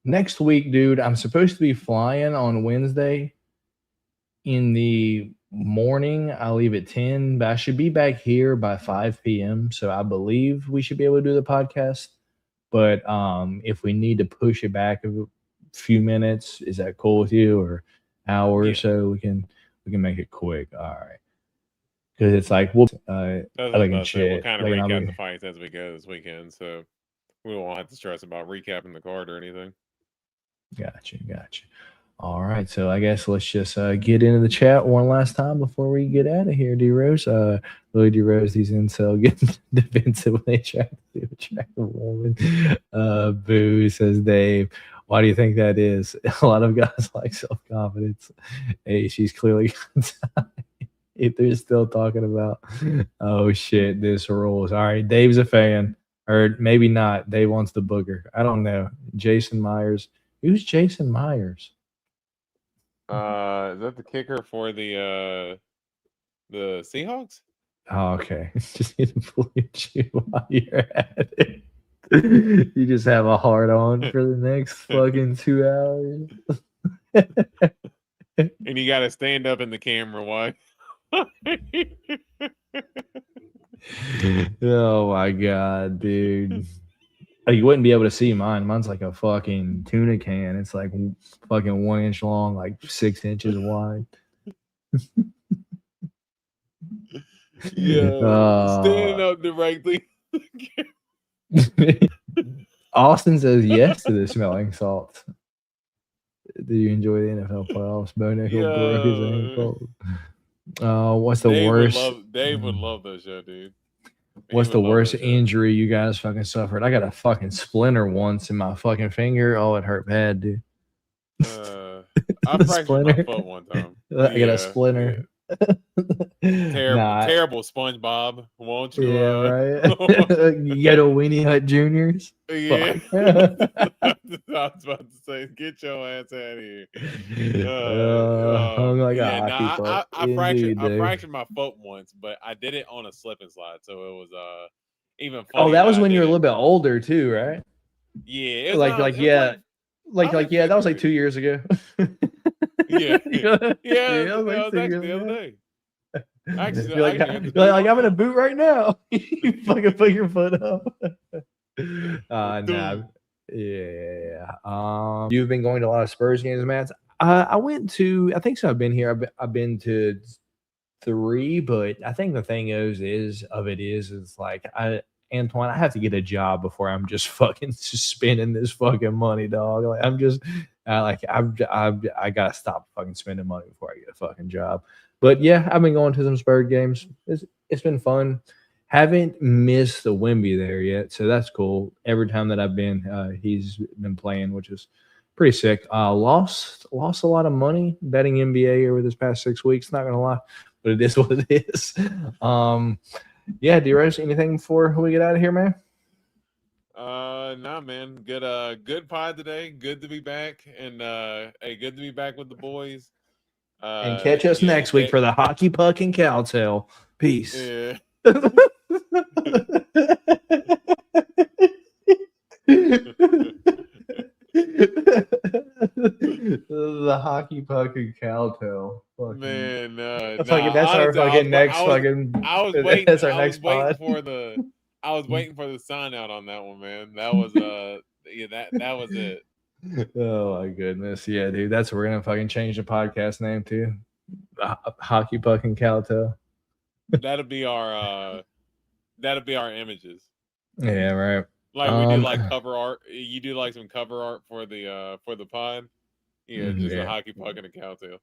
Next week, dude, I'm supposed to be flying on Wednesday in the morning. I leave at 10, but I should be back here by 5 p.m. So I believe we should be able to do the podcast. But if we need to push it back a few minutes, is that cool with you? Or hour or so? We can make it quick. All right. Because it's like we'll we'll kind of recap the fights as we go this weekend, so we won't have to stress about recapping the card or anything. Gotcha. All right, so I guess let's just get into the chat one last time before we get out of here, D Rose. Louis D Rose, these incel getting defensively attractive woman. Boo, says Dave. Why do you think that is? A lot of guys like self-confidence. Hey, she's clearly if they're still talking about, oh shit, this rules. All right, Dave's a fan, or maybe not. Dave wants the booger. I don't know. Jason Myers. Who's Jason Myers? Is that the kicker for the Seahawks? Oh, okay. Just need to believe you while you're at it. You just have a hard on for the next fucking 2 hours. And you got to stand up in the camera. Why? Oh my god, dude. You wouldn't be able to see mine. Mine's like a fucking tuna can. It's like fucking 1 inch long, like 6 inches wide. Yeah, standing up directly. Austin says yes to the smelling salts. Do you enjoy the NFL playoffs? Bo Nickel broke his ankle. What's the worst? Dave would love that show, dude. What's the worst injury you guys fucking suffered? I got a fucking splinter once in my fucking finger. Oh, it hurt bad, dude. I fractured my foot one time. I got a splinter. Terrible SpongeBob. Won't you? Yeah, right. You got a Weenie Hut Juniors. Yeah. I was about to say, get your ass out of here. I fractured my foot once, but I did it on a slip and slide, so it was even funny. Oh, that was when you were a little bit older too, right? Yeah. That was like 2 years ago. Yeah. That was like 2 years the other day. Actually, you're like I'm in a boot right now. You fucking put your foot up. Nah. Yeah. You've been going to a lot of Spurs games, Matt. I went to. I think so. I've been here. I've been to 3, but I think the thing is like Antoine, I have to get a job before I'm just fucking just spending this fucking money, dog. Like I'm just I gotta stop fucking spending money before I get a fucking job. But yeah, I've been going to some Spurs games. It's been fun. Haven't missed the Wemby there yet, so that's cool. Every time that I've been, he's been playing, which is pretty sick. Lost a lot of money betting NBA over this past 6 weeks. Not gonna lie, but it is what it is. Yeah, D-Rose, anything before we get out of here, man? Nah, man. Good pod today. Good to be back, and hey, good to be back with the boys. And catch us next week for the hockey puck and cowtail. Peace. Yeah. The hockey puck and cowtail. Man, that's our fucking next fucking. I was waiting. That's our next pod. I was waiting for the sign out on that one, man. That was that was it. Oh my goodness, yeah, dude. That's what we're gonna fucking change the podcast name to. Hockey puck and cowtail. That'll be our images. Yeah, right. Like we do like cover art. You do like some cover art for the pod. Yeah, just a hockey puck and a cowtail.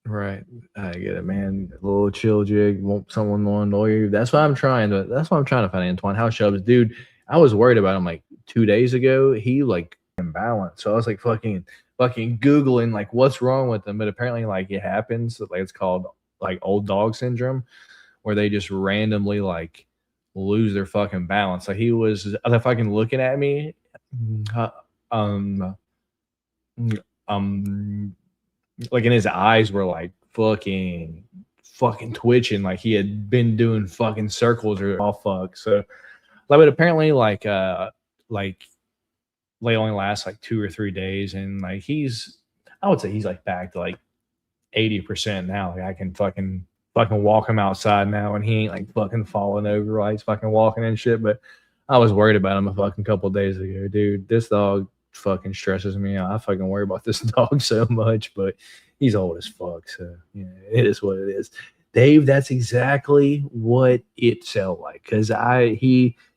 Right. I get it, man. A little chill jig. Want someone to annoy you. That's what I'm trying to find Antoine. How Chubbs, dude. I was worried about him like 2 days ago. He like imbalanced. So I was like fucking Googling like what's wrong with him. But apparently like it happens. Like it's called like old dog syndrome, where they just randomly like lose their fucking balance. Like he was fucking looking at me. Like in his eyes were like fucking twitching, like he had been doing fucking circles or all fuck. So like, but apparently like they only last like 2 or 3 days, and like I would say he's like back to like 80% now. Like I can fucking walk him outside now, and he ain't like fucking falling over while he's fucking walking and shit. But I was worried about him a fucking couple of days ago, dude. This dog fucking stresses me out. I fucking worry about this dog so much, but he's old as fuck, so yeah, it is what it is. Dave, that's exactly what it felt like, because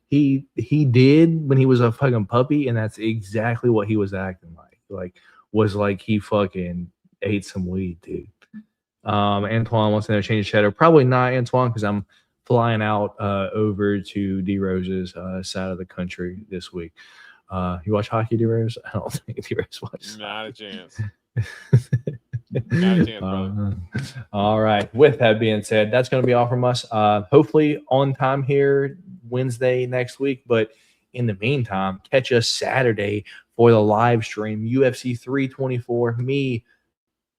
he did when he was a fucking puppy, and that's exactly what he was acting like was like he fucking ate some weed, dude. Antoine wants to know change shadow. Probably not, Antoine, because I'm flying out over to D Rose's side of the country this week. You watch hockey, D-Rose? I don't think D-Rose watches. Not a chance. Not a chance, brother. All right. With that being said, that's going to be all from us. Hopefully on time here Wednesday next week. But in the meantime, catch us Saturday for the live stream. UFC 324. Me,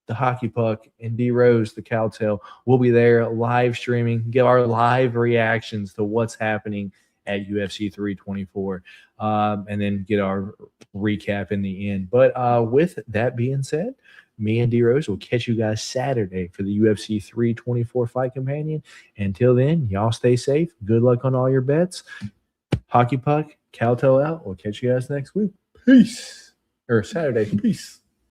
the hockey puck, and D-Rose, the cowtail, will be there live streaming. Give our live reactions to what's happening at UFC 324, and then get our recap in the end. But with that being said, me and D-Rose will catch you guys Saturday for the UFC 324 Fight Companion. Until then, y'all stay safe. Good luck on all your bets. Hockey puck, cowtail out. We'll catch you guys next week. Peace. Or Saturday. Peace.